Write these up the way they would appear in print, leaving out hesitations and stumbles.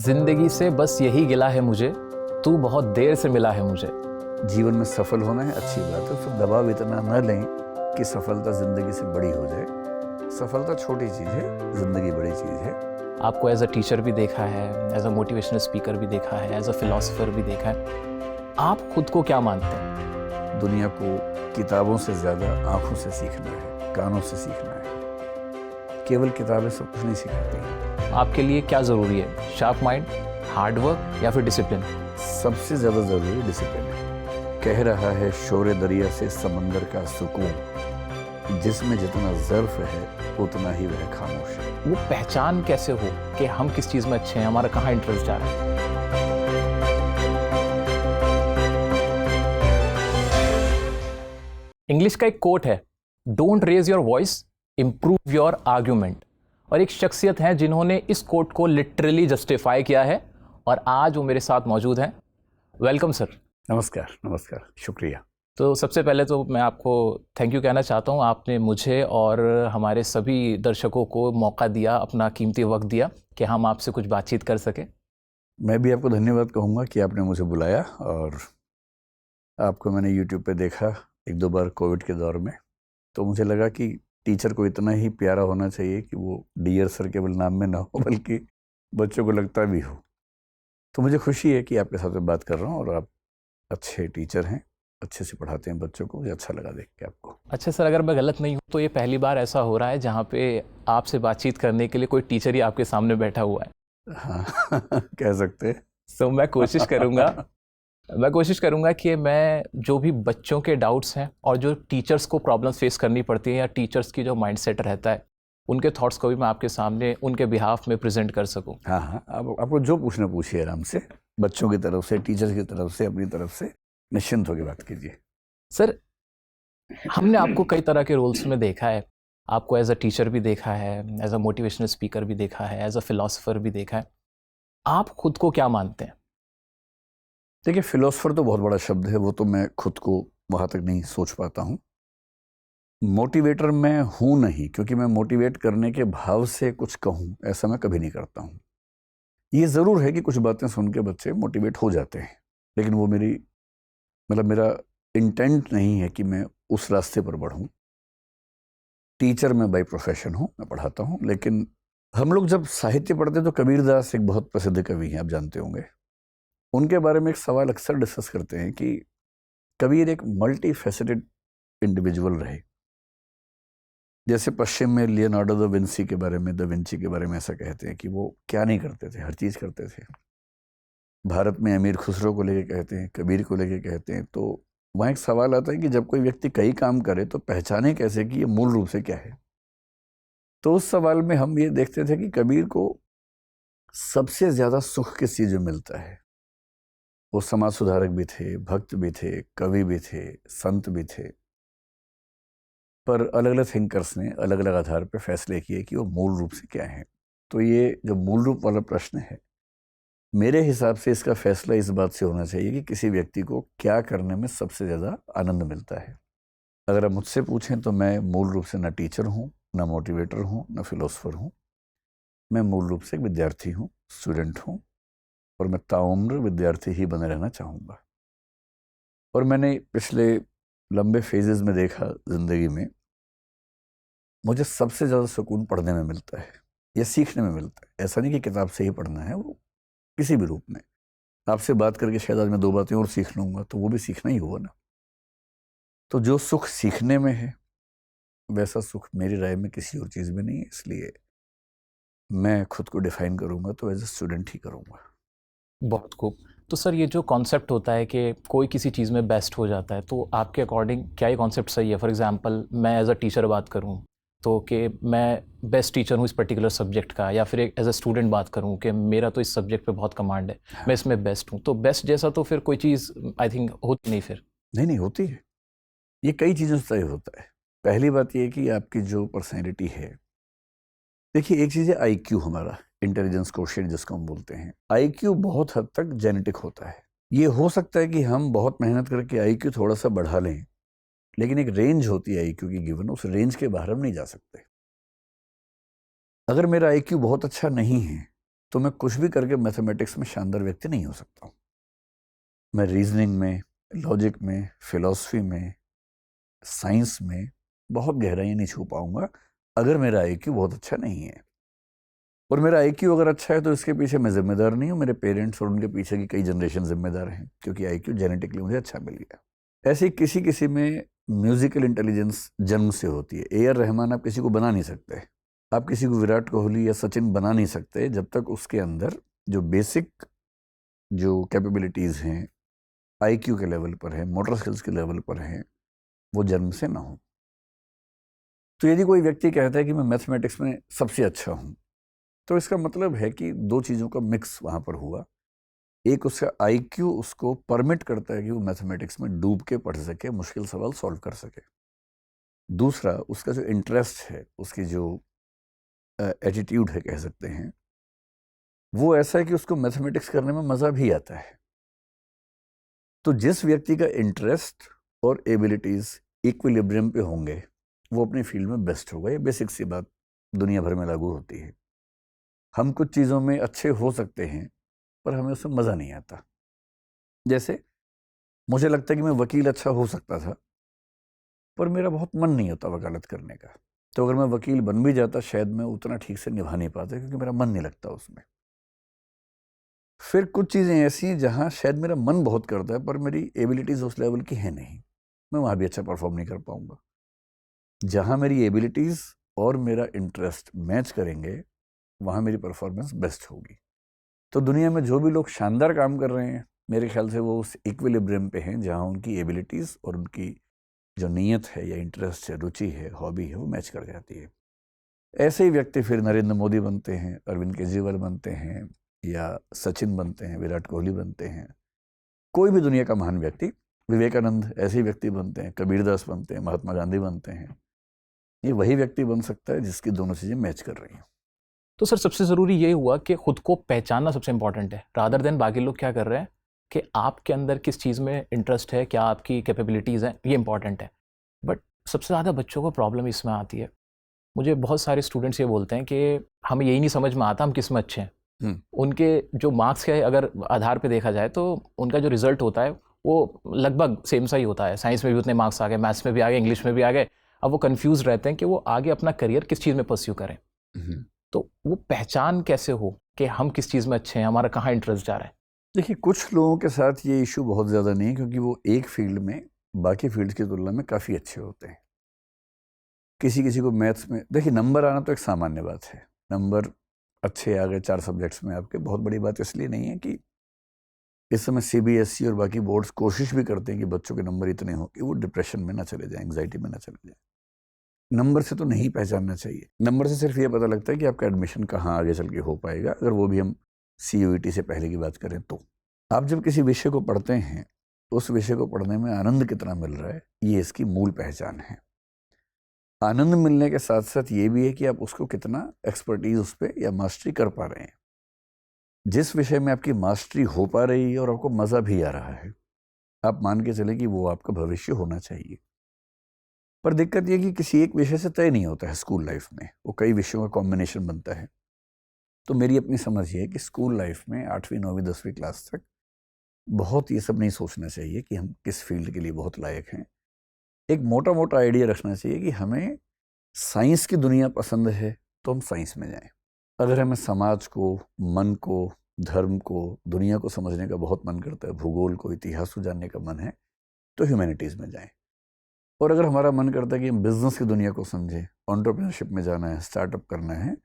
जिंदगी से बस यही गिला है मुझे, तू बहुत देर से मिला है मुझे। जीवन में सफल होना है, अच्छी बात है, फिर दबाव इतना न लें कि सफलता ज़िंदगी से बड़ी हो जाए। सफलता छोटी चीज़ है, ज़िंदगी बड़ी चीज़ है। आपको एज अ टीचर भी देखा है, एज अ मोटिवेशनल स्पीकर भी देखा है, एज अ फिलोसोफर भी देखा है। आप खुद को क्या मानते हैं? दुनिया को किताबों से ज़्यादा आँखों से सीखना है, कानों से सीखना है। केवल किताबें सब कुछ नहीं सिखाती। आपके लिए क्या ज़रूरी है, शार्प माइंड, हार्ड वर्क या फिर डिसिप्लिन? सबसे ज़्यादा ज़रूरी डिसिप्लिन है। कह रहा है शोरे दरिया से समंदर का सुकून, जिसमें जितना ज़र्फ है उतना ही वह खामोश है। वो पहचान कैसे हो कि हम किस चीज़ में अच्छे हैं, हमारा कहाँ इंटरेस्ट जा रहा है? इंग्लिश का एक कोट है, don't raise your voice, improve your argument. और एक शख्सियत हैं जिन्होंने इस कोट को लिटरली जस्टिफाई किया है और आज वो मेरे साथ मौजूद हैं। Welcome sir. नमस्कार, नमस्कार, शुक्रिया। तो सबसे पहले तो मैं आपको थैंक यू कहना चाहता हूँ। आपने मुझे और हमारे सभी दर्शकों को मौका दिया, अपना कीमती वक्त दिया कि हम आपसे कुछ बातचीत कर सकें। मैं भी आपको धन्यवाद कहूँगा कि आपने मुझे बुलाया, और आपको मैंने यूट्यूब पे देखा एक दो बार कोविड के दौर में, तो मुझे लगा कि टीचर को इतना ही प्यारा होना चाहिए कि वो डियर सर केवल नाम में ना हो बल्कि बच्चों को लगता भी हो। तो मुझे खुशी है कि आपके साथ में बात कर रहा हूँ, और आप अच्छे टीचर हैं, अच्छे से पढ़ाते हैं बच्चों को। मुझे अच्छा लगा देख के आपको। अच्छा सर, अगर मैं गलत नहीं हूँ तो ये पहली बार ऐसा हो रहा है जहाँ पे आपसे बातचीत करने के लिए कोई टीचर ही आपके सामने बैठा हुआ है। हाँ कह सकते हैं। तो मैं कोशिश करूंगा कि मैं जो भी बच्चों के डाउट्स हैं और जो टीचर्स को प्रॉब्लम्स फेस करनी पड़ती है या टीचर्स की जो माइंडसेट रहता है, उनके थॉट्स को भी मैं आपके सामने उनके बिहाफ में प्रेजेंट कर सकूं। हाँ हाँ, आपको जो पूछना पूछिए आराम से, बच्चों की तरफ से, टीचर्स की तरफ से, अपनी तरफ से निश्चिंत होकर बात कीजिए। सर, हमने आपको कई तरह के रोल्स में देखा है। आपको एज अ टीचर भी देखा है, एज अ मोटिवेशनल स्पीकर भी देखा है, एज अ फिलोसोफर भी देखा है। आप खुद को क्या मानते हैं? देखिए, फिलोसफर तो बहुत बड़ा शब्द है, वो तो मैं खुद को वहाँ तक नहीं सोच पाता हूँ। मोटिवेटर मैं हूँ नहीं, क्योंकि मैं मोटिवेट करने के भाव से कुछ कहूँ ऐसा मैं कभी नहीं करता हूँ। ये ज़रूर है कि कुछ बातें सुन के बच्चे मोटिवेट हो जाते हैं, लेकिन वो मेरा इंटेंट नहीं है कि मैं उस रास्ते पर बढ़ूँ। टीचर मैं बाय प्रोफेशन हूँ, मैं पढ़ाता हूँ, लेकिन हम लोग जब साहित्य पढ़ते हैं तो कबीरदास एक बहुत प्रसिद्ध कवि हैं, आप जानते होंगे। उनके बारे में एक सवाल अक्सर डिस्कस करते हैं कि कबीर एक मल्टी फैसेटेड इंडिविजुअल रहे। जैसे पश्चिम में लियोनार्डो दा विंसी के बारे में, दा विंची के बारे में ऐसा कहते हैं कि वो क्या नहीं करते थे, हर चीज़ करते थे। भारत में अमीर खुसरो को लेके कहते हैं, कबीर को लेके कहते हैं। तो वहाँ एक सवाल आता है कि जब कोई व्यक्ति कई काम करे तो पहचाने कैसे कि ये मूल रूप से क्या है। तो उस सवाल में हम ये देखते थे कि कबीर को सबसे ज़्यादा सुख किस चीज़ में मिलता है। वो समाज सुधारक भी थे, भक्त भी थे, कवि भी थे, संत भी थे, पर अलग अलग थिंकर्स ने अलग अलग आधार पर फैसले किए कि वो मूल रूप से क्या है। तो ये जो मूल रूप वाला प्रश्न है, मेरे हिसाब से इसका फैसला इस बात से होना चाहिए कि किसी व्यक्ति को क्या करने में सबसे ज़्यादा आनंद मिलता है। अगर आप मुझसे पूछें तो मैं मूल रूप से ना टीचर हूँ, ना मोटिवेटर हूँ, ना फिलोसोफर हूँ। मैं मूल रूप से एक विद्यार्थी हूँ, स्टूडेंट हूँ, और मैं ताउम्र विद्यार्थी ही बने रहना चाहूँगा। और मैंने पिछले लंबे फेजेस में देखा ज़िंदगी में, मुझे सबसे ज़्यादा सुकून पढ़ने में मिलता है या सीखने में मिलता है। ऐसा नहीं कि किताब से ही पढ़ना है, वो किसी भी रूप में। आपसे बात करके शायद आज मैं दो बातें और सीख लूँगा, तो वो भी सीखना ही हुआ ना। तो जो सुख सीखने में है, वैसा सुख मेरी राय में किसी और चीज़ में नहीं है। इसलिए मैं खुद को डिफाइन करूँगा तो एज ए स्टूडेंट ही करूँगा। बहुत खूब। तो सर, ये जो कॉन्सेप्ट होता है कि कोई किसी चीज़ में बेस्ट हो जाता है, तो आपके अकॉर्डिंग क्या ये कॉन्सेप्ट सही है? फॉर एग्जांपल, मैं एज अ टीचर बात करूं तो कि मैं बेस्ट टीचर हूं इस पर्टिकुलर सब्जेक्ट का, या फिर एक एज अ स्टूडेंट बात करूं कि मेरा तो इस सब्जेक्ट पे बहुत कमांड है, मैं इसमें बेस्ट हूं। तो बेस्ट जैसा तो फिर कोई चीज़ आई थिंक होती नहीं फिर। नहीं होती है। ये कई चीज़ों से तय होता है। पहली बात ये कि आपकी जो पर्सनैलिटी है, देखिए एक चीज़ है आईक्यू, हमारा इंटेलिजेंस कोशेंट जिसको हम बोलते हैं। आईक्यू बहुत हद तक जेनेटिक होता है। ये हो सकता है कि हम बहुत मेहनत करके आईक्यू थोड़ा सा बढ़ा लें, लेकिन एक रेंज होती है आईक्यू की गिवन, उस रेंज के बाहर हम नहीं जा सकते। अगर मेरा आईक्यू बहुत अच्छा नहीं है तो मैं कुछ भी करके मैथमेटिक्स में शानदार व्यक्ति नहीं हो सकता हूँ। मैं रीजनिंग में, लॉजिक में, फिलॉसफी में, साइंस में बहुत गहराई नहीं छू पाऊंगा अगर मेरा आईक्यू बहुत अच्छा नहीं है। और मेरा आईक्यू अगर अच्छा है तो इसके पीछे मैं जिम्मेदार नहीं हूँ, मेरे पेरेंट्स और उनके पीछे की कई जनरेशन जिम्मेदार हैं, क्योंकि आईक्यू जेनेटिकली मुझे अच्छा मिल गया। ऐसे ही किसी किसी में म्यूजिकल इंटेलिजेंस जन्म से होती है। ए आर रहमान आप किसी को बना नहीं सकते, आप किसी को विराट कोहली या सचिन बना नहीं सकते जब तक उसके अंदर जो बेसिक जो कैपेबिलिटीज़ हैं आईक्यू के लेवल पर है, मोटर स्किल्स के लेवल पर हैं, वो जन्म से ना हो। तो यदि कोई व्यक्ति कहता है कि मैं मैथमेटिक्स में सबसे अच्छा हूँ, तो इसका मतलब है कि दो चीज़ों का मिक्स वहाँ पर हुआ। एक, उसका आईक्यू उसको परमिट करता है कि वो मैथमेटिक्स में डूब के पढ़ सके, मुश्किल सवाल सॉल्व कर सके। दूसरा, उसका जो इंटरेस्ट है, उसकी जो एटीट्यूड है कह सकते हैं, वो ऐसा है कि उसको मैथमेटिक्स करने में मज़ा भी आता है। तो जिस व्यक्ति का इंटरेस्ट और एबिलिटीज़ इक्विलिब्रियम पे होंगे वो अपनी फील्ड में बेस्ट होगा। ये बेसिक सी बात दुनिया भर में लागू होती है। हम कुछ चीज़ों में अच्छे हो सकते हैं पर हमें उसमें मज़ा नहीं आता। जैसे मुझे लगता है कि मैं वकील अच्छा हो सकता था, पर मेरा बहुत मन नहीं होता वकालत करने का। तो अगर मैं वकील बन भी जाता शायद मैं उतना ठीक से निभा नहीं पाता, क्योंकि मेरा मन नहीं लगता उसमें। फिर कुछ चीज़ें ऐसी हैं जहाँ शायद मेरा मन बहुत करता है पर मेरी एबिलिटीज़ उस लेवल की है नहीं, मैं वहाँ भी अच्छा परफॉर्म नहीं कर पाऊँगा। जहाँ मेरी एबिलिटीज़ और मेरा इंटरेस्ट मैच करेंगे वहाँ मेरी परफॉर्मेंस बेस्ट होगी। तो दुनिया में जो भी लोग शानदार काम कर रहे हैं, मेरे ख्याल से वो उस इक्विलिब्रियम पे हैं जहाँ उनकी एबिलिटीज़ और उनकी जो नीयत है या इंटरेस्ट है, रुचि है, हॉबी है, वो मैच कर जाती है। ऐसे ही व्यक्ति फिर नरेंद्र मोदी बनते हैं, अरविंद केजरीवाल बनते हैं, या सचिन बनते हैं, विराट कोहली बनते हैं, कोई भी दुनिया का महान व्यक्ति, विवेकानंद ऐसे ही व्यक्ति बनते हैं, कबीरदास बनते हैं, महात्मा गांधी बनते हैं। ये वही व्यक्ति बन सकता है जिसकी दोनों चीज़ें मैच कर रही हैं। तो सर सबसे ज़रूरी ये हुआ कि खुद को पहचानना सबसे इंपॉर्टेंट है, रादर देन बाकी लोग क्या कर रहे हैं, कि आपके अंदर किस चीज़ में इंटरेस्ट है, क्या आपकी कैपेबिलिटीज़ हैं, ये इंपॉर्टेंट है। बट सबसे ज़्यादा बच्चों को प्रॉब्लम इसमें आती है, मुझे बहुत सारे स्टूडेंट्स ये बोलते हैं कि हमें यही नहीं समझ में आता हम किस में अच्छे हैं। उनके जो मार्क्स के अगर आधार पे देखा जाए तो उनका जो रिजल्ट होता है वो लगभग सेम सा ही होता है। साइंस में भी उतने मार्क्स आ गए, मैथ्स में भी आ गए, इंग्लिश में भी आ गए। अब वो कंफ्यूज रहते हैं कि वो आगे अपना करियर किस चीज़ में परस्यू करें। तो वो पहचान कैसे हो कि हम किस चीज़ में अच्छे हैं, हमारा कहाँ इंटरेस्ट जा रहा है? देखिए, कुछ लोगों के साथ ये इशू बहुत ज़्यादा नहीं है, क्योंकि वो एक फील्ड में बाकी फील्ड्स की तुलना में काफ़ी अच्छे होते हैं। किसी किसी को मैथ्स में, देखिए नंबर आना तो एक सामान्य बात है। नंबर अच्छे आ गए 4 सब्जेक्ट्स में आपके, बहुत बड़ी बात इसलिए नहीं है कि इस समय सीबीएसई और बाकी बोर्ड्स कोशिश भी करते हैं कि बच्चों के नंबर इतने हों कि वो डिप्रेशन में ना चले जाएं, एंग्जाइटी में ना चले जाएं। नंबर से तो नहीं पहचानना चाहिए। नंबर से सिर्फ ये पता लगता है कि आपका एडमिशन कहाँ आगे चल के हो पाएगा, अगर वो भी हम CUET से पहले की बात करें तो। आप जब किसी विषय को पढ़ते हैं, उस विषय को पढ़ने में आनंद कितना मिल रहा है, ये इसकी मूल पहचान है। आनंद मिलने के साथ साथ ये भी है कि आप उसको कितना एक्सपर्टीज उस पर या मास्टरी कर पा रहे हैं। जिस विषय में आपकी मास्टरी हो पा रही है और आपको मज़ा भी आ रहा है, आप मान के चले कि वो आपका भविष्य होना चाहिए। पर दिक्कत ये कि किसी एक विषय से तय नहीं होता है स्कूल लाइफ में, वो कई विषयों का कॉम्बिनेशन बनता है। तो मेरी अपनी समझ ये है कि स्कूल लाइफ में 8वीं 9वीं 10वीं क्लास तक बहुत ये सब नहीं सोचना चाहिए कि हम किस फील्ड के लिए बहुत लायक हैं। एक मोटा मोटा आइडिया रखना चाहिए कि हमें साइंस की दुनिया पसंद है तो हम साइंस में जाएं। अगर हमें समाज को, मन को, धर्म को, दुनिया को समझने का बहुत मन करता है, भूगोल को, इतिहास को जानने का मन है, तो ह्यूमैनिटीज़ में जाएं। और अगर हमारा मन करता है कि हम बिजनेस की दुनिया को समझें, एंटरप्रेन्योरशिप में जाना है, स्टार्टअप करना है,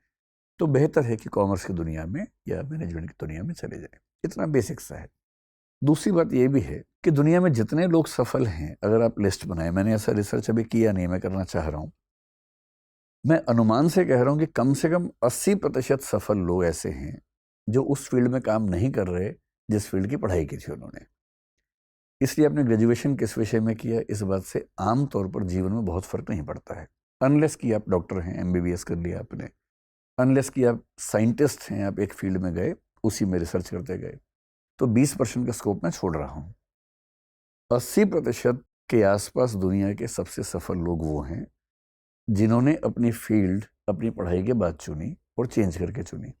तो बेहतर है कि कॉमर्स की दुनिया में या मैनेजमेंट की दुनिया में चले जाएं। इतना बेसिक सा है। दूसरी बात ये भी है कि दुनिया में जितने लोग सफल हैं, अगर आप लिस्ट बनाएं, मैंने ऐसा रिसर्च अभी किया नहीं, मैं करना चाह रहा हूँ, मैं अनुमान से कह रहा हूँ कि कम से कम 80% सफल लोग ऐसे हैं जो उस फील्ड में काम नहीं कर रहे जिस फील्ड की पढ़ाई की थी उन्होंने। इसलिए आपने ग्रेजुएशन किस विषय में किया, इस बात से आम तौर पर जीवन में बहुत फर्क नहीं पड़ता है। अनलेस कि आप डॉक्टर हैं, MBBS कर लिया आपने, अनलेस कि आप साइंटिस्ट हैं, आप एक फील्ड में गए, उसी में रिसर्च करते गए, तो 20% का स्कोप मैं छोड़ रहा हूँ। 80% के आसपास दुनिया के सबसे सफल लोग वो हैं जिन्होंने अपनी फील्ड अपनी पढ़ाई के बाद चुनी और चेंज करके चुनी।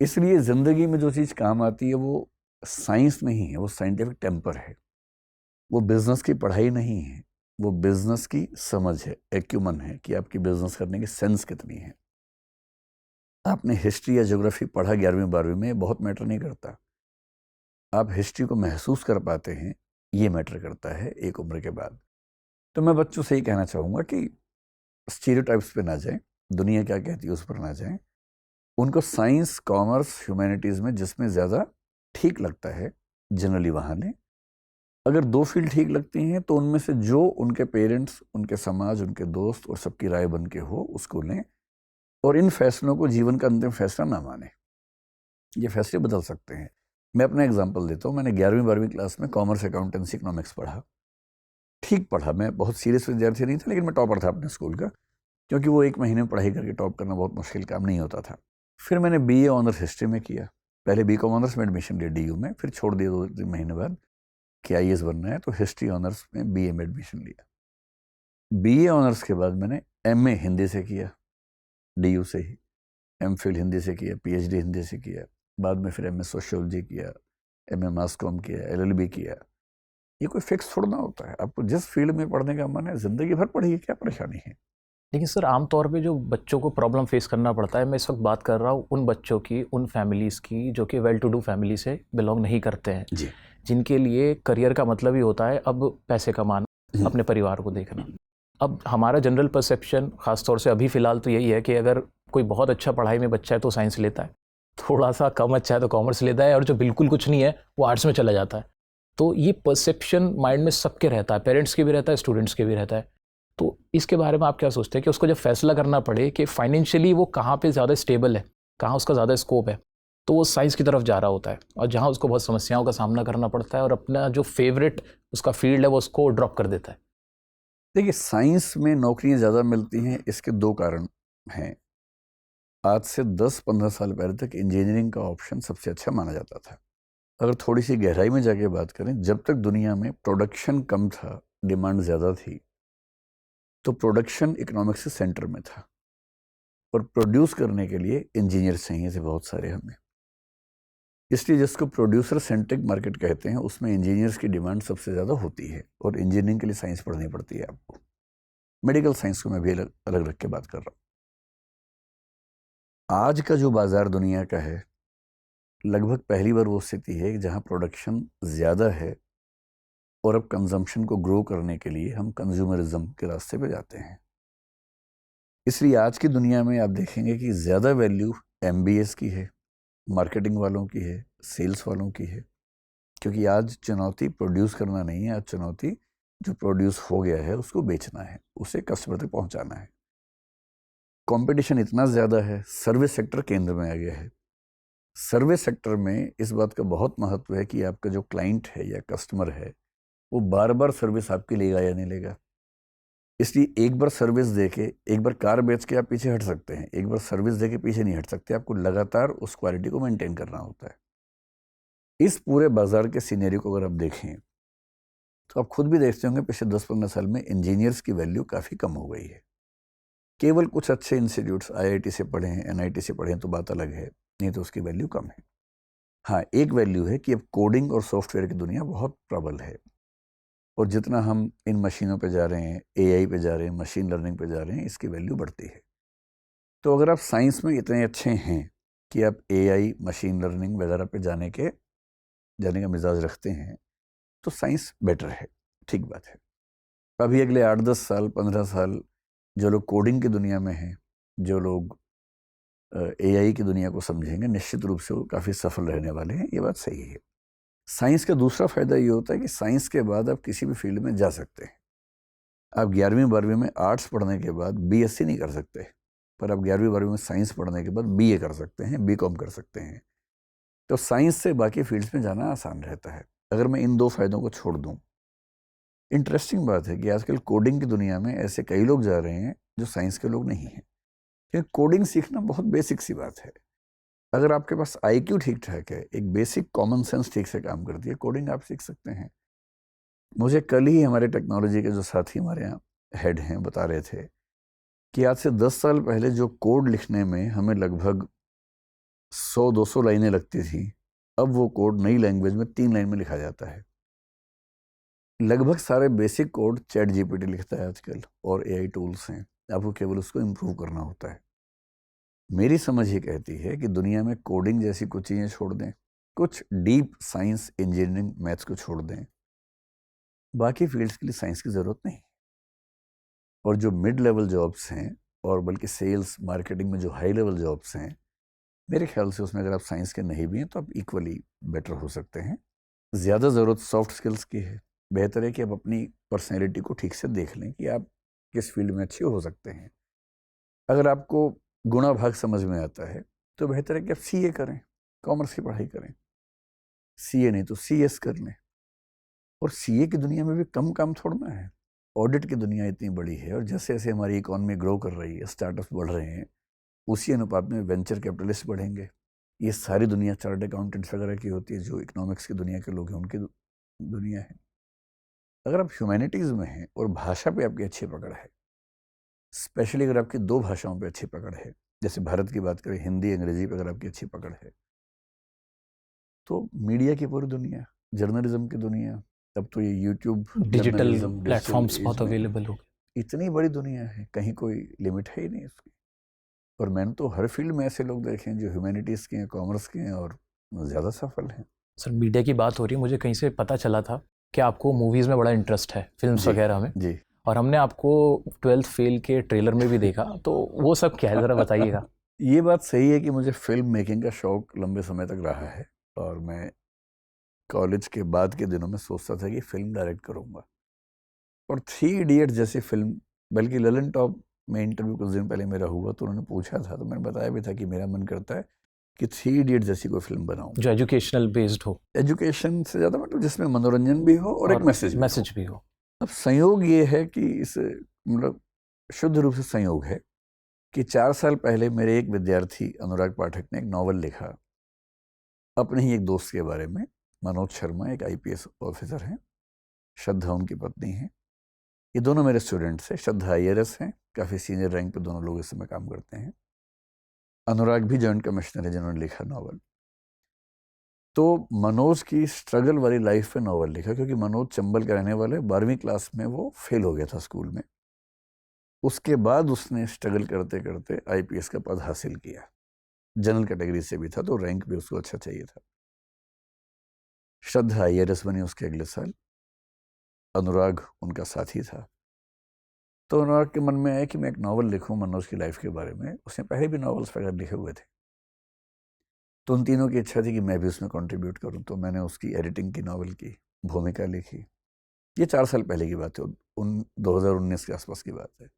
इसलिए ज़िंदगी में जो चीज़ काम आती है वो साइंस नहीं है, वो साइंटिफिक टेम्पर है। वो बिज़नेस की पढ़ाई नहीं है, वो बिज़नेस की समझ है, एक्यूमन है कि आपकी बिज़नेस करने की सेंस कितनी है। आपने हिस्ट्री या ज्योग्राफी पढ़ा 11वीं 12वीं में, बहुत मैटर नहीं करता। आप हिस्ट्री को महसूस कर पाते हैं, ये मैटर करता है एक उम्र के बाद। तो मैं बच्चों से ही कहना चाहूँगा कि स्टीरियोटाइप्स पे ना जाएं, दुनिया क्या कहती है उस पर ना जाएं। उनको साइंस, कॉमर्स, ह्यूमैनिटीज़ में जिसमें ज़्यादा ठीक लगता है जनरली वहाँ लें। अगर 2 फील्ड ठीक लगती हैं तो उनमें से जो उनके पेरेंट्स, उनके समाज, उनके दोस्त और सबकी राय बन के हो उसको लें, और इन फैसलों को जीवन का अंतिम फैसला ना मानें। ये फैसले बदल सकते हैं। मैं अपना एग्जांपल देता हूँ। मैंने 11वीं 12वीं क्लास में कॉमर्स, अकाउंटेंसी, इकोनॉमिक्स पढ़ा। ठीक पढ़ा, मैं बहुत सीरियस विद्यार्थी नहीं था, लेकिन मैं टॉपर था अपने स्कूल का, क्योंकि वो 1 महीने में पढ़ाई करके टॉप करना बहुत मुश्किल काम नहीं होता था। फिर मैंने बीए ऑनर्स हिस्ट्री में किया। पहले बीकॉम ऑनर्स में एडमिशन लिया DU में, फिर छोड़ दिया 2-3 महीने बाद कि IAS बनना है, तो हिस्ट्री ऑनर्स में BA में एडमिशन लिया। BA ऑनर्स के बाद मैंने MA हिंदी से किया, DU से ही। MPhil हिंदी से किया, PhD हिंदी से किया। बाद में फिर MS सोशियोलॉजी किया, MA मास कॉम किया, LLB किया। ये कोई फिक्स थोड़ा ना होता है। आपको जिस फील्ड में पढ़ने का मन है ज़िंदगी भर पढ़िए, क्या परेशानी है। लेकिन सर आमतौर पे जो बच्चों को प्रॉब्लम फेस करना पड़ता है, मैं इस वक्त बात कर रहा हूँ उन बच्चों की, उन फैमिलीज़ की जो कि वेल टू डू फैमिली से बिलोंग नहीं करते हैं, जी। जिनके लिए करियर का मतलब ही होता है अब पैसे कमाना, अपने परिवार को देखना। अब हमारा जनरल परसेप्शन ख़ासतौर से अभी फ़िलहाल तो यही है कि अगर कोई बहुत अच्छा पढ़ाई में बच्चा है तो साइंस लेता है, थोड़ा सा कम अच्छा है तो कॉमर्स लेता है, और जो बिल्कुल कुछ नहीं है वो आर्ट्स में चला जाता है। तो ये परसेप्शन माइंड में सबके रहता है, पेरेंट्स के भी रहता है, स्टूडेंट्स के भी रहता है। तो इसके बारे में आप क्या सोचते हैं कि उसको जब फैसला करना पड़े कि फाइनेंशियली वो कहाँ पे ज़्यादा स्टेबल है, कहाँ उसका ज़्यादा स्कोप है, तो वो साइंस की तरफ जा रहा होता है, और जहाँ उसको बहुत समस्याओं का सामना करना पड़ता है और अपना जो फेवरेट उसका फील्ड है वो उसको ड्रॉप कर देता है। देखिए, साइंस में नौकरियां ज़्यादा मिलती हैं, इसके 2 कारण हैं। आज से 10-15 साल पहले तक इंजीनियरिंग का ऑप्शन सबसे अच्छा माना जाता था। अगर थोड़ी सी गहराई में जाके बात करें, जब तक दुनिया में प्रोडक्शन कम था, डिमांड ज़्यादा थी, तो प्रोडक्शन इकोनॉमिक्स के सेंटर में था, और प्रोड्यूस करने के लिए इंजीनियर चाहिए थे बहुत सारे हमें। इसलिए जिसको प्रोड्यूसर सेंट्रिक मार्केट कहते हैं, उसमें इंजीनियर्स की डिमांड सबसे ज़्यादा होती है, और इंजीनियरिंग के लिए साइंस पढ़नी पड़ती है आपको। मेडिकल साइंस को मैं भी अलग अलग रख के बात कर रहा हूँ। आज का जो बाज़ार दुनिया का है, लगभग पहली बार वो स्थिति है जहाँ प्रोडक्शन ज़्यादा है, और अब कंजम्पशन को ग्रो करने के लिए हम कंज्यूमरिज्म के रास्ते पे जाते हैं। इसलिए आज की दुनिया में आप देखेंगे कि ज़्यादा वैल्यू MBAs की है, मार्केटिंग वालों की है, सेल्स वालों की है, क्योंकि आज चुनौती प्रोड्यूस करना नहीं है, आज चुनौती जो प्रोड्यूस हो गया है उसको बेचना है, उसे कस्टमर तक पहुंचाना है। कंपटीशन इतना ज़्यादा है, सर्विस सेक्टर केंद्र में आ गया है। सर्विस सेक्टर में इस बात का बहुत महत्व है कि आपका जो क्लाइंट है या कस्टमर है, वो बार बार सर्विस आपकी लेगा या नहीं लेगा। इसलिए एक बार सर्विस देके, एक बार कार बेच के आप पीछे हट सकते हैं, एक बार सर्विस देके पीछे नहीं हट सकते। आपको लगातार उस क्वालिटी को मेंटेन करना होता है। इस पूरे बाजार के सिनेरियो को अगर आप देखें, तो आप खुद भी देखते होंगे पिछले 10-15 साल में इंजीनियर्स की वैल्यू काफ़ी कम हो गई है। केवल कुछ अच्छे इंस्टीट्यूट्स IIT से पढ़े हैं, NIT से पढ़े हैं तो बात अलग है, नहीं तो उसकी वैल्यू कम है। हाँ, एक वैल्यू है कि अब कोडिंग और सॉफ्टवेयर की दुनिया बहुत प्रबल है, और जितना हम इन मशीनों पे जा रहे हैं, AI पे जा रहे हैं, मशीन लर्निंग पे जा रहे हैं, इसकी वैल्यू बढ़ती है। तो अगर आप साइंस में इतने अच्छे हैं कि आप AI, मशीन लर्निंग वगैरह पे जाने का मिजाज रखते हैं, तो साइंस बेटर है, ठीक बात है। अभी अगले 8-10 साल, 15 साल जो लोग कोडिंग की दुनिया में हैं, जो लोग AI की दुनिया को समझेंगे, निश्चित रूप से वो काफ़ी सफल रहने वाले हैं, ये बात सही है। साइंस का दूसरा फ़ायदा ये होता है कि साइंस के बाद आप किसी भी फील्ड में जा सकते हैं। आप 11वीं 12वीं में आर्ट्स पढ़ने के बाद BSc नहीं कर सकते, पर आप 11वीं 12वीं में साइंस पढ़ने के बाद BA कर सकते हैं, BCom कर सकते हैं। तो साइंस से बाकी फील्ड्स में जाना आसान रहता है। अगर मैं इन 2 फायदों को छोड़ दूं, इंटरेस्टिंग बात है कि आजकल कोडिंग की दुनिया में ऐसे कई लोग जा रहे हैं जो साइंस के लोग नहीं हैं, क्योंकि कोडिंग सीखना बहुत बेसिक सी बात है। अगर आपके पास IQ ठीक ठाक है, एक बेसिक कॉमन सेंस ठीक से काम करती है, कोडिंग आप सीख सकते हैं। मुझे कल ही हमारे टेक्नोलॉजी के जो साथी हमारे यहाँ हेड हैं बता रहे थे कि आज से 10 साल पहले जो कोड लिखने में हमें लगभग 100-200 लाइनें लगती थी, अब वो कोड नई लैंग्वेज में 3 लाइन में लिखा जाता है। लगभग सारे बेसिक कोड चैट जीपीटी लिखता है आजकल, और एआई टूल्स हैं, आपको केवल उसको इम्प्रूव करना होता है। मेरी समझ ये कहती है कि दुनिया में कोडिंग जैसी कुछ चीज़ें छोड़ दें, कुछ डीप साइंस, इंजीनियरिंग, मैथ्स को छोड़ दें, बाकी फील्ड्स के लिए साइंस की ज़रूरत नहीं। और जो मिड लेवल जॉब्स हैं, और बल्कि सेल्स मार्केटिंग में जो हाई लेवल जॉब्स हैं, मेरे ख्याल से उसमें अगर आप साइंस के नहीं भी हैं तो आप इक्वली बेटर हो सकते हैं। ज़्यादा ज़रूरत सॉफ्ट स्किल्स की है। बेहतर है कि आप अपनी पर्सनैलिटी को ठीक से देख लें कि आप किस फील्ड में अच्छे हो सकते हैं। अगर आपको गुणा भाग समझ में आता है तो बेहतर है कि आप सीए करें, कॉमर्स की पढ़ाई करें। सीए नहीं तो सीएस कर लें। और सीए की दुनिया में भी कम काम थोड़ना है। ऑडिट की दुनिया इतनी बड़ी है, और जैसे जैसे हमारी इकॉनमी ग्रो कर रही है, स्टार्टअप्स बढ़ रहे हैं, उसी अनुपात में वेंचर कैपिटलिस्ट बढ़ेंगे। ये सारी दुनिया चार्टर्ड अकाउंटेंट्स वगैरह की होती है, जो इकोनॉमिक्स की दुनिया के लोग हैं उनकी दुनिया है। अगर आप ह्यूमैनिटीज़ में हैं और भाषा पे आपकी अच्छी पकड़ है, स्पेशली अगर आपकी 2 भाषाओं पे अच्छी पकड़ है, जैसे भारत की बात करें, हिंदी अंग्रेजी पे अगर आपकी अच्छी पकड़ है, तो मीडिया की पूरी दुनिया, जर्नलिज्म की दुनिया, अब तो ये YouTube digital journalism, digital platforms एज बहुत में अवेलेबल हो गए। इतनी बड़ी दुनिया है, कहीं कोई लिमिट है ही नहीं इसकी। और मैंने तो हर फील्ड में ऐसे लोग देखे हैं जो ह्यूमैनिटीज़ के हैं, कॉमर्स के हैं, और ज़्यादा सफल हैं। सर मीडिया की बात हो रही है, मुझे कहीं से पता चला था कि आपको मूवीज़ में बड़ा इंटरेस्ट है, फिल्म्स जी वगैरह में, जी। और हमने आपको 12th फेल के ट्रेलर में भी देखा, तो वो सब क्या है, ज़रा बताइएगा। ये बात सही है कि मुझे फिल्म मेकिंग का शौक लंबे समय तक रहा है, और मैं कॉलेज के बाद के दिनों में सोचता था कि फिल्म डायरेक्ट करूँगा। और 3 इडियट्स जैसी फिल्म, बल्कि ललन टॉप में इंटरव्यू कुछ दिन पहले मेरा हुआ तो उन्होंने पूछा था, तो मैंने बताया भी था कि मेरा मन करता है कि 3 इडियट्स जैसी कोई फिल्म बनाऊँ, जो एजुकेशनल बेस्ड हो एजुकेशन से ज़्यादा, मतलब जिसमें मनोरंजन भी हो और एक मैसेज भी हो। अब संयोग ये है कि इस, मतलब शुद्ध रूप से संयोग है कि 4 साल पहले मेरे एक विद्यार्थी अनुराग पाठक ने एक नॉवल लिखा अपने ही एक दोस्त के बारे में। मनोज शर्मा एक आईपीएस ऑफिसर हैं, श्रद्धा उनकी पत्नी है। ये दोनों मेरे स्टूडेंट्स हैं। श्रद्धा आईआरएस हैं, काफ़ी सीनियर रैंक पे दोनों लोग इस समय काम करते हैं। अनुराग भी जॉइंट कमिश्नर है जिन्होंने लिखा नॉवल। तो मनोज की स्ट्रगल वाली लाइफ पे नॉवल लिखा, क्योंकि मनोज चंबल के रहने वाले, 12वीं क्लास में वो फेल हो गया था स्कूल में। उसके बाद उसने स्ट्रगल करते करते आईपीएस का पद हासिल किया। जनरल कैटेगरी से भी था, तो रैंक भी उसको अच्छा चाहिए था। श्रद्धा आईआरएस बनी उसके अगले साल। अनुराग उनका साथी था। तो अनुराग के मन में आया कि मैं एक नॉवल लिखूं मनोज की लाइफ के बारे में। उसने पहले भी नॉवेल्स वगैरह लिखे हुए थे, तो उन तीनों की इच्छा थी कि मैं भी उसमें कंट्रीब्यूट करूं। तो मैंने उसकी एडिटिंग की, नॉवल की भूमिका लिखी। ये 4 साल पहले की बात है, 2019 के आसपास की बात है।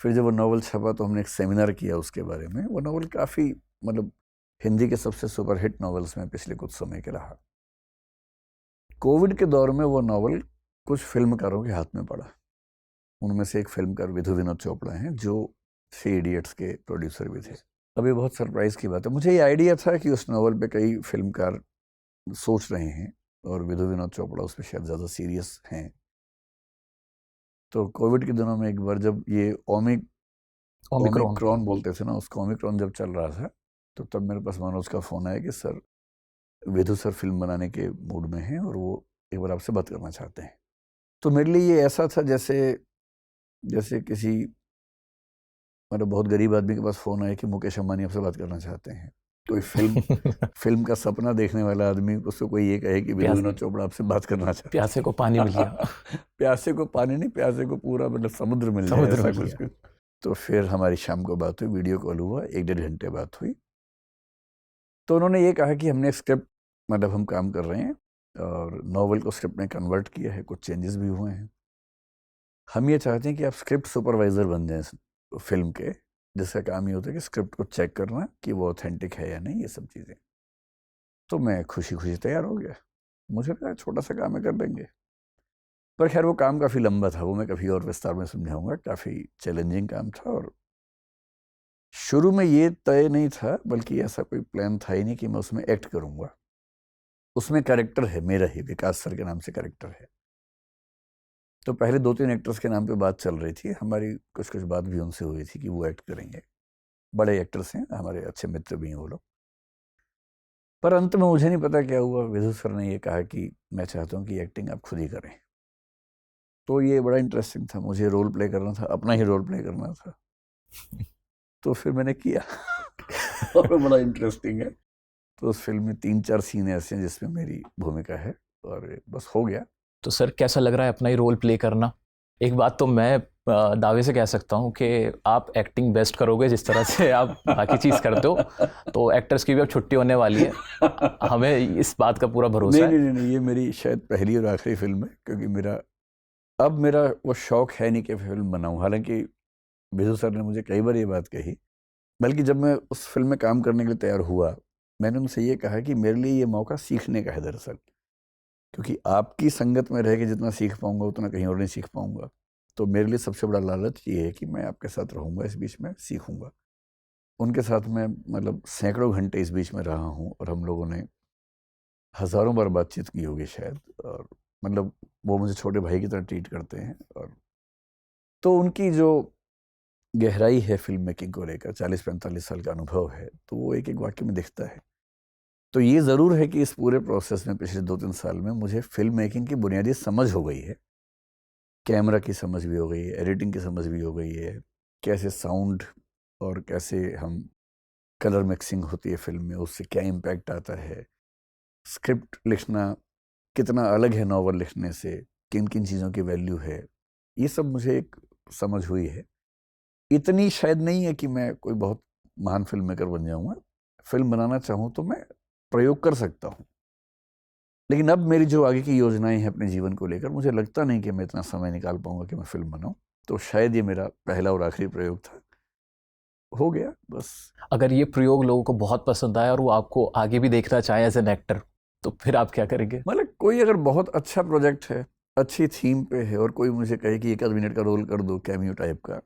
फिर जब वो नॉवल छपा तो हमने एक सेमिनार किया उसके बारे में। वो नॉवल काफ़ी, मतलब हिंदी के सबसे सुपरहिट नॉवेल्स में पिछले कुछ समय के रहा। कोविड के दौर में वो नॉवल कुछ फिल्मकारों के हाथ में पड़ा। उनमें से एक फिल्मकार विधु विनोद चोपड़ा हैं, जो 3 इडियट्स के प्रोड्यूसर भी थे। अभी बहुत सरप्राइज़ की बात है, मुझे ये आइडिया था कि उस नॉवल पे कई फिल्मकार सोच रहे हैं, और विधु विनोद चोपड़ा उस पर शायद ज़्यादा सीरियस हैं। तो कोविड के दिनों में एक बार जब ये ओमिक्रॉन बोलते थे ना, उसको ओमिक्रॉन जब चल रहा था, तो तब मेरे पास मनोज का फ़ोन आया कि सर, विधु सर फिल्म बनाने के मूड में हैं और वो एक बार आपसे बात करना चाहते हैं। तो मेरे लिए ये ऐसा था जैसे किसी, मतलब बहुत गरीब आदमी के पास फ़ोन आया कि मुकेश अंबानी आपसे बात करना चाहते हैं। कोई फिल्म का सपना देखने वाला आदमी, उसको कोई ये कहे कि विधु विनोद चोपड़ा आपसे बात करना चाहते हैं। प्यासे को पानी मिल गया। प्यासे को पानी नहीं, प्यासे को पूरा मतलब समुद्र मिल जाए, ऐसा कुछ। तो फिर हमारी शाम को बात हुई, वीडियो कॉल हुआ, 1-1.5 घंटे बात हुई। तो उन्होंने ये कहा कि हमने स्क्रिप्ट, मतलब हम काम कर रहे हैं और नॉवल को स्क्रिप्ट में कन्वर्ट किया है, कुछ चेंजेस भी हुए हैं। हम ये चाहते हैं कि आप स्क्रिप्ट सुपरवाइज़र बन जाएं फिल्म के, जिसका काम ये होता है कि स्क्रिप्ट को चेक करना कि वो ऑथेंटिक है या नहीं, ये सब चीज़ें। तो मैं खुशी खुशी तैयार हो गया। मुझे लगा छोटा सा काम है, कर लेंगे। पर खैर वो काम काफ़ी लंबा था, वो मैं कभी और विस्तार में समझाऊंगा। काफ़ी चैलेंजिंग काम था, और शुरू में ये तय नहीं था, बल्कि ऐसा कोई प्लान था ही नहीं कि मैं उसमें एक्ट करूंगा। उसमें कैरेक्टर है मेरा ही, विकास सर के नाम से कैरेक्टर है। तो पहले 2-3 एक्टर्स के नाम पे बात चल रही थी, हमारी कुछ बात भी उनसे हुई थी कि वो एक्ट करेंगे। बड़े एक्टर्स हैं, हमारे अच्छे मित्र भी हैं वो लोग। पर अंत में मुझे नहीं पता क्या हुआ, विधु सर ने ये कहा कि मैं चाहता हूँ कि एक्टिंग आप खुद ही करें। तो ये बड़ा इंटरेस्टिंग था, मुझे रोल प्ले करना था, अपना ही रोल प्ले करना था, तो फिर मैंने किया और बड़ा इंटरेस्टिंग है। तो उस फिल्म में 3-4 सीन ऐसे हैं जिसमें मेरी भूमिका है और बस हो गया। तो सर कैसा लग रहा है अपना ही रोल प्ले करना? एक बात तो मैं दावे से कह सकता हूँ कि आप एक्टिंग बेस्ट करोगे जिस तरह से आप बाकी चीज़ करते हो, तो एक्टर्स की भी अब छुट्टी होने वाली है, हमें इस बात का पूरा भरोसा नहीं है। नहीं नहीं, ये मेरी शायद पहली और आखिरी फिल्म है, क्योंकि मेरा वो शौक है नहीं कि फिल्म बनाऊं। हालांकि विजू सर ने मुझे कई बार ये बात कही, बल्कि जब मैं उस फिल्म में काम करने के लिए तैयार हुआ, मैंने उनसे ये कहा कि मेरे लिए ये मौका सीखने का है दरअसल, क्योंकि आपकी संगत में रह के जितना सीख पाऊंगा उतना कहीं और नहीं सीख पाऊंगा। तो मेरे लिए सबसे बड़ा लालच ये है कि मैं आपके साथ रहूंगा, इस बीच में सीखूंगा। उनके साथ मैं मतलब सैकड़ों घंटे इस बीच में रहा हूँ और हम लोगों ने हज़ारों बार बातचीत की होगी शायद, और मतलब वो मुझे छोटे भाई की तरह ट्रीट करते हैं। और तो उनकी जो गहराई है फिल्म मेकिंग को लेकर, 40-45 साल का अनुभव है, तो वो एक एक वाक्य में दिखता है। तो ये ज़रूर है कि इस पूरे प्रोसेस में पिछले 2-3 साल में मुझे फिल्म मेकिंग की बुनियादी समझ हो गई है। कैमरा की समझ भी हो गई है, एडिटिंग की समझ भी हो गई है, कैसे साउंड और कैसे हम कलर मिक्सिंग होती है फिल्म में, उससे क्या इम्पैक्ट आता है, स्क्रिप्ट लिखना कितना अलग है नॉवल लिखने से, किन किन चीज़ों की वैल्यू है, ये सब मुझे एक समझ हुई है। इतनी शायद नहीं है कि मैं कोई बहुत महान फिल्म मेकर बन जाऊंगा। फिल्म बनाना चाहूँ तो मैं प्रयोग कर सकता हूँ, लेकिन अब मेरी जो आगे की योजनाएं हैं अपने जीवन को लेकर, मुझे लगता नहीं कि मैं इतना समय निकाल पाऊंगा कि मैं फिल्म बनाऊं। तो शायद ये मेरा पहला और आखिरी प्रयोग था, हो गया बस। अगर ये प्रयोग लोगों को बहुत पसंद आया और वो आपको आगे भी देखना चाहे एज एन एक्टर, तो फिर आप क्या करेंगे? मतलब कोई अगर बहुत अच्छा प्रोजेक्ट है, अच्छी थीम पे है, और कोई मुझे कहे कि 1 आध मिनट का रोल कर दो कैमियो टाइप का,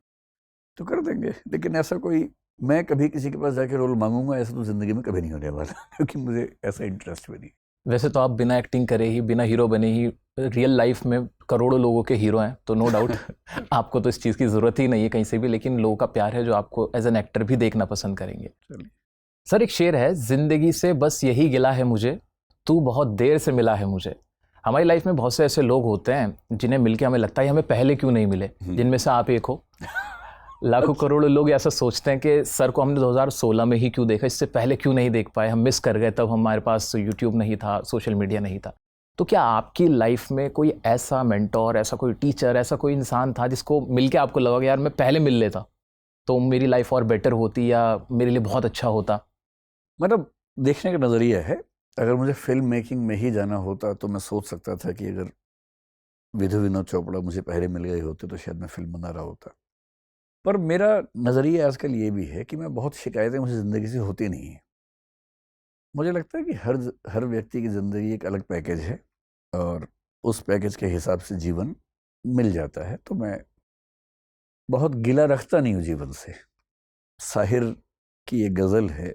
तो कर देंगे। लेकिन ऐसा कोई मैं कभी किसी के पास जाके रोल मांगूंगा ऐसा तो ज़िंदगी में कभी नहीं होने वाला क्योंकि मुझे ऐसा इंटरेस्ट भी नहीं। वैसे तो आप बिना एक्टिंग करे ही, बिना हीरो बने ही रियल लाइफ में करोड़ों लोगों के हीरो हैं, तो नो डाउट आपको तो इस चीज़ की ज़रूरत ही नहीं है कहीं से भी, लेकिन लोगों का प्यार है जो आपको एज एन एक्टर भी देखना पसंद करेंगे। चलिए। सर एक शेर है, जिंदगी से बस यही गिला है मुझे, तू बहुत देर से मिला है मुझे। हमारी लाइफ में बहुत से ऐसे लोग होते हैं जिन्हें मिलके हमें लगता है हमें पहले क्यों नहीं मिले, जिनमें से आप एक हो। लाखों करोड़ों लोग ऐसा सोचते हैं कि सर को हमने 2016 में ही क्यों देखा, इससे पहले क्यों नहीं देख पाए, हम मिस कर गए, तब हमारे पास यूट्यूब नहीं था, सोशल मीडिया नहीं था। तो क्या आपकी लाइफ में कोई ऐसा मेंटोर, ऐसा कोई टीचर, ऐसा कोई इंसान था जिसको मिलके आपको लगा कि यार मैं पहले मिल लेता तो मेरी लाइफ और बेटर होती या मेरे लिए बहुत अच्छा होता? मतलब देखने का नज़रिया है। अगर मुझे फिल्म मेकिंग में ही जाना होता तो मैं सोच सकता था कि अगर विधु विनोद चोपड़ा मुझे पहले मिल गए होते तो शायद मैं फिल्म बना रहा होता। पर मेरा नज़रिया आजकल ये भी है कि मैं बहुत शिकायतें मुझे ज़िंदगी से होती नहीं है। मुझे लगता है कि हर व्यक्ति की ज़िंदगी एक अलग पैकेज है और उस पैकेज के हिसाब से जीवन मिल जाता है। तो मैं बहुत गिला रखता नहीं हूँ जीवन से। साहिर की एक गज़ल है,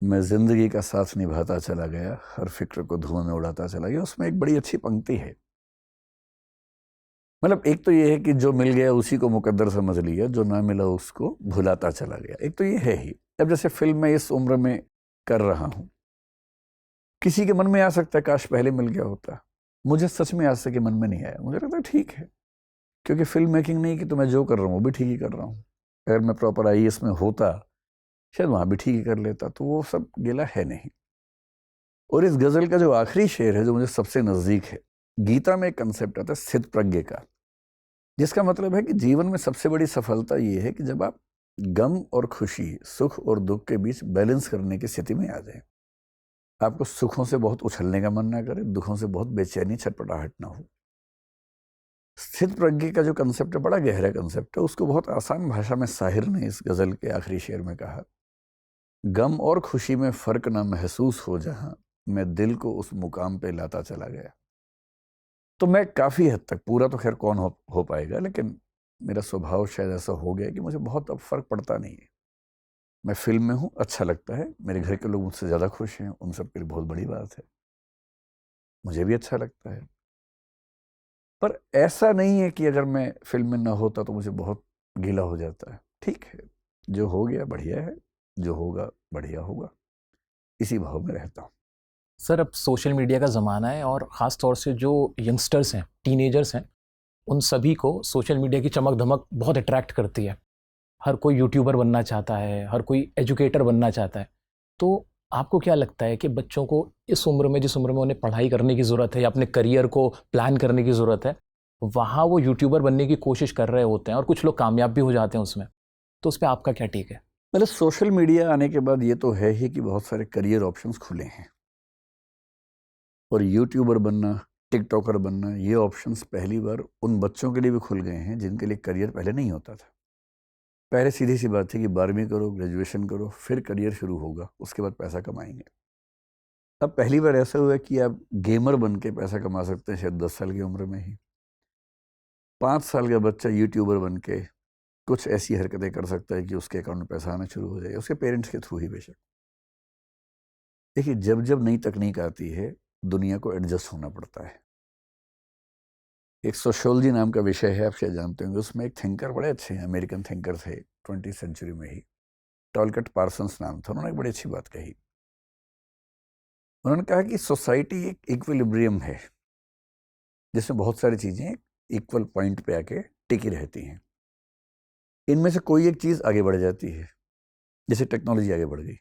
मैं ज़िंदगी का साथ निभाता चला गया, हर फिक्र को धुआं में उड़ाता चला गया। उसमें एक बड़ी अच्छी पंक्ति है। मतलब एक तो ये है कि जो मिल गया उसी को मुकद्दर समझ लिया, जो ना मिला उसको भुलाता चला गया। एक तो ये है ही। अब जैसे फिल्म में इस उम्र में कर रहा हूँ, किसी के मन में आ सकता है काश पहले मिल गया होता। मुझे सच में आज तक के मन में नहीं आया। मुझे लगता है ठीक है, क्योंकि फिल्म मेकिंग नहीं कि तो मैं जो कर रहा हूँ वो भी ठीक ही कर रहा हूँ। अगर मैं प्रॉपर IAS में होता शायद वहाँ भी ठीक ही कर लेता। तो वो सब गिला है नहीं। और इस गज़ल का जो आखिरी शेर है जो मुझे सबसे नज़दीक है, गीता में एक कंसेप्ट आता है स्थित प्रज्ञ का, जिसका मतलब है कि जीवन में सबसे बड़ी सफलता ये है कि जब आप गम और खुशी, सुख और दुख के बीच बैलेंस करने की स्थिति में आ जाए। आपको सुखों से बहुत उछलने का मन ना करे, दुखों से बहुत बेचैनी छटपटाहट ना हो। स्थित प्रज्ञ का जो कंसेप्ट है बड़ा गहरा कंसेप्ट है। उसको बहुत आसान भाषा में साहिर ने इस गज़ल के आखिरी शेर में कहा, गम और खुशी में फ़र्क ना महसूस हो जहां, मैं दिल को उस मुकाम पे लाता चला गया। तो मैं काफ़ी हद तक, पूरा तो खैर कौन हो पाएगा, लेकिन मेरा स्वभाव शायद ऐसा हो गया कि मुझे बहुत अब फ़र्क पड़ता नहीं है। मैं फ़िल्म में हूँ, अच्छा लगता है, मेरे घर के लोग मुझसे ज़्यादा खुश हैं, उन सब के लिए बहुत बड़ी बात है। मुझे भी अच्छा लगता है। पर ऐसा नहीं है कि अगर मैं फ़िल्म में ना होता तो मुझे बहुत गीला हो जाता है। ठीक है, जो हो गया बढ़िया है, जो होगा बढ़िया होगा। इसी भाव में रहता हूँ। सर अब सोशल मीडिया का ज़माना है और ख़ास तौर से जो यंगस्टर्स हैं, टीनेजर्स हैं, उन सभी को सोशल मीडिया की चमक धमक बहुत अट्रैक्ट करती है। हर कोई यूट्यूबर बनना चाहता है, हर कोई एजुकेटर बनना चाहता है। तो आपको क्या लगता है कि बच्चों को इस उम्र में, जिस उम्र में उन्हें पढ़ाई करने की ज़रूरत है या अपने करियर को प्लान करने की ज़रूरत है, वहाँ वो यूट्यूबर बनने की कोशिश कर रहे होते हैं और कुछ लोग कामयाब भी हो जाते हैं उसमें। तो उस पे आपका क्या टेक है? मतलब सोशल मीडिया आने के बाद ये तो है ही कि बहुत सारे करियर ऑप्शंस खुले हैं, और यूट्यूबर बनना, टिकटॉकर बनना, ये ऑप्शंस पहली बार उन बच्चों के लिए भी खुल गए हैं जिनके लिए करियर पहले नहीं होता था। पहले सीधी सी बात थी कि 12वीं करो, ग्रेजुएशन करो, फिर करियर शुरू होगा, उसके बाद पैसा कमाएंगे। अब पहली बार ऐसा हुआ कि आप गेमर बन के पैसा कमा सकते हैं शायद 10 साल की उम्र में ही। 5 साल का बच्चा यूट्यूबर बन के कुछ ऐसी हरकतें कर सकता है कि उसके अकाउंट में पैसा आना शुरू हो जाए, उसके पेरेंट्स के थ्रू ही बेशक। देखिए, जब जब नई तकनीक आती है दुनिया को एडजस्ट होना पड़ता है। एक सोशियोलॉजी नाम का विषय है, आप शायद जानते होंगे, उसमें एक थिंकर बड़े अच्छे हैं, अमेरिकन थिंकर थे 20वीं सेंचुरी में ही, टॉलकट पार्सन्स नाम था। उन्होंने एक बड़ी अच्छी बात कही। उन्होंने कहा कि सोसाइटी एक इक्विलिब्रियम है जिसमें बहुत सारी चीज़ें इक्वल पॉइंट पे आके टिकी रहती हैं। इनमें से कोई एक चीज़ आगे बढ़ जाती है, जैसे टेक्नोलॉजी आगे बढ़ गई।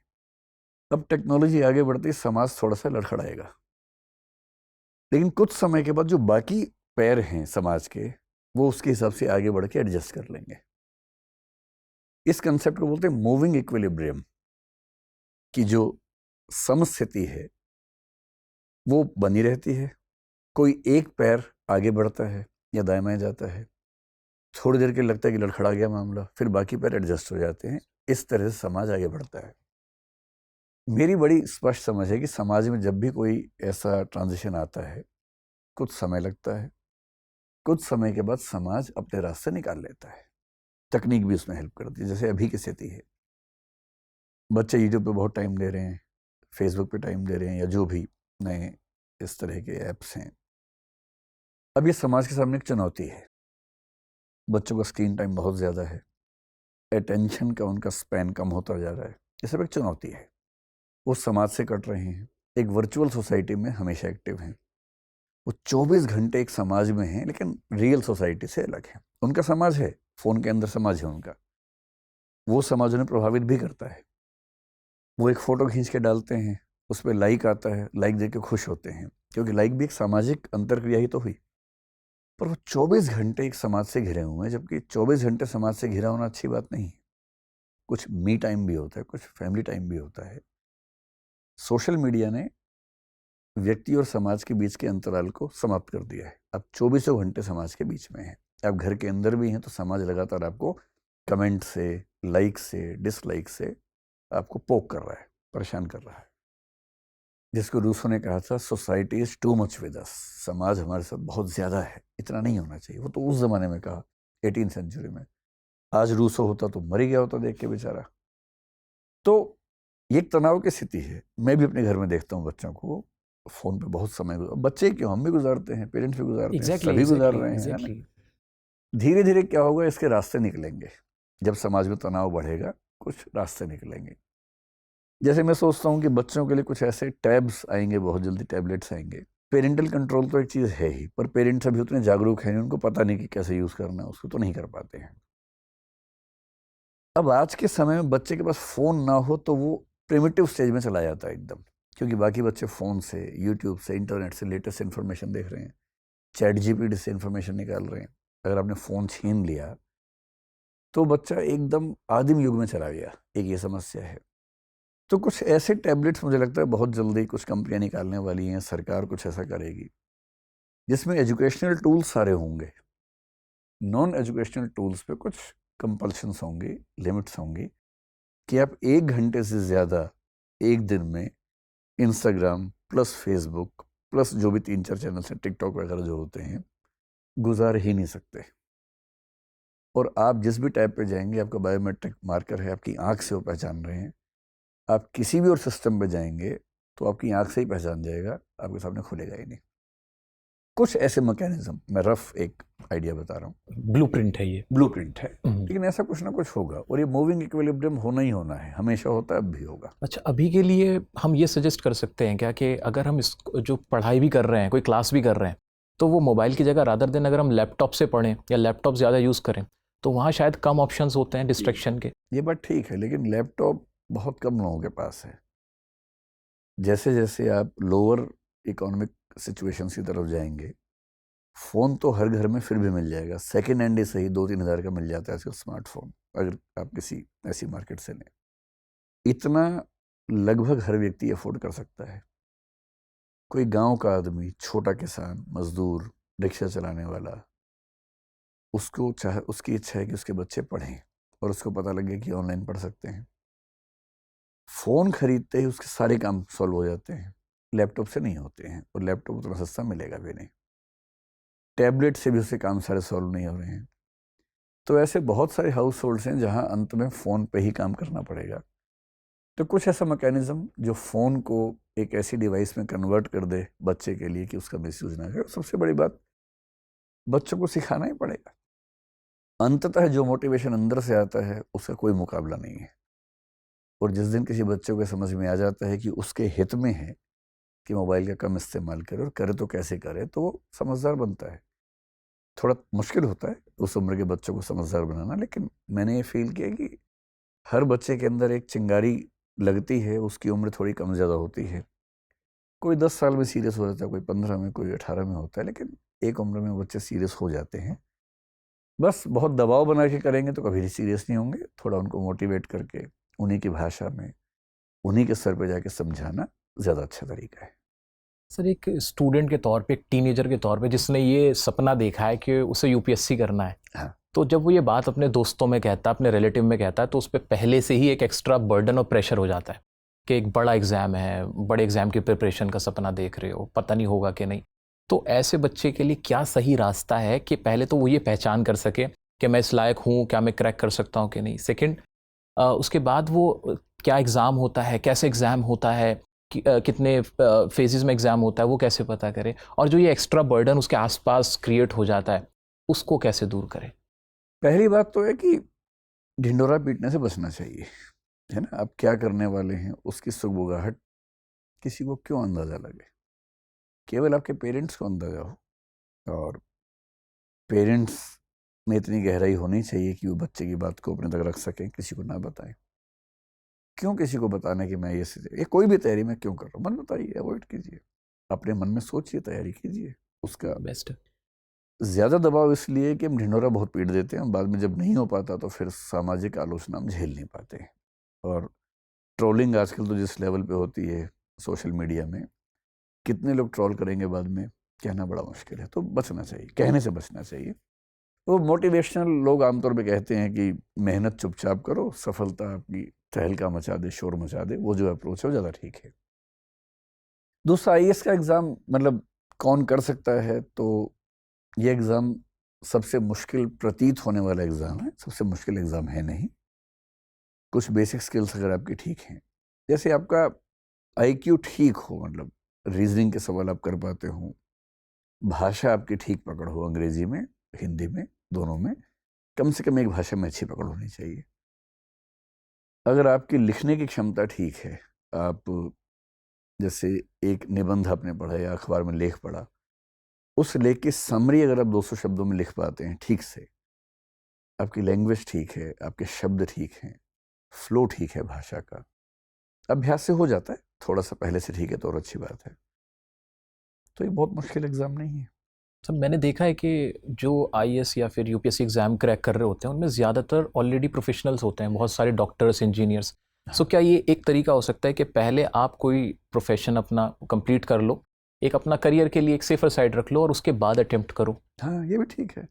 अब टेक्नोलॉजी आगे बढ़ती, समाज थोड़ा सा लड़खड़ाएगा, लेकिन कुछ समय के बाद जो बाकी पैर हैं समाज के, वो उसके हिसाब से आगे बढ़ के एडजस्ट कर लेंगे। इस कंसेप्ट को बोलते हैं मूविंग इक्विलिब्रियम, कि जो समस्थिति है वो बनी रहती है। कोई एक पैर आगे बढ़ता है या दाएं बाएं जाता है, थोड़ी देर के लिए लगता है कि लड़खड़ा गया मामला, फिर बाकी पैर एडजस्ट हो जाते हैं। इस तरह से समाज आगे बढ़ता है। मेरी बड़ी स्पष्ट समझ है कि समाज में जब भी कोई ऐसा ट्रांजिशन आता है, कुछ समय लगता है, कुछ समय के बाद समाज अपने रास्ते निकाल लेता है। तकनीक भी उसमें हेल्प करती है। जैसे अभी की स्थिति है, बच्चे यूट्यूब पे बहुत टाइम दे रहे हैं, फेसबुक पे टाइम दे रहे हैं, या जो भी नए इस तरह के ऐप्स हैं। अब ये समाज के सामने एक चुनौती है। बच्चों का स्क्रीन टाइम बहुत ज़्यादा है, अटेंशन का उनका स्पैन कम होता जा रहा है। ये सब एक चुनौती है। वो समाज से कट रहे हैं, एक वर्चुअल सोसाइटी में हमेशा एक्टिव हैं। वो 24 घंटे एक समाज में हैं, लेकिन रियल सोसाइटी से अलग है। उनका समाज है, फ़ोन के अंदर समाज है उनका, वो समाज उन्हें प्रभावित भी करता है। वो एक फ़ोटो खींच के डालते हैं, उस पर लाइक आता है, लाइक देख के खुश होते हैं, क्योंकि लाइक भी एक सामाजिक अंतरक्रिया ही तो हुई। पर वो 24 घंटे एक समाज से घिरे हुए हैं, जबकि 24 घंटे समाज से घिरा होना अच्छी बात नहीं है। कुछ मी टाइम भी होता है, कुछ फैमिली टाइम भी होता है। सोशल मीडिया ने व्यक्ति और समाज के बीच के अंतराल को समाप्त कर दिया है। अब 24 घंटे समाज के बीच में है। आप घर के अंदर भी हैं तो समाज लगातार आपको कमेंट से, लाइक से, डिसलाइक से आपको पोक कर रहा है, परेशान कर रहा है। जिसको रूसो ने कहा था, society is too much with us, समाज हमारे साथ बहुत ज़्यादा है, इतना नहीं होना चाहिए। वो तो उस ज़माने में कहा, 18वीं सेंचुरी में। आज रूसो होता तो मर ही गया होता देख के बेचारा। तो ये एक तनाव की स्थिति है। मैं भी अपने घर में देखता हूँ बच्चों को फ़ोन पे बहुत समय बच्चे क्यों, हम भी गुजारते हैं, पेरेंट्स भी गुजारते हैं, सभी गुजार रहे हैं, है ना? धीरे धीरे क्या होगा, इसके रास्ते निकलेंगे। जब समाज में तनाव बढ़ेगा, कुछ रास्ते निकलेंगे। जैसे मैं सोचता हूँ कि बच्चों के लिए कुछ ऐसे टैब्स आएंगे, बहुत जल्दी टैबलेट्स आएंगे। पेरेंटल कंट्रोल तो एक चीज़ है ही, पर पेरेंट्स अभी उतने जागरूक हैं, उनको पता नहीं कि कैसे यूज़ करना है, उसको तो नहीं कर पाते हैं। अब आज के समय में बच्चे के पास फ़ोन ना हो तो वो प्रिमिटिव स्टेज में चला जाता है एकदम, क्योंकि बाकी बच्चे फ़ोन से, यूट्यूब से, इंटरनेट से लेटेस्ट इन्फॉर्मेशन देख रहे हैं, चैट जीपीटी से इन्फॉर्मेशन निकाल रहे हैं। अगर आपने फ़ोन छीन लिया तो बच्चा एकदम आदिम युग में चला गया। एक ये समस्या है। तो कुछ ऐसे टैबलेट्स मुझे लगता है बहुत जल्दी कुछ कंपनियां निकालने वाली हैं, सरकार कुछ ऐसा करेगी जिसमें एजुकेशनल टूल्स सारे होंगे। नॉन एजुकेशनल टूल्स पे कुछ कंपल्शंस होंगी, लिमिट्स होंगी, कि आप 1 घंटे से ज़्यादा एक दिन में इंस्टाग्राम प्लस फेसबुक प्लस जो भी 3-4 चैनल्स हैं, टिकटॉक वगैरह जो होते हैं, गुजार ही नहीं सकते। और आप जिस भी टैब पे जाएंगे, आपका बायोमेट्रिक मार्कर है, आपकी आंख से वो पहचान रहे हैं। आप किसी भी और सिस्टम पे जाएंगे तो आपकी आंख से ही पहचान जाएगा, आपके सामने खुलेगा ही नहीं। कुछ ऐसे मैकेनिज्म, मैं रफ एक आइडिया बता रहा हूँ, ब्लूप्रिंट है ये। ब्लूप्रिंट है, लेकिन ऐसा कुछ ना कुछ होगा और ये मूविंग इक्विलिब्रियम होना ही होना है, हमेशा होता है, अब भी होगा। अच्छा, अभी के लिए हम ये सजेस्ट कर सकते हैं क्या कि अगर हम इस जो पढ़ाई भी कर रहे हैं, कोई क्लास भी कर रहे हैं, तो वो मोबाइल की जगह रादर देन अगर हम लैपटॉप से पढ़ें या लैपटॉप ज़्यादा यूज़ करें तो वहाँ शायद कम ऑप्शंस होते हैं डिस्ट्रैक्शन के। ये बात ठीक है, लेकिन लैपटॉप बहुत कम लोगों के पास है। जैसे जैसे आप लोअर इकोनॉमिक सिचुएशन की तरफ जाएंगे, फ़ोन तो हर घर में फिर भी मिल जाएगा, सेकेंड हैंड ही सही 2-3 हज़ार का मिल जाता है आजकल स्मार्टफोन, अगर आप किसी ऐसी मार्केट से लें। इतना लगभग हर व्यक्ति अफोर्ड कर सकता है। कोई गांव का आदमी, छोटा किसान, मजदूर, रिक्शा चलाने वाला, उसकी इच्छा है कि उसके बच्चे पढ़ें और उसको पता लगे कि ऑनलाइन पढ़ सकते हैं। फ़ोन खरीदते ही उसके सारे काम सॉल्व हो जाते हैं, लैपटॉप से नहीं होते हैं, और लैपटॉप उतना सस्ता मिलेगा भी नहीं। टैबलेट से भी उसके काम सारे सॉल्व नहीं हो रहे हैं। तो ऐसे बहुत सारे हाउस होल्ड्स हैं जहां अंत में फ़ोन पे ही काम करना पड़ेगा। तो कुछ ऐसा मैकेनिज्म जो फ़ोन को एक ऐसी डिवाइस में कन्वर्ट कर दे बच्चे के लिए कि उसका मिसयूज ना करे। सबसे बड़ी बात, बच्चों को सिखाना ही पड़ेगा। अंततः जो मोटिवेशन अंदर से आता है उसका कोई मुकाबला नहीं है, और जिस दिन किसी बच्चे को समझ में आ जाता है कि उसके हित में है कि मोबाइल का कम इस्तेमाल करे और करे तो कैसे करे, तो वो समझदार बनता है। थोड़ा मुश्किल होता है उस उम्र के बच्चों को समझदार बनाना, लेकिन मैंने ये फील किया कि हर बच्चे के अंदर एक चिंगारी लगती है, उसकी उम्र थोड़ी कम ज़्यादा होती है। कोई 10 साल में सीरियस हो जाता है, कोई 15 में, कोई 18 में होता है, लेकिन एक उम्र में बच्चे सीरियस हो जाते हैं। बस बहुत दबाव बना के करेंगे तो कभी सीरियस नहीं होंगे। थोड़ा उनको मोटिवेट करके उन्हीं की भाषा में, उन्हीं के स्तर पे जाके समझाना ज़्यादा अच्छा तरीका है। सर, एक स्टूडेंट के तौर पे, एक टीनेजर के तौर पे जिसने ये सपना देखा है कि उसे यूपीएससी करना है, हाँ, तो जब वो ये बात अपने दोस्तों में कहता है, अपने रिलेटिव में कहता है, तो उस पर पहले से ही एक एक्स्ट्रा बर्डन और प्रेशर हो जाता है कि एक बड़ा एग्ज़ाम है, बड़े एग्ज़ाम की प्रिपरेशन का सपना देख रहे हो, पता नहीं होगा कि नहीं। तो ऐसे बच्चे के लिए क्या सही रास्ता है कि पहले तो वो ये पहचान कर सके कि मैं इस लायक हूँ, क्या मैं क्रैक कर सकता हूँ कि नहीं। सेकंड, उसके बाद वो क्या एग्ज़ाम होता है, कैसे एग्ज़ाम होता है, कितने फेजेस में एग्ज़ाम होता है, वो कैसे पता करे, और जो ये एक्स्ट्रा बर्डन उसके आसपास क्रिएट हो जाता है उसको कैसे दूर करे। पहली बात तो है कि ढिंडोरा पीटने से बचना चाहिए, है ना। आप क्या करने वाले हैं उसकी सुगबुगाहट किसी को क्यों अंदाज़ा लगे, केवल आपके पेरेंट्स को अंदाज़ा हो। और पेरेंट्स में इतनी गहराई होनी चाहिए कि वो बच्चे की बात को अपने तक रख सकें, किसी को ना बताएं। क्यों किसी को बताना कि मैं ये कोई भी तैयारी मैं क्यों कर रहा हूँ, मन बताइए, अवॉइड कीजिए, अपने मन में सोचिए, तैयारी कीजिए। उसका बेस्ट। ज़्यादा दबाव इसलिए कि हम ढिंढोरा बहुत पीट देते हैं, बाद में जब नहीं हो पाता तो फिर सामाजिक आलोचना हम झेल नहीं पाते हैं। और ट्रोलिंग आजकल तो जिस लेवल पे होती है सोशल मीडिया में, कितने लोग ट्रोल करेंगे बाद में, कहना बड़ा मुश्किल है। तो बचना चाहिए, कहने से बचना चाहिए। तो मोटिवेशनल लोग आमतौर पे कहते हैं कि मेहनत चुपचाप करो, सफलता आपकी तहलका मचा दे, शोर मचा दे। वो जो अप्रोच है वो ज़्यादा ठीक है। दूसरा, आईएएस का एग्ज़ाम मतलब कौन कर सकता है, तो ये एग्ज़ाम सबसे मुश्किल प्रतीत होने वाला एग्ज़ाम है। सबसे मुश्किल एग्ज़ाम है नहीं। कुछ बेसिक स्किल्स अगर आपकी ठीक हैं, जैसे आपका आईक्यू ठीक हो, मतलब रीजनिंग के सवाल आप कर पाते हो, भाषा आपकी ठीक पकड़ हो, अंग्रेजी में, हिंदी में, दोनों में कम से कम एक भाषा में अच्छी पकड़ होनी चाहिए। अगर आपकी लिखने की क्षमता ठीक है, आप जैसे एक निबंध आपने पढ़ा या अखबार में लेख पढ़ा, उस लेख की समरी अगर आप 200 शब्दों में लिख पाते हैं ठीक से, आपकी लैंग्वेज ठीक है, आपके शब्द ठीक हैं, फ्लो ठीक है भाषा का, अभ्यास से हो जाता है। थोड़ा सा पहले से ठीक है तो और अच्छी बात है। तो ये बहुत मुश्किल एग्ज़ाम नहीं है। सर, मैंने देखा है कि जो आईएएस या फिर यूपीएससी एग्ज़ाम क्रैक कर रहे होते हैं उनमें ज़्यादातर ऑलरेडी प्रोफेशनल्स होते हैं, बहुत सारे डॉक्टर्स, इंजीनियर्स। सो क्या ये एक तरीका हो सकता है कि पहले आप कोई प्रोफेशन अपना कंप्लीट कर लो, एक अपना करियर के लिए एक सेफर साइड रख लो और उसके बाद अटेम्प्ट करो। हाँ, ये भी ठीक है।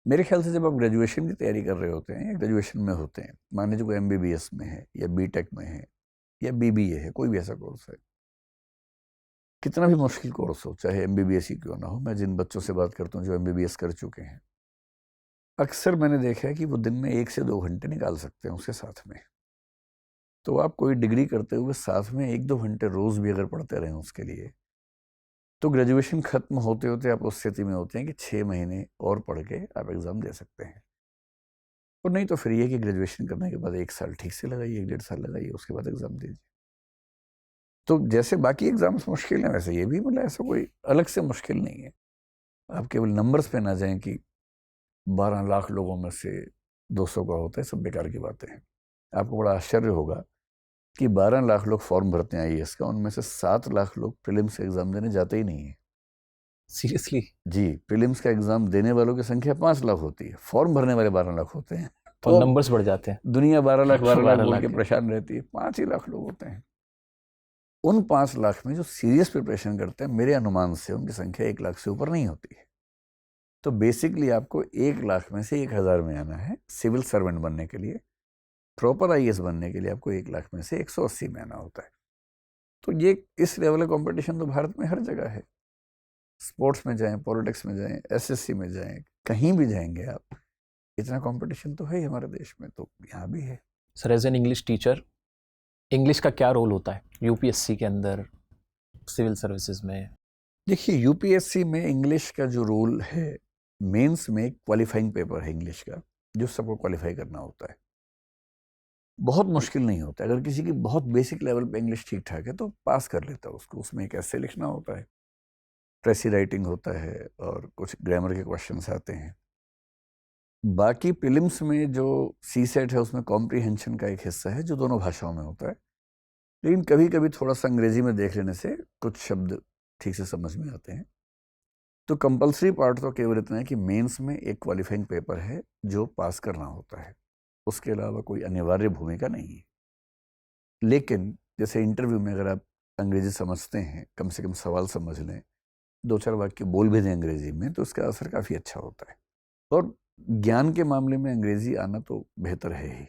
मेरे ख्याल से जब आप ग्रेजुएशन की तैयारी कर रहे होते हैं या ग्रेजुएशन में होते हैं, मान लीजिए कोई एमबीबीएस में है या बीटेक में है या बीबीए है, कोई भी ऐसा कोर्स है, कितना भी मुश्किल कोर्स हो, चाहे एमबीबीएस ही क्यों ना हो, मैं जिन बच्चों से बात करता हूँ जो एमबीबीएस कर चुके हैं, अक्सर मैंने देखा है कि वो दिन में 1 से 2 घंटे निकाल सकते हैं उसके साथ में। तो आप कोई डिग्री करते हुए साथ में 1-2 घंटे रोज़ भी अगर पढ़ते रहें उसके लिए, तो ग्रेजुएशन ख़त्म होते होते आप उस स्थिति में होते हैं कि 6 महीने और पढ़ के आप एग्ज़ाम दे सकते हैं। और नहीं तो फिर ये कि ग्रेजुएशन करने के बाद 1 साल ठीक से लगाइए, 1 डेढ़ साल लगाइए, उसके बाद एग्ज़ाम दीजिए। तो जैसे बाकी एग्ज़ाम्स मुश्किल हैं वैसे ये भी मतलब ऐसा कोई अलग से मुश्किल नहीं है। आप केवल नंबर्स पे ना जाएं कि 12 लाख लोगों में से 200 का होता है, सब बेकार की बातें हैं। आपको बड़ा आश्चर्य होगा कि 12 लाख लोग फॉर्म भरते हैं आईएएस का, उनमें से 7 लाख लोग प्रीलिम्स का एग्ज़ाम देने जाते ही नहीं है। सीरियसली? जी, प्रीलिम्स का एग्ज़ाम देने वालों की संख्या 5 लाख होती है, फॉर्म भरने वाले 12 लाख होते हैं। और तो नंबर्स बढ़ जाते हैं। दुनिया 12 लाख 12 लाख 12 बोल लाख के है। परेशान रहती है, 5 ही लाख लोग होते हैं। उन 5 लाख में जो सीरियस प्रिपरेशन करते हैं, मेरे अनुमान से उनकी संख्या 1 लाख से ऊपर नहीं होती है। तो बेसिकली आपको 1 लाख में से 1000 में आना है सिविल सर्वेंट बनने के लिए। प्रॉपर आईएएस बनने के लिए आपको 1 लाख में से 180 में आना होता है। तो ये इस लेवल का कंपटीशन तो भारत में हर जगह है। स्पोर्ट्स में जाएं, पॉलिटिक्स में जाएं, एसएससी में जाएं, कहीं भी जाएंगे आप, इतना कंपटीशन तो है ही हमारे देश में, तो यहाँ भी है। Sir as an English teacher, English का क्या रोल होता है यूपीएससी के अंदर, सिविल सर्विसेज में? देखिए, यूपीएससी में इंग्लिश का जो रोल है, मेंस में क्वालिफाइंग पेपर है इंग्लिश का, जो सबको क्वालिफाई करना होता है। बहुत मुश्किल नहीं होता है। अगर किसी की बहुत बेसिक लेवल पे इंग्लिश ठीक ठाक है तो पास कर लेता है उसको। उसमें एक ऐसे लिखना होता है, प्रेसी राइटिंग होता है और कुछ ग्रामर के क्वेश्चंस आते हैं। बाकी प्रीलिम्स में जो सीसेट है उसमें कॉम्प्रीहेंशन का एक हिस्सा है जो दोनों भाषाओं में होता है, लेकिन कभी कभी थोड़ा सा अंग्रेजी में देख लेने से कुछ शब्द ठीक से समझ में आते हैं। तो कंपलसरी पार्ट तो केवल इतना है कि मेंस में एक क्वालिफाइंग पेपर है जो पास करना होता है, उसके अलावा कोई अनिवार्य भूमिका नहीं है। लेकिन जैसे इंटरव्यू में अगर आप अंग्रेजी समझते हैं, कम से कम सवाल समझ लें, 2-4 वाक्य बोल भी दें अंग्रेजी में, तो उसका असर काफ़ी अच्छा होता है। और ज्ञान के मामले में अंग्रेजी आना तो बेहतर है ही,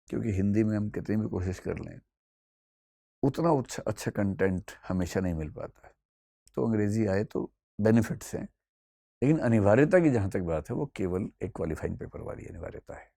क्योंकि हिंदी में हम कितनी भी कोशिश कर लें उतना अच्छा कंटेंट हमेशा नहीं मिल पाता है। तो अंग्रेजी आए तो बेनिफिट्स हैं, लेकिन अनिवार्यता की जहाँ तक बात है वो केवल एक क्वालिफाइंग पेपर वाली अनिवार्यता है।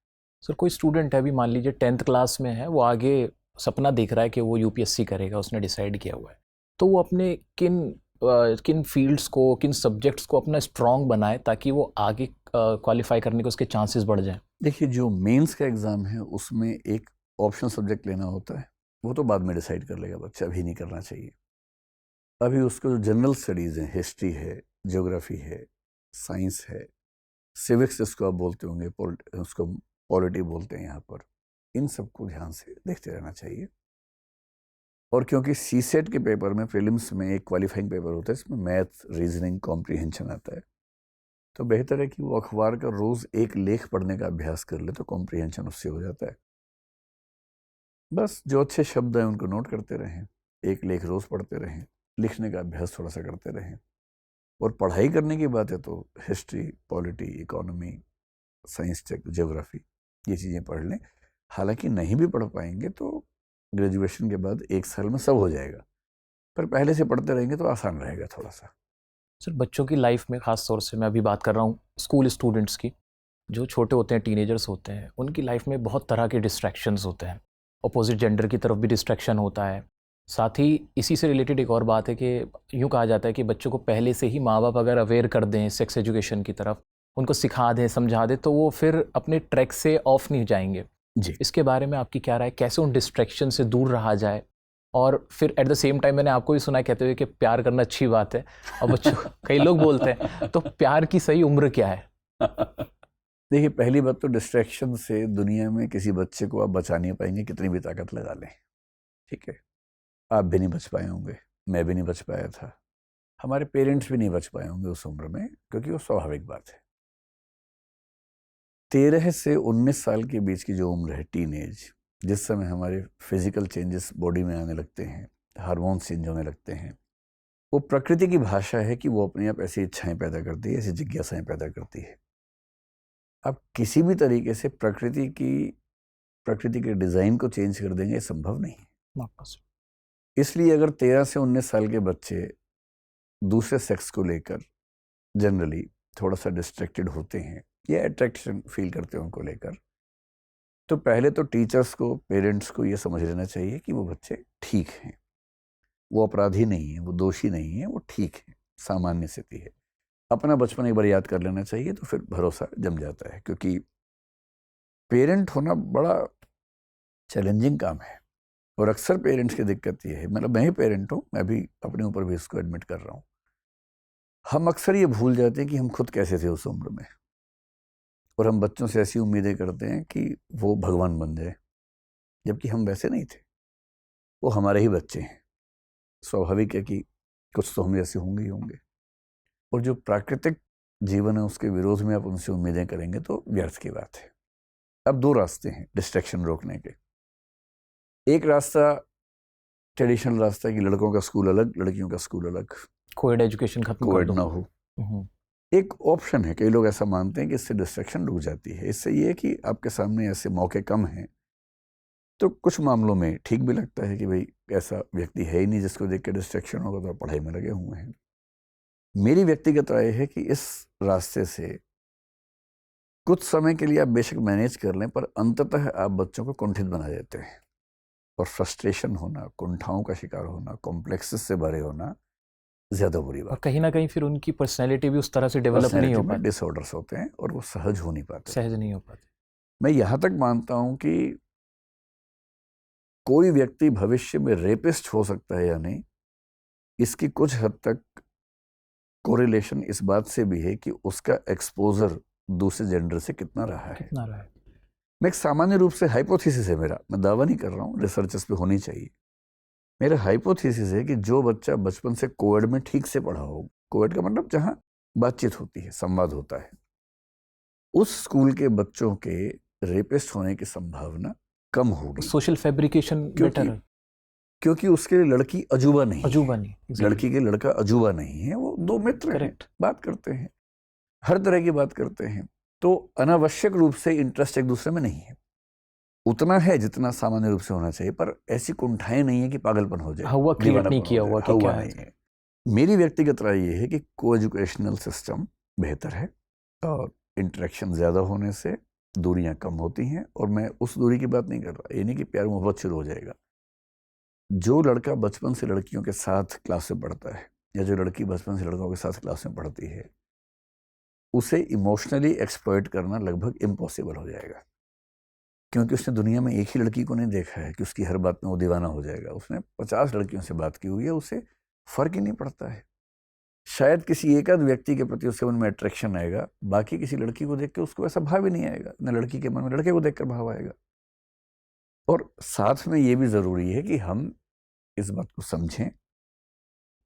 सर कोई स्टूडेंट है, अभी मान लीजिए 10th क्लास में है, वो आगे सपना देख रहा है कि वो यूपीएससी करेगा, उसने डिसाइड किया हुआ है, तो वो अपने किन फील्ड्स को, किन सब्जेक्ट्स को अपना स्ट्रॉन्ग बनाए ताकि वो आगे क्वालिफाई करने के उसके चांसेस बढ़ जाएं? देखिए, जो मेंस का एग्ज़ाम है उसमें एक ऑप्शनल सब्जेक्ट लेना होता है, वो तो बाद में डिसाइड कर लेगा बच्चा, अभी नहीं करना चाहिए। अभी उसको जो जनरल स्टडीज़ हैं, हिस्ट्री है, ज्योग्राफी है, साइंस है, सिविक्स जिसको आप बोलते होंगे, उसको पॉलिटी बोलते हैं यहाँ पर, इन सबको ध्यान से देखते रहना चाहिए। और क्योंकि सीसेट के पेपर में, प्रीलिम्स में एक क्वालिफाइंग पेपर होता है, इसमें मैथ, रीजनिंग, कॉम्प्रीहेंशन आता है, तो बेहतर है कि वो अखबार का रोज़ एक लेख पढ़ने का अभ्यास कर ले, तो कॉम्प्रीहेंशन उससे हो जाता है। बस जो अच्छे शब्द हैं उनको नोट करते रहें, एक लेख रोज़ पढ़ते रहें, लिखने का अभ्यास थोड़ा सा करते रहें। और पढ़ाई करने की बात है तो history, polity, economy, science, geography, ये चीज़ें पढ़ लें। हालांकि नहीं भी पढ़ पाएंगे तो ग्रेजुएशन के बाद 1 साल में सब हो जाएगा, पर पहले से पढ़ते रहेंगे तो आसान रहेगा थोड़ा सा। सर बच्चों की लाइफ में, ख़ास तौर से मैं अभी बात कर रहा हूँ स्कूल स्टूडेंट्स की, जो छोटे होते हैं, टीनेजर्स होते हैं, उनकी लाइफ में बहुत तरह के डिस्ट्रैक्शंस होते हैं। अपोजिट जेंडर की तरफ भी डिस्ट्रैक्शन होता है। साथ ही इसी से रिलेटेड एक और बात है कि यूँ कहा जाता है कि बच्चों को पहले से ही माँ बाप अगर अवेयर कर दें सेक्स एजुकेशन की तरफ, उनको सिखा दें, समझा दें, तो वो फिर अपने ट्रैक से ऑफ नहीं जाएंगे। जी, इसके बारे में आपकी क्या राय, कैसे उन डिस्ट्रैक्शन से दूर रहा जाए? और फिर एट द सेम टाइम मैंने आपको भी सुना है कहते हुए कि प्यार करना अच्छी बात है, और बच्चों कई लोग बोलते हैं, तो प्यार की सही उम्र क्या है? देखिए, पहली बात तो डिस्ट्रैक्शन से दुनिया में किसी बच्चे को आप बचा नहीं पाएंगे, कितनी भी ताकत लगा लें। ठीक है, आप भी नहीं बच पाए होंगे, मैं भी नहीं बच पाया था, हमारे पेरेंट्स भी नहीं बच पाए होंगे उस उम्र में, क्योंकि वो स्वाभाविक बात है। 13 से 19 साल के बीच की जो उम्र है, टीनेज, जिस समय हमारे फिजिकल चेंजेस बॉडी में आने लगते हैं, हार्मोन्स चेंज होने लगते हैं, वो प्रकृति की भाषा है कि वो अपने आप ऐसी इच्छाएं पैदा करती है, ऐसी जिज्ञासाएं पैदा करती है। अब किसी भी तरीके से प्रकृति के डिज़ाइन को चेंज कर देंगे, संभव नहीं है। वापस इसलिए अगर 13 से 19 साल के बच्चे दूसरे सेक्स को लेकर जनरली थोड़ा सा डिस्ट्रैक्टेड होते हैं या अट्रैक्शन फील करते हैं उनको लेकर, तो पहले तो टीचर्स को, पेरेंट्स को ये समझ लेना चाहिए कि वो बच्चे ठीक हैं, वो अपराधी नहीं है, वो दोषी नहीं है, वो ठीक है। सामान्य स्थिति है। अपना बचपन एक बार याद कर लेना चाहिए तो फिर भरोसा जम जाता है, क्योंकि पेरेंट होना बड़ा चैलेंजिंग काम है। और अक्सर पेरेंट्स की दिक्कत ये है, मतलब मैं ही पेरेंट हूँ, मैं भी अपने ऊपर भी इसको एडमिट कर रहा हूँ, हम अक्सर ये भूल जाते हैं कि हम खुद कैसे थे उस उम्र में, और हम बच्चों से ऐसी उम्मीदें करते हैं कि वो भगवान बन जाए, जबकि हम वैसे नहीं थे, वो हमारे ही बच्चे हैं। स्वाभाविक है कि कुछ तो हम जैसे होंगे ही होंगे, और जो प्राकृतिक जीवन है उसके विरोध में आप उनसे उम्मीदें करेंगे तो व्यर्थ की बात है। अब दो रास्ते हैं डिस्ट्रैक्शन रोकने के। एक रास्ता ट्रेडिशनल रास्ता है कि लड़कों का स्कूल अलग, लड़कियों का स्कूल अलग, कोएड एजुकेशन खत्म कर कोएड दो। ना हो। एक ऑप्शन है, कई लोग ऐसा मानते हैं कि इससे डिस्ट्रैक्शन रुक जाती है। इससे ये है कि आपके सामने ऐसे मौके कम हैं, तो कुछ मामलों में ठीक भी लगता है कि भाई ऐसा व्यक्ति है ही नहीं जिसको देख के डिस्ट्रैक्शन होगा, तो आप पढ़ाई में लगे हुए हैं। मेरी व्यक्तिगत राय है कि इस रास्ते से कुछ समय के लिए आप बेशक मैनेज कर लें, पर अंततः आप बच्चों को कुंठित बना देते हैं, और फ्रस्ट्रेशन होना, कुंठाओं का शिकार होना, कॉम्प्लेक्सेस से भरे होना ज़्यादा बुरी और बात कहीं ना कहीं फिर उनकी पर्सनैलिटी भी उस तरह से डेवलप नहीं पर्सनैलिटी हो में पाती, डिसऑर्डर्स होते हैं और वो सहज हो नहीं पाते। सहज नहीं हो पाती। मैं यहाँ तक मानता हूँ कि कोई व्यक्ति भविष्य में रेपिस्ट हो सकता है या नहीं, इसकी कुछ हद तक कोरिलेशन इस बात से भी है कि उसका एक्सपोजर दूसरे जेंडर से कितना रहा है। कितना रहा है। मैं एक सामान्य रूप से हाइपोथेसिस है मेरा, मैं दावा नहीं कर रहा हूँ, रिसर्चेस पे होनी चाहिए। मेरा हाइपोथेसिस है कि जो बच्चा बचपन से कोविड में ठीक से पढ़ा हो, कोविड का मतलब जहाँ बातचीत होती है, संवाद होता है, उस स्कूल के बच्चों के रेपिस्ट होने की संभावना कम होगी, सोशल फैब्रिकेशन बेटर है, क्योंकि उसके लिए लड़की अजूबा नहीं है। अजूबा नहीं, exactly. लड़की के लड़का अजूबा नहीं है, वो दो मित्र हैं, करेक्ट, बात करते हैं, हर तरह की बात करते हैं, तो अनावश्यक रूप से इंटरेस्ट एक दूसरे में नहीं है। उतना है जितना सामान्य रूप से होना चाहिए, पर ऐसी कुंठाएं नहीं है कि पागलपन हो जाए, हवा क्रिएट नहीं दीवानापन किया हो हुआ जाए, कि हवा क्या नहीं है। है। मेरी व्यक्तिगत राय ये है कि को एजुकेशनल सिस्टम बेहतर है, और इंटरेक्शन ज़्यादा होने से दूरियां कम होती हैं। और मैं उस दूरी की बात नहीं कर रहा, ये नहीं कि प्यार मोहब्बत शुरू हो जाएगा। जो लड़का बचपन से लड़कियों के साथ क्लास में पढ़ता है, या जो लड़की बचपन से लड़कों के साथ क्लास में पढ़ती है, उसे इमोशनली एक्सप्लॉइट करना लगभग इम्पॉसिबल हो जाएगा, क्योंकि उसने दुनिया में एक ही लड़की को नहीं देखा है कि उसकी हर बात में वो दीवाना हो जाएगा। उसने 50 लड़कियों से बात की हुई है, उसे फर्क ही नहीं पड़ता है। शायद किसी एक आध व्यक्ति के प्रति उसके मन में अट्रैक्शन आएगा, बाकी किसी लड़की को देख के उसको ऐसा भाव ही नहीं आएगा, न लड़की के मन में लड़के को देखकर भाव आएगा। और साथ में ये भी ज़रूरी है कि हम इस बात को समझें,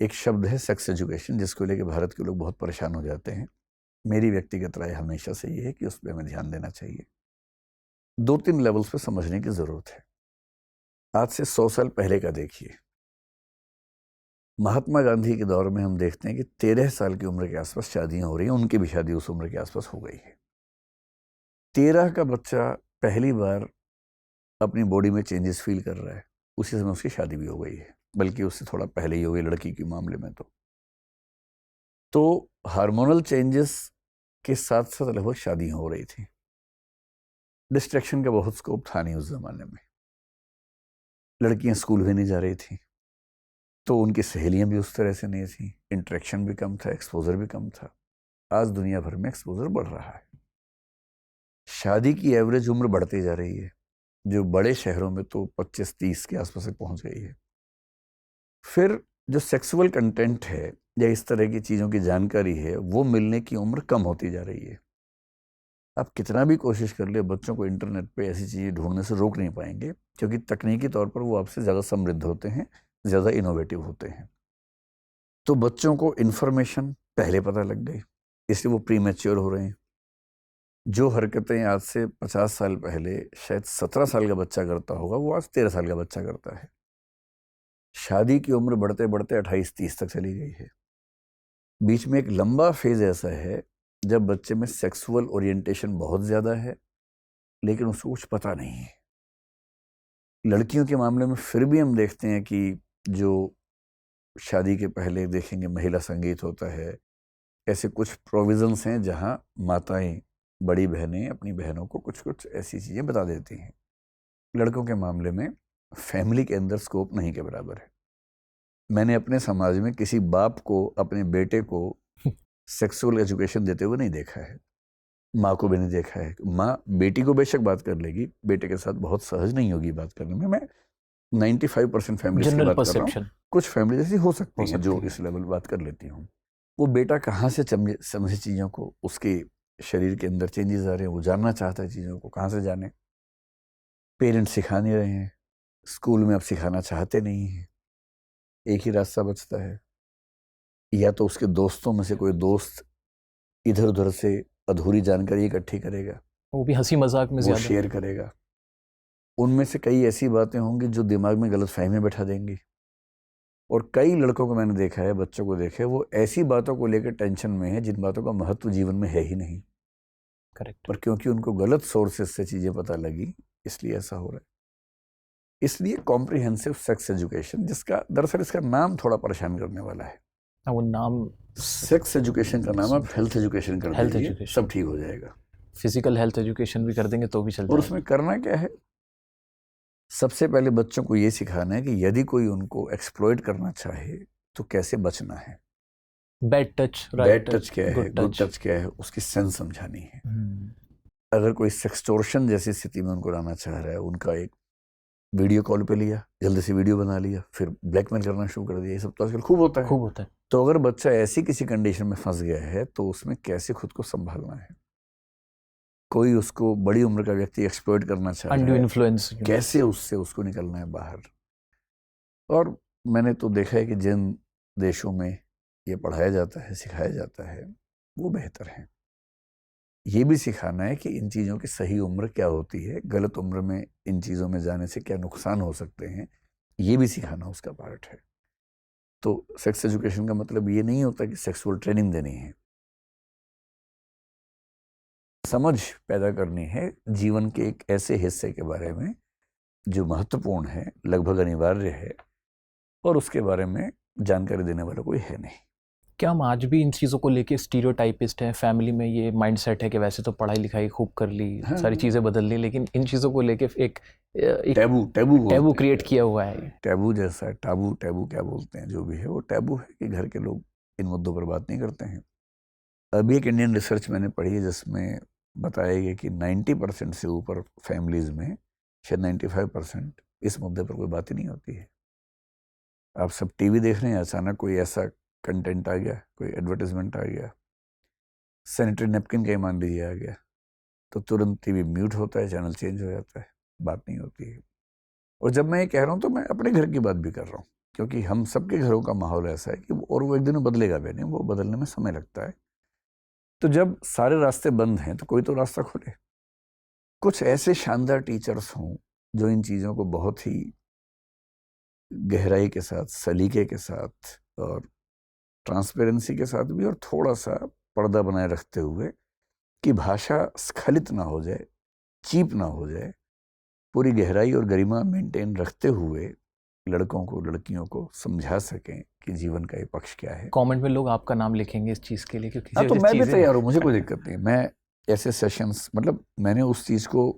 एक शब्द है सेक्स एजुकेशन, जिसको लेकर भारत के लोग बहुत परेशान हो जाते हैं। मेरी व्यक्तिगत राय हमेशा से ये है कि उस पर हमें ध्यान देना चाहिए। 2-3 लेवल्स पे समझने की ज़रूरत है। आज से 100 साल पहले का देखिए, महात्मा गांधी के दौर में हम देखते हैं कि 13 साल की उम्र के आसपास शादियां हो रही हैं, उनकी भी शादी उस उम्र के आसपास हो गई है। 13 का बच्चा पहली बार अपनी बॉडी में चेंजेस फील कर रहा है, उसी समय उसकी शादी भी हो गई है, बल्कि उससे थोड़ा पहले ही हो गई लड़की के मामले में। तो हार्मोनल चेंजेस के साथ साथ लगभग शादियां हो रही थी। डिस्ट्रैक्शन का बहुत स्कोप था नहीं उस जमाने में। लड़कियां स्कूल भी नहीं जा रही थी, तो उनकी सहेलियां भी उस तरह से नहीं थी, इंटरेक्शन भी कम था, एक्सपोजर भी कम था। आज दुनिया भर में एक्सपोजर बढ़ रहा है, शादी की एवरेज उम्र बढ़ती जा रही है, जो बड़े शहरों में तो 25-30 के आसपास से पहुंच गई है। फिर जो सेक्सुअल कंटेंट है या इस तरह की चीज़ों की जानकारी है, वो मिलने की उम्र कम होती जा रही है। आप कितना भी कोशिश कर ले, बच्चों को इंटरनेट पे ऐसी चीज़ें ढूंढने से रोक नहीं पाएंगे, क्योंकि तकनीकी तौर पर वो आपसे ज़्यादा समृद्ध होते हैं, ज़्यादा इनोवेटिव होते हैं। तो बच्चों को इन्फॉर्मेशन पहले पता लग गई, इसलिए वो प्री मैच्योर हो रहे हैं। जो हरकतें आज से 50 साल पहले शायद 17 साल का बच्चा करता होगा, वो आज 13 साल का बच्चा करता है। शादी की उम्र बढ़ते बढ़ते 28-30 तक चली गई है। बीच में एक लंबा फेज ऐसा है जब बच्चे में सेक्सुअल ओरिएंटेशन बहुत ज़्यादा है, लेकिन उसको कुछ पता नहीं है। लड़कियों के मामले में फिर भी हम देखते हैं कि जो शादी के पहले देखेंगे महिला संगीत होता है, ऐसे कुछ प्रोविजंस हैं जहां माताएं, बड़ी बहनें अपनी बहनों को कुछ कुछ ऐसी चीज़ें बता देती हैं। लड़कों के मामले में फैमिली के अंदर स्कोप नहीं के बराबर है। मैंने अपने समाज में किसी बाप को अपने बेटे को सेक्सुअल एजुकेशन देते हुए नहीं देखा है, माँ को भी नहीं देखा है। माँ बेटी को बेशक बात कर लेगी, बेटे के साथ बहुत सहज नहीं होगी बात करने में। मैं 95% फैमिलीज की जनरल बात कर रहा हूँ, परसेप्शन कुछ फैमिली ऐसी हो सकती हैं जो इस लेवल बात कर लेती हूँ। वो बेटा कहाँ से समझे चीज़ों को, उसके शरीर के अंदर चेंजेस आ रहे हैं, वो जानना चाहता है चीज़ों को, कहाँ से जाने। पेरेंट्स सिखा नहीं रहे हैं, स्कूल में अब सिखाना चाहते नहीं हैं। एक ही रास्ता बचता है, या तो उसके दोस्तों में से कोई दोस्त इधर उधर से अधूरी जानकारी इकट्ठी करेगा, वो भी हंसी मजाक में वो ज्यादा शेयर करेगा। उनमें से कई ऐसी बातें होंगी जो दिमाग में गलत फहमी बैठा देंगी। और कई लड़कों को मैंने देखा है, बच्चों को देखा है, वो ऐसी बातों को लेकर टेंशन में है जिन बातों का महत्व जीवन में है ही नहीं। करेक्ट। पर क्योंकि उनको गलत सोर्सेस से चीज़ें पता लगी, इसलिए ऐसा हो रहा है। इसलिए कॉम्प्रिहेंसिव सेक्स एजुकेशन, जिसका दरअसल इसका नाम थोड़ा परेशान करने वाला है। वो नाम सेक्स एजुकेशन का नाम आप हेल्थ एजुकेशन कर हेल्थ दीजिए, एजुकेशन, सब ठीक हो जाएगा। फिजिकल हेल्थ एजुकेशन भी कर देंगे तो भी चल और जाएगा। उसमें करना क्या है, सबसे पहले बच्चों को ये सिखाना है कि यदि कोई उनको एक्सप्लॉइट करना चाहे तो कैसे बचना है। बैड टच, बैड टच क्या है, गुड टच क्या है, उसकी सेंस समझानी है। अगर कोई सेक्सटोर्शन जैसी स्थिति में उनको लाना चाह रहा है, उनका एक वीडियो कॉल पे लिया, जल्दी से वीडियो बना लिया, फिर ब्लैकमेल करना शुरू कर दिया, ये सब तो आजकल खूब होता है। खूब होता है। तो अगर बच्चा ऐसी किसी कंडीशन में फंस गया है तो उसमें कैसे खुद को संभालना है। कोई उसको बड़ी उम्र का व्यक्ति एक्सप्लॉइट करना चाह रहा अनड्यू है, इन्फ्लुएंस, कैसे उसको निकलना है बाहर। और मैंने तो देखा है कि जिन देशों में ये पढ़ाया जाता है, सिखाया जाता है, वो बेहतर है। ये भी सिखाना है कि इन चीज़ों की सही उम्र क्या होती है, गलत उम्र में इन चीज़ों में जाने से क्या नुकसान हो सकते हैं, ये भी सिखाना उसका पार्ट है। तो सेक्स एजुकेशन का मतलब ये नहीं होता कि सेक्सुअल ट्रेनिंग देनी है, समझ पैदा करनी है जीवन के एक ऐसे हिस्से के बारे में जो महत्वपूर्ण है, लगभग अनिवार्य है, और उसके बारे में जानकारी देने वाला कोई है नहीं। क्या हम आज भी इन चीज़ों को लेके स्टीरियोटाइपिस्ट हैं? फैमिली में ये माइंडसेट है कि वैसे तो पढ़ाई लिखाई खूब कर ली, हाँ, सारी चीज़ें बदल ली, लेकिन इन चीज़ों को लेके एक टैबू क्रिएट किया हुआ है। टैबू जैसा, टैबू क्या बोलते हैं, जो भी है वो टैबू है कि घर के लोग इन मुद्दों पर बात नहीं करते हैं। अभी एक इंडियन रिसर्च मैंने पढ़ी है जिसमें बताया गया कि 90% से ऊपर फैमिलीज़ में, शायद 95%, इस मुद्दे पर कोई बात ही नहीं होती है। आप सब टीवी देख रहे हैं, अचानक कोई ऐसा कंटेंट आ गया, कोई एडवर्टाइजमेंट आ गया, सैनिटरी नैपकिन का ही मान लीजिए आ गया, तो तुरंत टीवी म्यूट होता है, चैनल चेंज हो जाता है, बात नहीं होती है। और जब मैं ये कह रहा हूँ तो मैं अपने घर की बात भी कर रहा हूँ, क्योंकि हम सबके घरों का माहौल ऐसा है कि वो एक दिन में बदलेगा भी नहीं, वो बदलने में समय लगता है। तो जब सारे रास्ते बंद हैं तो कोई तो रास्ता खोले। कुछ ऐसे शानदार टीचर्स हों जो इन चीज़ों को बहुत ही गहराई के साथ, सलीके के साथ और ट्रांसपेरेंसी के साथ भी, और थोड़ा सा पर्दा बनाए रखते हुए कि भाषा स्खलित ना हो जाए, चीप ना हो जाए, पूरी गहराई और गरिमा मेंटेन रखते हुए लड़कों को, लड़कियों को समझा सकें कि जीवन का ये पक्ष क्या है। कमेंट में लोग आपका नाम लिखेंगे इस चीज़ के लिए, क्योंकि हाँ, तो मैं भी तैयार हूँ, मुझे कोई दिक्कत नहीं। मैं ऐसे सेशंस, मतलब मैंने उस चीज़ को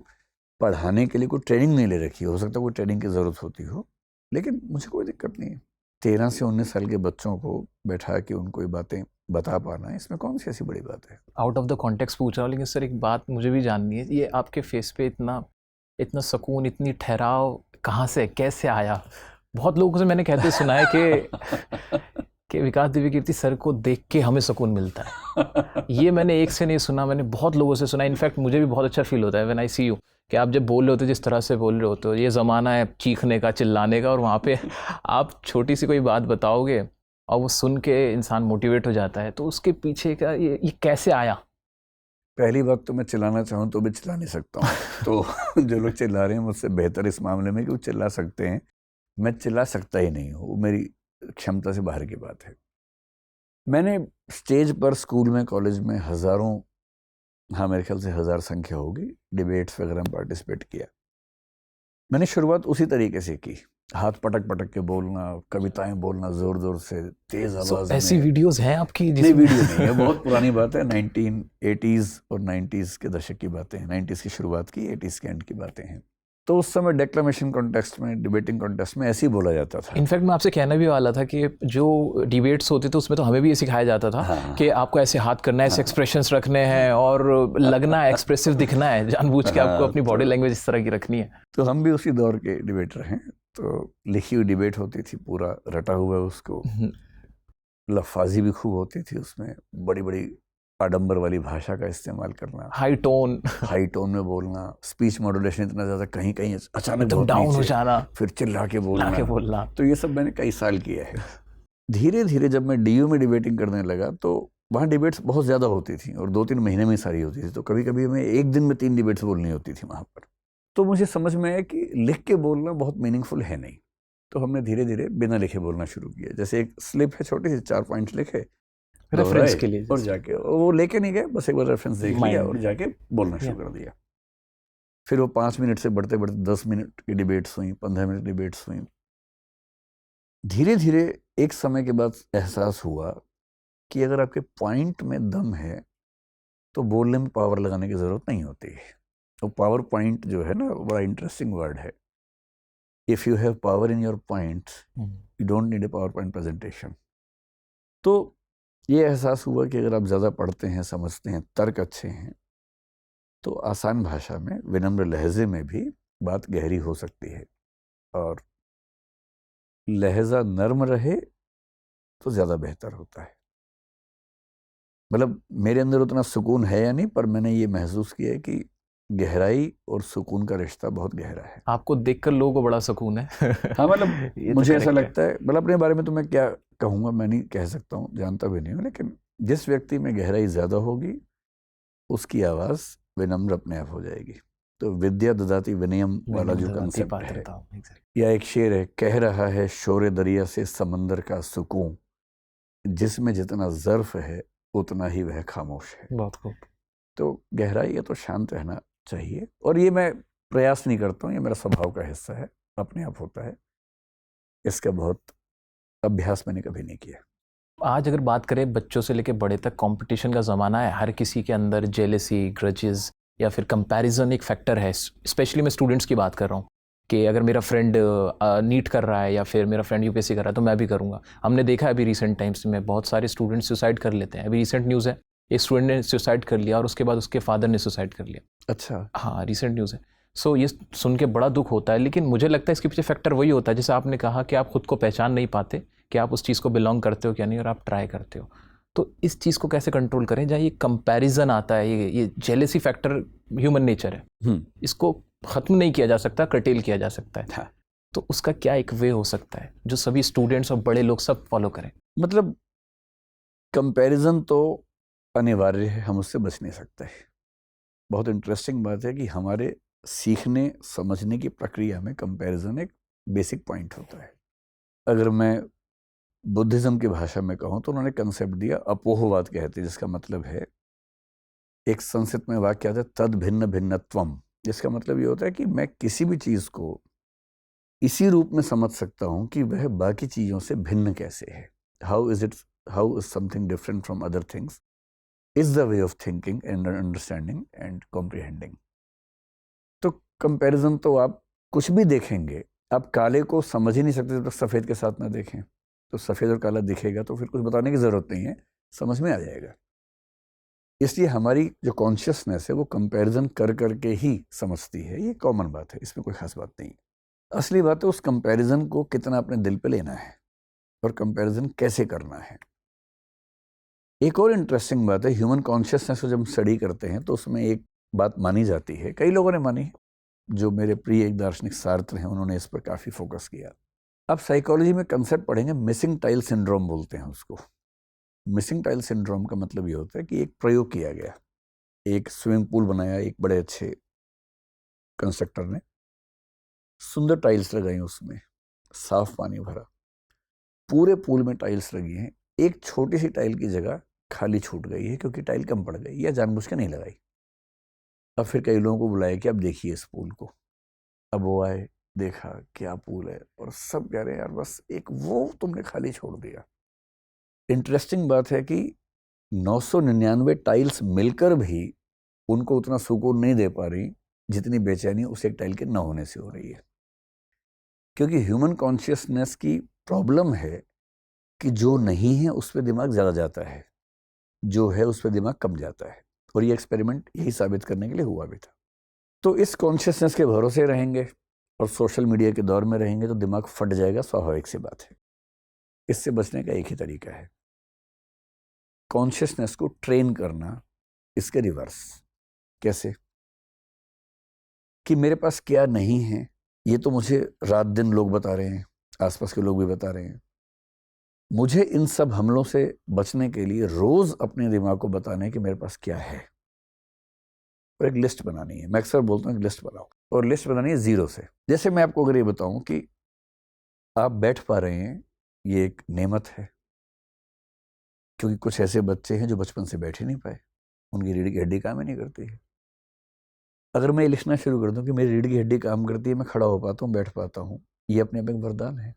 पढ़ाने के लिए कोई ट्रेनिंग नहीं ले रखी, हो सकता है कोई ट्रेनिंग की ज़रूरत होती हो, लेकिन मुझे कोई दिक्कत नहीं है। 13 से 19 साल के बच्चों को बैठा के उनको ये बातें बता पाना, इसमें कौन सी ऐसी बड़ी बात है। आउट ऑफ द कॉन्टेक्स्ट पूछ रहा हूँ, लेकिन सर एक बात मुझे भी जाननी है, ये आपके फेस पे इतना सुकून, इतनी ठहराव कहाँ से, कैसे आया? बहुत लोगों से मैंने कहते सुना है कि विकास दिव्यकीर्ति सर को देख के हमें सुकून मिलता है। ये मैंने एक से नहीं सुना, मैंने बहुत लोगों से सुना। इनफैक्ट मुझे भी बहुत अच्छा फील होता है व्हेन आई सी यू, कि आप जब बोल रहे होते, जिस तरह से बोल रहे होते हो, ये ज़माना है चीखने का, चिल्लाने का, और वहाँ पे आप छोटी सी कोई बात बताओगे और वो सुन के इंसान मोटिवेट हो जाता है। तो उसके पीछे का ये कैसे आया? पहली बात तो मैं चिल्लाना चाहूँ तो भी चिल्ला नहीं सकता हूँ। तो जो लोग चिल्ला रहे हैं मुझसे बेहतर इस मामले में कि वो चिल्ला सकते हैं, मैं चिल्ला सकता ही नहीं हूँ, वो मेरी क्षमता से बाहर की बात है। मैंने स्टेज पर, स्कूल में, कॉलेज में हज़ारों, हाँ मेरे ख्याल से 1000 संख्या होगी, डिबेट्स वगैरह में पार्टिसिपेट किया। मैंने शुरुआत उसी तरीके से की, हाथ पटक पटक के बोलना, कविताएं बोलना जोर जोर से, तेज आवाज में। ऐसी वीडियोस हैं आपकी? नहीं, वीडियो नहीं है, बहुत पुरानी बात है, 1980s और 90s के दशक की बातें हैं, 90s की शुरुआत की, 80s के एंड की बातें हैं। तो उस समय डेक्लेमेशन कॉन्टेस्ट में, डिबेटिंग कॉन्टेस्ट में ऐसे ही बोला जाता था। इनफैक्ट मैं आपसे कहना भी वाला था कि जो डिबेट्स होते थे उसमें तो हमें भी ये सिखाया जाता था हाँ, कि आपको ऐसे हाथ करना है, ऐसे एक्सप्रेशंस रखने हैं और लगना है, एक्सप्रेसिव दिखना है, जानबूझ के आपको अपनी बॉडी लैंग्वेज इस तरह की रखनी है। तो हम भी उसी दौर के डिबेटर हैं। तो लिखी हुई डिबेट होती थी, पूरा रटा हुआ उसको, लफाजी भी खूब होती थी उसमें, बड़ी बड़ी आडंबर वाली भाषा का इस्तेमाल करना, हाई टोन में बोलना, स्पीच मॉड्यूलेशन इतना ज़्यादा, कहीं कहीं अचानक एकदम बहुत डाउन हो नीचे, जाना, फिर चिल्ला के बोलना। तो ये सब मैंने कई साल किया है। धीरे धीरे जब मैं डीयू में डिबेटिंग करने लगा तो वहाँ डिबेट्स बहुत ज़्यादा होती थी और 2-3 महीने में सारी होती थी। तो कभी कभी हमें एक दिन में 3 डिबेट्स बोलनी होती थी वहाँ पर। तो मुझे समझ में आया कि लिख के बोलना बहुत मीनिंगफुल है नहीं। तो हमने धीरे धीरे बिना लिखे बोलना शुरू किया। जैसे एक स्लिप है छोटी सी, 4 पॉइंट्स लिखे, रेफरेंस के लिए, और जाके वो लेके नहीं गए, बस एक बार रेफरेंस देख लिया और जाके बोलना शुरू कर दिया। फिर वो 5 मिनट से बढ़ते बढ़ते 10 मिनट की डिबेट्स हुई, 15 मिनट डिबेट्स हुई। धीरे धीरे एक समय के बाद एहसास हुआ कि अगर आपके पॉइंट में दम है तो बोलने में पावर लगाने की ज़रूरत नहीं होती है। तो पावर पॉइंट जो है ना, बड़ा इंटरेस्टिंग वर्ड है। If you have power in your points, you don't need a power point presentation. तो ये एहसास हुआ कि अगर आप ज़्यादा पढ़ते हैं, समझते हैं, तर्क अच्छे हैं, तो आसान भाषा में, विनम्र लहजे में भी बात गहरी हो सकती है। और लहजा नर्म रहे तो ज़्यादा बेहतर होता है। मतलब मेरे अंदर उतना सुकून है या नहीं, पर मैंने ये महसूस किया है कि गहराई और सुकून का रिश्ता बहुत गहरा है। आपको देखकर लोगों को बड़ा सुकून है। हाँ, मतलब मुझे ऐसा लगता है, मतलब अपने बारे में तो मैं क्या कहूँगा, मैं नहीं कह सकता हूँ, जानता भी नहीं हूँ, लेकिन जिस व्यक्ति में गहराई ज़्यादा होगी उसकी आवाज़ विनम्र अपने आप हो जाएगी। तो विद्या ददाति विनयम वाला जो कंसेप्ट है, या एक शेर है, कह रहा है शोरे दरिया से समंदर का सुकून, जिसमें जितना ज़र्फ है उतना ही वह खामोश है। बहुत खूब। तो गहराई है तो शांत रहना चाहिए, और ये मैं प्रयास नहीं करता हूँ, ये मेरा स्वभाव का हिस्सा है, अपने आप होता है। इसका बहुत अभ्यास मैंने कभी नहीं किया। आज अगर बात करें, बच्चों से लेकर बड़े तक कंपटीशन का ज़माना है, हर किसी के अंदर जेलसी, ग्रजेस या फिर कंपैरिजन एक फैक्टर है। स्पेशली मैं स्टूडेंट्स की बात कर रहा हूँ कि अगर मेरा फ्रेंड नीट कर रहा है या फिर मेरा फ्रेंड यूपीएससी कर रहा है तो मैं भी करूँगा। हमने देखा है अभी रिसेंट टाइम्स में बहुत सारे स्टूडेंट्स सुसाइड कर लेते हैं। अभी रिसेंट न्यूज़ है, एक स्टूडेंट ने सुसाइड कर लिया और उसके बाद उसके फादर ने सुसाइड कर लिया। अच्छा, हाँ, रिसेंट न्यूज़ है। सो ये सुन के बड़ा दुख होता है, लेकिन मुझे लगता है इसके पीछे फैक्टर वही होता है जैसे आपने कहा कि आप खुद को पहचान नहीं पाते कि आप उस चीज़ को बिलोंग करते हो क्या नहीं, और आप ट्राई करते हो। तो इस चीज़ को कैसे कंट्रोल करें जहाँ ये कंपैरिजन आता है, ये जेलेसी फैक्टर ह्यूमन नेचर है, इसको ख़त्म नहीं किया जा सकता, कर्टेल किया जा सकता है। हाँ। तो उसका क्या एक वे हो सकता है जो सभी स्टूडेंट्स और बड़े लोग सब फॉलो करें? मतलब कंपैरिजन तो अनिवार्य है, हम उससे बच नहीं सकते। बहुत इंटरेस्टिंग बात है कि हमारे सीखने समझने की प्रक्रिया में कंपैरिजन एक बेसिक पॉइंट होता है। अगर मैं बुद्धिज्म की भाषा में कहूँ तो उन्होंने कंसेप्ट दिया, अपोहवाद कहते हैं, जिसका मतलब है, एक संस्कृत में वाक्य आता है, तद भिन्न भिन्नत्वम, जिसका मतलब ये होता है कि मैं किसी भी चीज़ को इसी रूप में समझ सकता हूँ कि वह बाकी चीज़ों से भिन्न कैसे है। How is something different from other things is the way of thinking and understanding and comprehending. तो कंपैरिजन तो आप कुछ भी देखेंगे, आप काले को समझ ही नहीं सकते जब तक सफ़ेद के साथ ना देखें। तो सफ़ेद और काला दिखेगा तो फिर कुछ बताने की ज़रूरत नहीं है, समझ में आ जाएगा। इसलिए हमारी जो कॉन्शियसनेस है वो कंपैरिजन कर करके ही समझती है। ये कॉमन बात है, इसमें कोई खास बात नहीं। असली बात है उस कंपैरिजन को कितना अपने दिल पे लेना है और कंपैरिजन कैसे करना है। एक और इंटरेस्टिंग बात है, ह्यूमन कॉन्शियसनेस को जब स्टडी करते हैं तो उसमें एक बात मानी जाती है, कई लोगों ने मानी, जो मेरे प्रिय एक दार्शनिक सार्त्र हैं, उन्होंने इस पर काफ़ी फोकस किया। आप साइकोलॉजी में कंसेप्ट पढ़ेंगे, मिसिंग टाइल सिंड्रोम बोलते हैं उसको। मिसिंग टाइल सिंड्रोम का मतलब ये होता है कि एक प्रयोग किया गया, एक स्विमिंग पूल बनाया एक बड़े अच्छे कंस्ट्रक्टर ने, सुंदर टाइल्स लगाई उसमें, साफ पानी भरा, पूरे पूल में टाइल्स लगी हैं, एक छोटी सी टाइल की जगह खाली छूट गई है क्योंकि टाइल कम पड़ गई या जानबूझ के नहीं लगाई। अब फिर कई लोगों को बुलाया कि अब देखिए इस पूल को। अब वो आए, देखा क्या पूल है, और सब कह रहे हैं यार बस एक वो तुमने खाली छोड़ दिया। इंटरेस्टिंग बात है कि 999 टाइल्स मिलकर भी उनको उतना सुकून नहीं दे पा रही जितनी बेचैनी उस एक टाइल के न होने से हो रही है। क्योंकि ह्यूमन कॉन्शियसनेस की प्रॉब्लम है कि जो नहीं है उस पर दिमाग ज़्यादा जाता है, जो है उस पर दिमाग कम जाता है। और ये एक्सपेरिमेंट यही साबित करने के लिए हुआ भी था। तो इस कॉन्शियसनेस के भरोसे रहेंगे और सोशल मीडिया के दौर में रहेंगे तो दिमाग फट जाएगा, स्वाभाविक सी बात है। इससे बचने का एक ही तरीका है, कॉन्शियसनेस को ट्रेन करना इसके रिवर्स। कैसे? कि मेरे पास क्या नहीं है ये तो मुझे रात दिन लोग बता रहे हैं, आसपास के लोग भी बता रहे हैं। मुझे इन सब हमलों से बचने के लिए रोज अपने दिमाग को बताना है कि मेरे पास क्या है, और एक लिस्ट बनानी है। मैं अक्सर बोलता हूँ कि लिस्ट बनाओ, और लिस्ट बनानी है जीरो से। जैसे मैं आपको अगर ये बताऊं कि आप बैठ पा रहे हैं, ये एक नेमत है, क्योंकि कुछ ऐसे बच्चे हैं जो बचपन से बैठ ही नहीं पाए, उनकी रीढ़ की हड्डी काम ही नहीं करती है। अगर मैं ये लिखना शुरू कर दूं कि मेरी रीढ़ की हड्डी काम करती है, मैं खड़ा हो पाता हूँ, बैठ पाता हूँ, ये अपने आप एक वरदान है।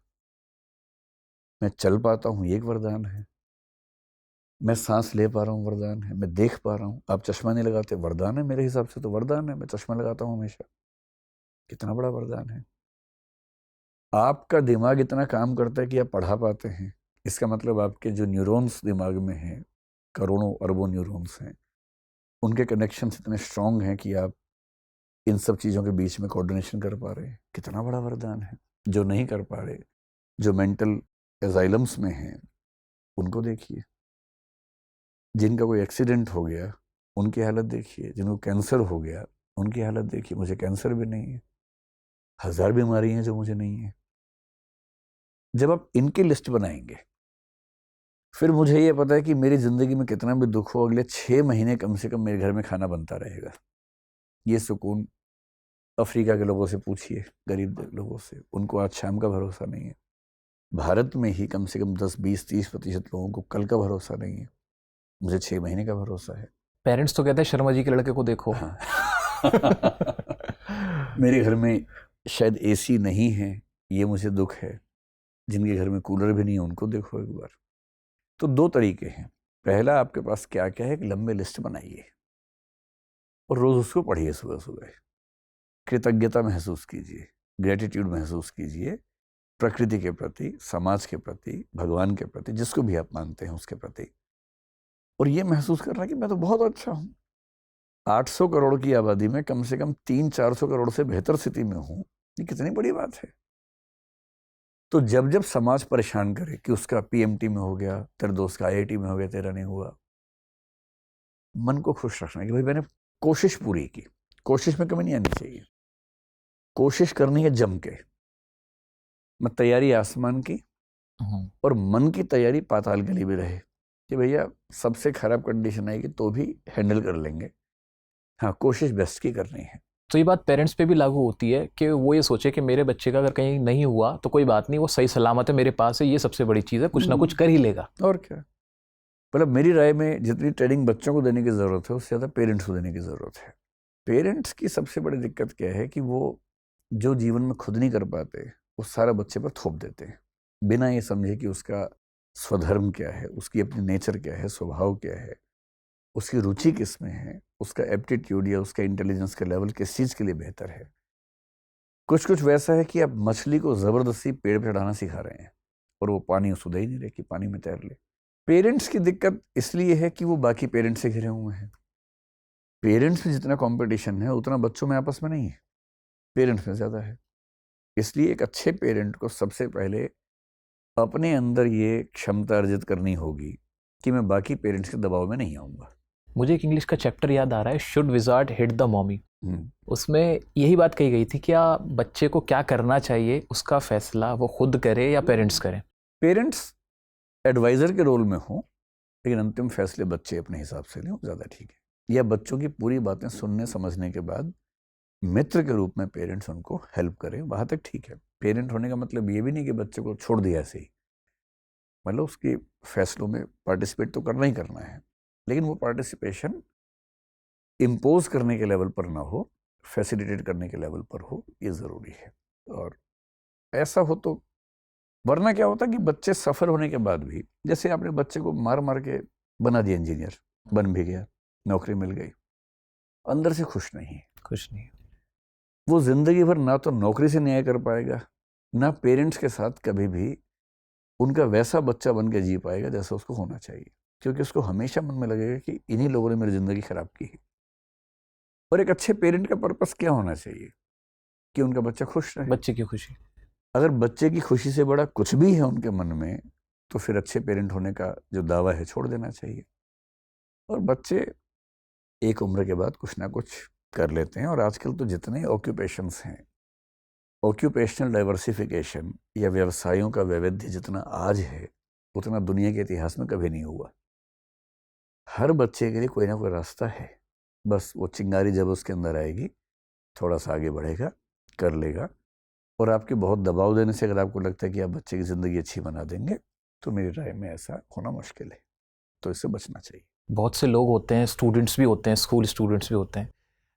मैं चल पाता हूँ, ये एक वरदान है। मैं सांस ले पा रहा हूँ, वरदान है। मैं देख पा रहा हूँ, आप चश्मा नहीं लगाते, वरदान है। मेरे हिसाब से तो वरदान है, मैं चश्मा लगाता हूँ हमेशा, कितना बड़ा वरदान है। आपका दिमाग इतना काम करता है कि आप पढ़ा पाते हैं, इसका मतलब आपके जो न्यूरॉन्स दिमाग में हैं, करोड़ों अरबों न्यूरॉन्स हैं, उनके कनेक्शंस इतने स्ट्रांग हैं कि आप इन सब चीज़ों के बीच में कोऑर्डिनेशन कर पा रहे हैं। कितना बड़ा वरदान है। जो नहीं कर पा रहे, जो मेंटल एजाइलम्स में हैं, उनको देखिए। जिनका कोई एक्सीडेंट हो गया, उनकी हालत देखिए। जिनको कैंसर हो गया, उनकी हालत देखिए। मुझे कैंसर भी नहीं है, 1000 बीमारी हैं जो मुझे नहीं है। जब आप इनकी लिस्ट बनाएंगे, फिर मुझे ये पता है कि मेरी ज़िंदगी में कितना भी दुख हो, अगले 6 महीने कम से कम मेरे घर में खाना बनता रहेगा। ये सुकून अफ्रीका के लोगों से पूछिए, गरीब लोगों से, उनको आज शाम का भरोसा नहीं है। भारत में ही कम से कम 10, 20, 30% लोगों को कल का भरोसा नहीं है। मुझे 6 महीने का भरोसा है। पेरेंट्स तो कहते हैं शर्मा जी के लड़के को देखो। हाँ। मेरे घर में शायद एसी नहीं है, ये मुझे दुख है। जिनके घर में कूलर भी नहीं है, उनको देखो एक बार। तो 2 तरीके हैं। पहला, आपके पास क्या क्या है, एक लंबे लिस्ट बनाइए और रोज उसको पढ़िए। सुबह सुबह कृतज्ञता महसूस कीजिए, ग्रेटिट्यूड महसूस कीजिए, प्रकृति के प्रति, समाज के प्रति, भगवान के प्रति, जिसको भी आप मानते हैं उसके प्रति। और ये महसूस करना कि मैं तो बहुत अच्छा हूँ। 800 करोड़ की आबादी में कम से कम 300-400 करोड़ से बेहतर स्थिति में हूँ, ये कितनी बड़ी बात है। तो जब जब समाज परेशान करे कि उसका पीएमटी में हो गया, तेरे दोस्त का आईआईटी में हो गया, तेरा नहीं हुआ, मन को खुश रखना कि भाई मैंने कोशिश पूरी की। कोशिश में कमी नहीं आनी चाहिए, कोशिश करनी है जम के। मैं तैयारी आसमान की और मन की तैयारी पाताल के लिए भी रहे कि भैया सबसे खराब कंडीशन आएगी तो भी हैंडल कर लेंगे। हाँ, कोशिश बेस्ट की करनी है। तो ये बात पेरेंट्स पे भी लागू होती है कि वो ये सोचे कि मेरे बच्चे का अगर कहीं नहीं हुआ तो कोई बात नहीं, वो सही सलामत है, मेरे पास है, ये सबसे बड़ी चीज़ है, कुछ ना कुछ कर ही लेगा। और क्या, मतलब मेरी राय में जितनी ट्रेनिंग बच्चों को देने की ज़रूरत है, उससे ज़्यादा पेरेंट्स को देने की ज़रूरत है। पेरेंट्स की सबसे बड़ी दिक्कत क्या है कि वो जो जीवन में खुद नहीं कर पाते, वो सारा बच्चे पर थोप देते हैं, बिना ये समझे कि उसका स्वधर्म क्या है, उसकी अपनी नेचर क्या है, स्वभाव क्या है, उसकी रुचि किस में है, उसका एप्टीट्यूड या उसका इंटेलिजेंस का लेवल किस चीज़ के लिए बेहतर है। कुछ कुछ वैसा है कि आप मछली को ज़बरदस्ती पेड़ पर चढ़ाना सिखा रहे हैं और वो पानी उसको दे ही नहीं रहे कि पानी में तैर ले। पेरेंट्स की दिक्कत इसलिए है कि वो बाकी पेरेंट्स से घिरे हुए हैं। पेरेंट्स में जितना कंपटीशन है उतना बच्चों में आपस में नहीं है, पेरेंट्स में ज़्यादा है। इसलिए एक अच्छे पेरेंट को सबसे पहले अपने अंदर ये क्षमता अर्जित करनी होगी कि मैं बाकी पेरेंट्स के दबाव में नहीं आऊँगा। मुझे एक इंग्लिश का चैप्टर याद आ रहा है, should wizard hit the mommy. उसमें यही बात कही गई थी, क्या बच्चे को क्या करना चाहिए उसका फैसला वो खुद करे या पेरेंट्स करें। पेरेंट्स एडवाइज़र के रोल में हों, लेकिन अंतिम फैसले बच्चे अपने हिसाब से लें, ज़्यादा ठीक है। या बच्चों की पूरी बातें सुनने समझने के बाद मित्र के रूप में पेरेंट्स उनको हेल्प करें, वहाँ तक ठीक है। पेरेंट होने का मतलब ये भी नहीं कि बच्चे को छोड़ दिया ऐसे ही, मतलब उसके फैसलों में पार्टिसिपेट तो करना ही करना है, लेकिन वो पार्टिसिपेशन इम्पोज करने के लेवल पर ना हो, फैसिलिटेट करने के लेवल पर हो, ये ज़रूरी है। और ऐसा हो तो, वरना क्या होता कि बच्चे सफ़र होने के बाद भी, जैसे आपने बच्चे को मार मार के बना दिया इंजीनियर, बन भी गया, नौकरी मिल गई, अंदर से खुश नहीं है। कुछ नहीं। वो ज़िंदगी भर ना तो नौकरी से न्याय कर पाएगा, ना पेरेंट्स के साथ कभी भी उनका वैसा बच्चा बन के जी पाएगा जैसा उसको होना चाहिए, क्योंकि उसको हमेशा मन में लगेगा कि इन्हीं लोगों ने मेरी ज़िंदगी ख़राब की है। और एक अच्छे पेरेंट का पर्पस क्या होना चाहिए? कि उनका बच्चा खुश रहे। बच्चे की खुशी। अगर बच्चे की खुशी से बड़ा कुछ भी है उनके मन में, तो फिर अच्छे पेरेंट होने का जो दावा है छोड़ देना चाहिए। और बच्चे एक उम्र के बाद कुछ ना कुछ कर लेते हैं। और आजकल तो जितने ऑक्यूपेशंस हैं, ऑक्यूपेशनल डाइवर्सिफिकेशन या व्यवसायों का वैविध्य जितना आज है, उतना दुनिया के इतिहास में कभी नहीं हुआ। हर बच्चे के लिए कोई ना कोई रास्ता है, बस वो चिंगारी जब उसके अंदर आएगी, थोड़ा सा आगे बढ़ेगा, कर लेगा। और आपके बहुत दबाव देने से अगर आपको लगता है कि आप बच्चे की ज़िंदगी अच्छी बना देंगे, तो मेरी राय में ऐसा होना मुश्किल है। तो इससे बचना चाहिए। बहुत से लोग होते हैं, स्टूडेंट्स भी होते हैं, स्कूल स्टूडेंट्स भी होते हैं,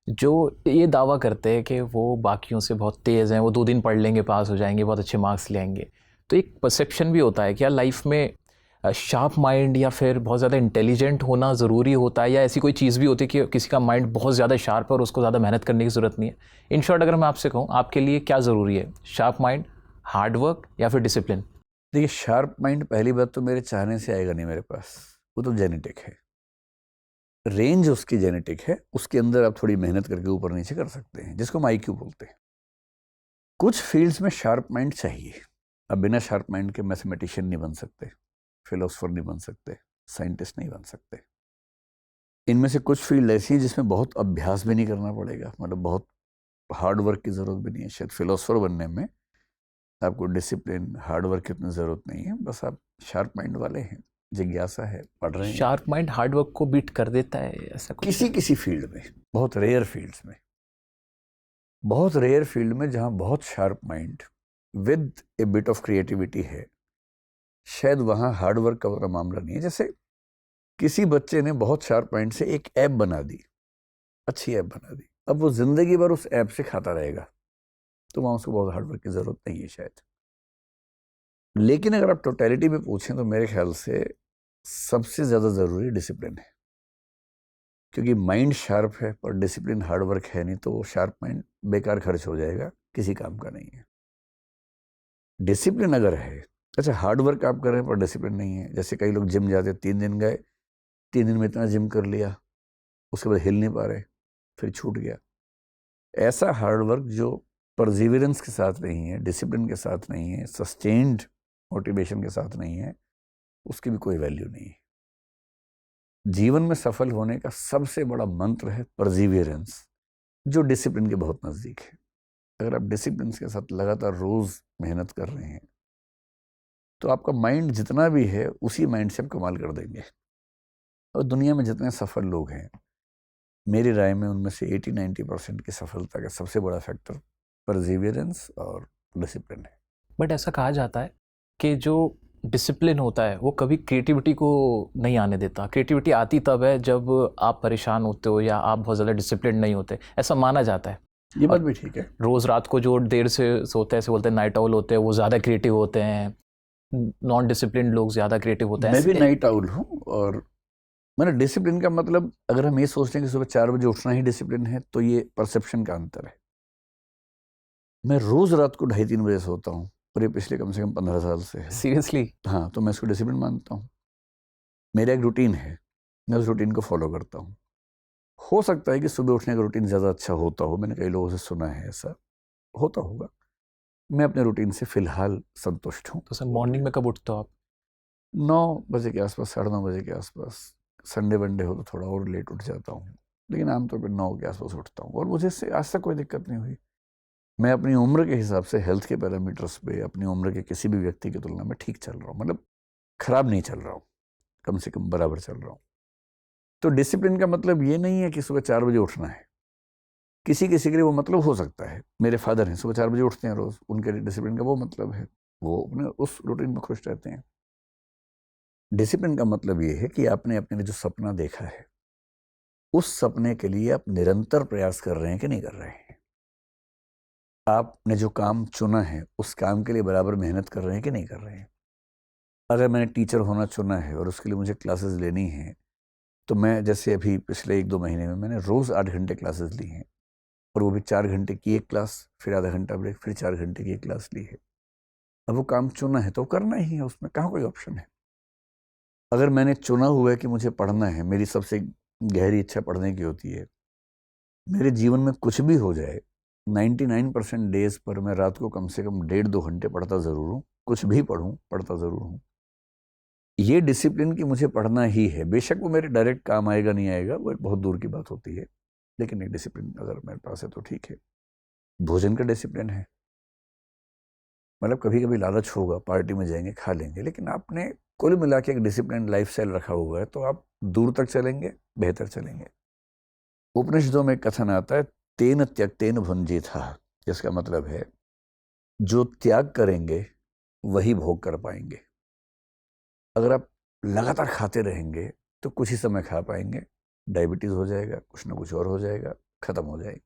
जो ये दावा करते हैं कि वो बाकियों से बहुत तेज़ हैं, वो 2 दिन पढ़ लेंगे, पास हो जाएंगे, बहुत अच्छे मार्क्स ले आएंगे। तो एक परसेप्शन भी होता है क्या लाइफ में शार्प माइंड या फिर बहुत ज़्यादा इंटेलिजेंट होना ज़रूरी होता है, या ऐसी कोई चीज़ भी होती है कि किसी का माइंड बहुत ज़्यादा शार्प है और उसको ज़्यादा मेहनत करने की ज़रूरत नहीं है? इन शॉर्ट अगर मैं आपसे कहूँ, आपके लिए क्या ज़रूरी है, शार्प माइंड, हार्ड वर्क या फिर डिसिप्लिन? देखिए, शार्प माइंड पहली बात तो मेरे चाहने से आएगा नहीं मेरे पास, वो तो जेनेटिक है। रेंज उसकी जेनेटिक है, उसके अंदर आप थोड़ी मेहनत करके ऊपर नीचे कर सकते हैं, जिसको हम IQ बोलते हैं। कुछ फील्ड्स में शार्प माइंड चाहिए। अब बिना शार्प माइंड के मैथमेटिशियन नहीं बन सकते, फिलोसोफर नहीं बन सकते, साइंटिस्ट नहीं बन सकते। इनमें से कुछ फील्ड ऐसी हैं जिसमें बहुत अभ्यास भी नहीं करना पड़ेगा, मतलब बहुत हार्ड वर्क की ज़रूरत भी नहीं है। शायद फिलोसोफर बनने में आपको डिसिप्लिन, हार्ड वर्क की उतनी ज़रूरत नहीं है, बस आप शार्प माइंड वाले हैं, जिज्ञासा है, पढ़ रहे हैं। शार्प माइंड हार्ड वर्क को बीट कर देता है, ऐसा कुछ किसी है? किसी फील्ड में, बहुत रेयर फील्ड्स में, बहुत रेयर फील्ड में जहाँ बहुत sharp mind with A bit of creativity है, शायद वहाँ हार्ड वर्क का उतना मामला नहीं है। जैसे किसी बच्चे ने बहुत शार्प माइंड से एक ऐप बना दी, अच्छी ऐप बना दी, अब वो ज़िंदगी भर उस ऐप से खाता रहेगा, तो वहाँ उसको बहुत हार्ड वर्क की ज़रूरत नहीं है शायद। लेकिन अगर आप टोटलिटी में पूछें तो मेरे ख्याल से सबसे ज़्यादा ज़रूरी डिसिप्लिन है, क्योंकि माइंड शार्प है पर डिसिप्लिन, हार्ड वर्क है नहीं, तो वो शार्प माइंड बेकार खर्च हो जाएगा, किसी काम का नहीं है। डिसिप्लिन अगर है, अच्छा हार्ड वर्क आप कर रहे हैं पर डिसिप्लिन नहीं है, जैसे कई लोग जिम जाते, 3 दिन गए, 3 दिन में इतना जिम कर लिया, उसके बाद हिल नहीं पा रहे, फिर छूट गया। ऐसा हार्ड वर्क जो परसिवियरेंस के साथ नहीं है, डिसिप्लिन के साथ नहीं है, सस्टेन्ड मोटिवेशन के साथ नहीं है, उसकी भी कोई वैल्यू नहीं है। जीवन में सफल होने का सबसे बड़ा मंत्र है परसिवियरेंस, जो डिसिप्लिन के बहुत नज़दीक है। अगर आप डिसिप्लिन के साथ लगातार रोज़ मेहनत कर रहे हैं, तो आपका माइंड जितना भी है उसी माइंड से आप कमाल कर देंगे। और दुनिया में जितने सफल लोग हैं, मेरी राय में उनमें से 80-90% की सफलता का सबसे बड़ा फैक्टर परसिवियरेंस और डिसिप्लिन है। बट ऐसा कहा जाता है कि जो डिसिप्लिन होता है वो कभी क्रिएटिविटी को नहीं आने देता। क्रिएटिविटी आती तब है जब आप परेशान होते हो या आप बहुत ज़्यादा डिसिप्लिन नहीं होते, ऐसा माना जाता है। ये बात भी ठीक है। रोज़ रात को जो देर से सोते हैं, ऐसे बोलते हैं नाइट आउल होते हैं, वो ज़्यादा क्रिएटिव होते हैं, नॉन डिसिप्लिन लोग ज़्यादा क्रिएटिव होते हैं। मैं भी नाइट आउल हूँ। और मैंने डिसिप्लिन का मतलब, अगर हम ये सोचते हैं कि सुबह 4 बजे उठना ही डिसिप्लिन है, तो ये परसेप्शन का अंतर है। मैं रोज़ रात को 2:30-3 बजे सोता हूँ, और ये पिछले कम से कम 15 साल से है। सीरियसली? हाँ, तो मैं इसको डिसिप्लिन मानता हूँ। मेरा एक रूटीन है, मैं उस रूटीन को फॉलो करता हूँ। हो सकता है कि सुबह उठने का रूटीन ज़्यादा अच्छा होता हो, मैंने कई लोगों से सुना है ऐसा होता होगा। मैं अपने रूटीन से फ़िलहाल संतुष्ट हूँ। तो सर मॉर्निंग में कब उठते हो आप? 9 बजे के आसपास, 9:30 बजे के आसपास। संडे वनडे हो तो थोड़ा और लेट उठ जाता हूँ, लेकिन आमतौर पर 9 के आसपास उठता हूँ, और मुझे इससे आज तक कोई दिक्कत नहीं हुई। मैं अपनी उम्र के हिसाब से, हेल्थ के पैरामीटर्स पे अपनी उम्र के किसी भी व्यक्ति की तुलना में ठीक चल रहा हूँ, मतलब खराब नहीं चल रहा हूँ, कम से कम बराबर चल रहा हूँ। तो डिसिप्लिन का मतलब ये नहीं है कि सुबह 4 बजे उठना है। किसी किसी के लिए वो मतलब हो सकता है। मेरे फादर हैं, सुबह 4 बजे उठते हैं रोज़, उनके लिए डिसिप्लिन का वो मतलब है, वो अपने उस रूटीन में खुश रहते हैं। डिसिप्लिन का मतलब ये है कि आपने अपने लिए जो सपना देखा है, उस सपने के लिए आप निरंतर प्रयास कर रहे हैं कि नहीं कर रहे हैं। आपने जो काम चुना है, उस काम के लिए बराबर मेहनत कर रहे हैं कि नहीं कर रहे हैं। अगर मैंने टीचर होना चुना है और उसके लिए मुझे क्लासेस लेनी है, तो मैं जैसे अभी पिछले 1-2 महीने में मैंने रोज़ 8 घंटे क्लासेस ली हैं, और वो भी 4 घंटे की एक क्लास, फिर आधा घंटा ब्रेक, फिर 4 घंटे की एक क्लास ली है। अब वो काम चुना है तो करना ही है, उसमें कहाँ कोई ऑप्शन है। अगर मैंने चुना हुआ है कि मुझे पढ़ना है, मेरी सबसे गहरी इच्छा पढ़ने की होती है, मेरे जीवन में कुछ भी हो जाए, 99% डेज पर मैं रात को कम से कम 1.5-2 घंटे पढ़ता ज़रूर हूँ, कुछ भी पढ़ूँ पढ़ता ज़रूर हूँ। ये डिसिप्लिन कि मुझे पढ़ना ही है, बेशक वो मेरे डायरेक्ट काम आएगा नहीं आएगा वो एक बहुत दूर की बात होती है, लेकिन ये डिसिप्लिन अगर मेरे पास है तो ठीक है। भोजन का डिसिप्लिन है, मतलब कभी कभी लालच होगा, पार्टी में जाएंगे खा लेंगे, लेकिन आपने कुल मिला के एक डिसिप्लिन लाइफस्टाइल रखा हुआ है तो आप दूर तक चलेंगे, बेहतर चलेंगे। उपनिषदों में कथन आता है तेन त्यक्तेन भुंजीथा, जिसका मतलब है जो त्याग करेंगे वही भोग कर पाएंगे। अगर आप लगातार खाते रहेंगे तो कुछ ही समय खा पाएंगे, डायबिटीज हो जाएगा, कुछ ना कुछ और हो जाएगा, खत्म हो जाएगी।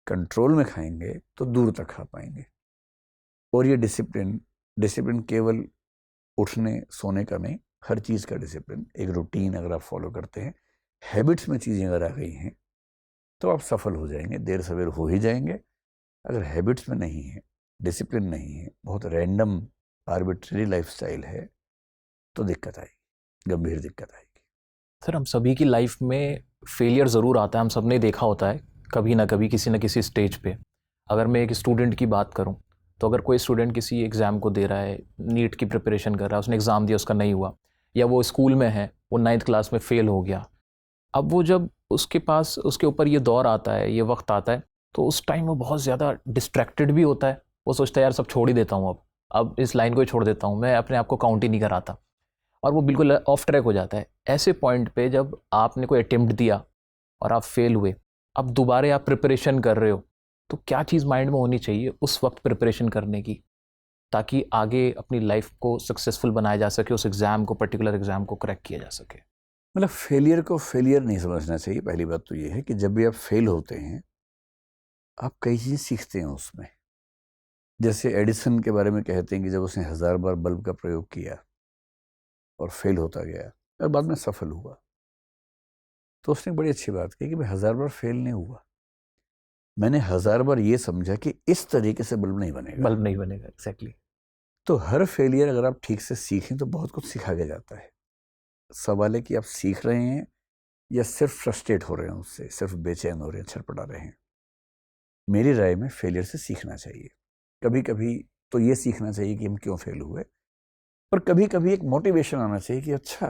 कंट्रोल में खाएंगे तो दूर तक खा पाएंगे। और ये डिसिप्लिन केवल उठने सोने का नहीं, हर चीज़ का डिसिप्लिन, एक रूटीन अगर आप फॉलो करते हैं, हैबिट्स में चीज़ें अगर आ गई हैं तो आप सफल हो जाएंगे, देर सवेर हो ही जाएंगे। अगर हैबिट्स में नहीं है, डिसिप्लिन नहीं है, बहुत रैंडम आर्बिट्ररी लाइफस्टाइल है, तो दिक्कत आएगी, गंभीर दिक्कत आएगी। सर हम सभी की लाइफ में फेलियर ज़रूर आता है, हम सब ने देखा होता है कभी ना कभी किसी न किसी स्टेज पे। अगर मैं एक स्टूडेंट की बात करूं तो अगर कोई स्टूडेंट किसी एग्ज़ाम को दे रहा है, नीट की प्रिपरेशन कर रहा है, उसने एग्ज़ाम दिया उसका नहीं हुआ, या वो स्कूल में है, वो 9th क्लास में फ़ेल हो गया, अब वो जब उसके पास उसके ऊपर ये दौर आता है, ये वक्त आता है, तो उस टाइम वो बहुत ज़्यादा डिस्ट्रैक्टेड भी होता है। वो सोचता है यार सब छोड़ ही देता हूँ, अब इस लाइन को ही छोड़ देता हूँ, मैं अपने आप को काउंट ही नहीं कराता, और वो बिल्कुल ऑफ ट्रैक हो जाता है। ऐसे पॉइंट पे जब आपने कोई अटेम्प्ट दिया और आप फेल हुए, अब दोबारा आप प्रिपरेशन कर रहे हो, तो क्या चीज़ माइंड में होनी चाहिए उस वक्त प्रिपरेशन करने की, ताकि आगे अपनी लाइफ को सक्सेसफुल बनाया जा सके, उस एग्ज़ाम को, पर्टिकुलर एग्ज़ाम को क्रैक किया जा सके। मतलब फेलियर को फेलियर नहीं समझना चाहिए। पहली बात तो ये है कि जब भी आप फेल होते हैं, आप कई चीज़ें सीखते हैं उसमें। जैसे एडिसन के बारे में कहते हैं कि जब उसने 1000 बार बल्ब का प्रयोग किया और फेल होता गया और बाद में सफल हुआ, तो उसने बड़ी अच्छी बात कही कि मैं 1000 बार फेल नहीं हुआ, मैंने 1000 बार ये समझा कि इस तरीके से बल्ब नहीं बनेगा। एग्जैक्टली। तो हर फेलियर अगर आप ठीक से सीखें तो बहुत कुछ सिखा के जाता है। सवाल है कि आप सीख रहे हैं या सिर्फ फ्रस्ट्रेट हो रहे हैं, उससे सिर्फ बेचैन हो रहे हैं, छटपटा रहे हैं। मेरी राय में फेलियर से सीखना चाहिए। कभी कभी तो ये सीखना चाहिए कि हम क्यों फेल हुए, और कभी कभी एक मोटिवेशन आना चाहिए कि अच्छा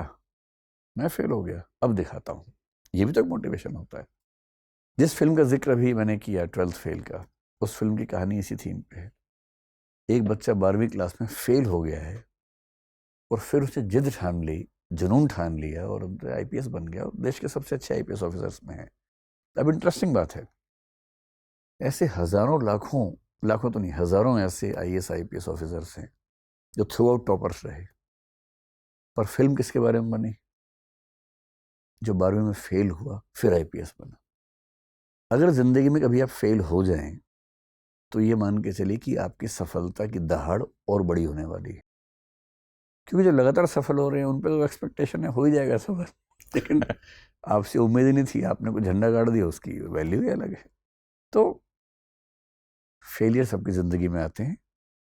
मैं फेल हो गया, अब दिखाता हूँ। ये भी तो एक मोटिवेशन होता है। जिस फिल्म का जिक्र अभी मैंने किया 12th फेल का, उस फिल्म की कहानी इसी थीम पे है। एक बच्चा 12वीं क्लास में फेल हो गया है और फिर उसे जिद ठान ली, जुनून ठान लिया और आईपीएस बन गया और देश के सबसे अच्छे आईपीएस ऑफिसर्स में है। अब इंटरेस्टिंग बात है, ऐसे हजारों लाखों तो नहीं, हजारों ऐसे आईएएस आईपीएस ऑफिसर्स हैं जो थ्रू आउट टॉपर्स रहे, पर फिल्म किसके बारे में बनी? जो 12वीं में फेल हुआ फिर आईपीएस बना। अगर जिंदगी में कभी आप फेल हो जाएं तो ये मान के चलिए कि आपकी सफलता की दहाड़ और बड़ी होने वाली है, क्योंकि जो लगातार सफल हो रहे हैं उन पर तो एक्सपेक्टेशन है हो ही जाएगा सफल, लेकिन आपसे उम्मीद ही नहीं थी, आपने कोई झंडा गाड़ दिया, उसकी वैल्यू ही अलग है। तो फेलियर सबकी ज़िंदगी में आते हैं,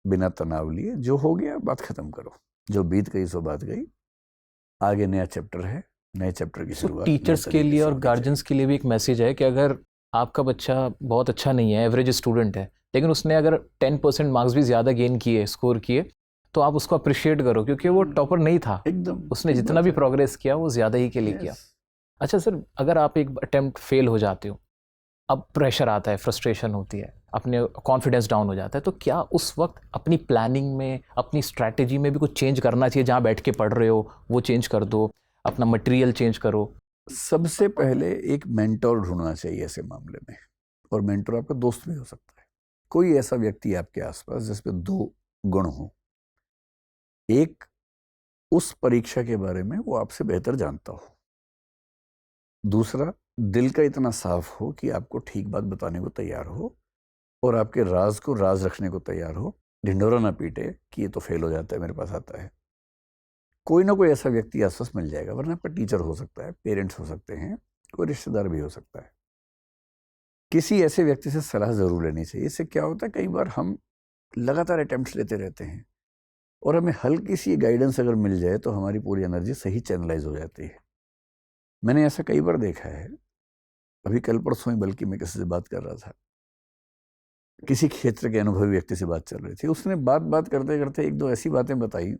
बिना तनाव लिए, जो हो गया बात ख़त्म करो, जो बीत गई सो बात गई, आगे नया चैप्टर है, नए चैप्टर की शुरुआत। टीचर्स के लिए और गार्जियंस के लिए भी एक मैसेज है कि अगर आपका बच्चा बहुत अच्छा नहीं है, एवरेज स्टूडेंट है, लेकिन उसने अगर 10% मार्क्स भी ज़्यादा गेन किए, स्कोर किए, तो आप उसको अप्रिशिएट करो, क्योंकि वो टॉपर नहीं था, एकदम उसने जितना भी प्रोग्रेस किया वो ज़्यादा ही के लिए किया। अच्छा सर, अगर आप एक अटेम्प्ट फेल हो जाते हो, अब प्रेशर आता है, फ्रस्ट्रेशन होती है, अपने कॉन्फिडेंस डाउन हो जाता है, तो क्या उस वक्त अपनी प्लानिंग में, अपनी स्ट्रैटेजी में भी कुछ चेंज करना चाहिए? जहाँ बैठ के पढ़ रहे हो वो चेंज कर दो, अपना मटेरियल चेंज करो। सबसे पहले एक मेंटोर ढूंढना चाहिए ऐसे मामले में, और मेंटोर आपका दोस्त भी हो सकता है। कोई ऐसा व्यक्ति आपके आसपास जिसमें 2 गुण हो, एक उस परीक्षा के बारे में वो आपसे बेहतर जानता हो, दूसरा दिल का इतना साफ हो कि आपको ठीक बात बताने को तैयार हो और आपके राज को राज रखने को तैयार हो, ढिंढोरा ना पीटे कि ये तो फेल हो जाता है, मेरे पास आता है। कोई ना कोई ऐसा व्यक्ति आसपास मिल जाएगा, वरना आपका टीचर हो सकता है, पेरेंट्स हो सकते हैं, कोई रिश्तेदार भी हो सकता है। किसी ऐसे व्यक्ति से सलाह ज़रूर लेनी चाहिए। इससे क्या होता है, कई बार हम लगातार अटेम्प्ट्स लेते रहते हैं और हमें हल्की सी गाइडेंस अगर मिल जाए तो हमारी पूरी एनर्जी सही चैनलाइज हो जाती है। मैंने ऐसा कई बार देखा है। अभी कल परसों ही बल्कि मैं किसी से बात कर रहा था, किसी क्षेत्र के अनुभवी व्यक्ति से बात चल रही थी। उसने बात बात करते करते एक दो ऐसी बातें बताई,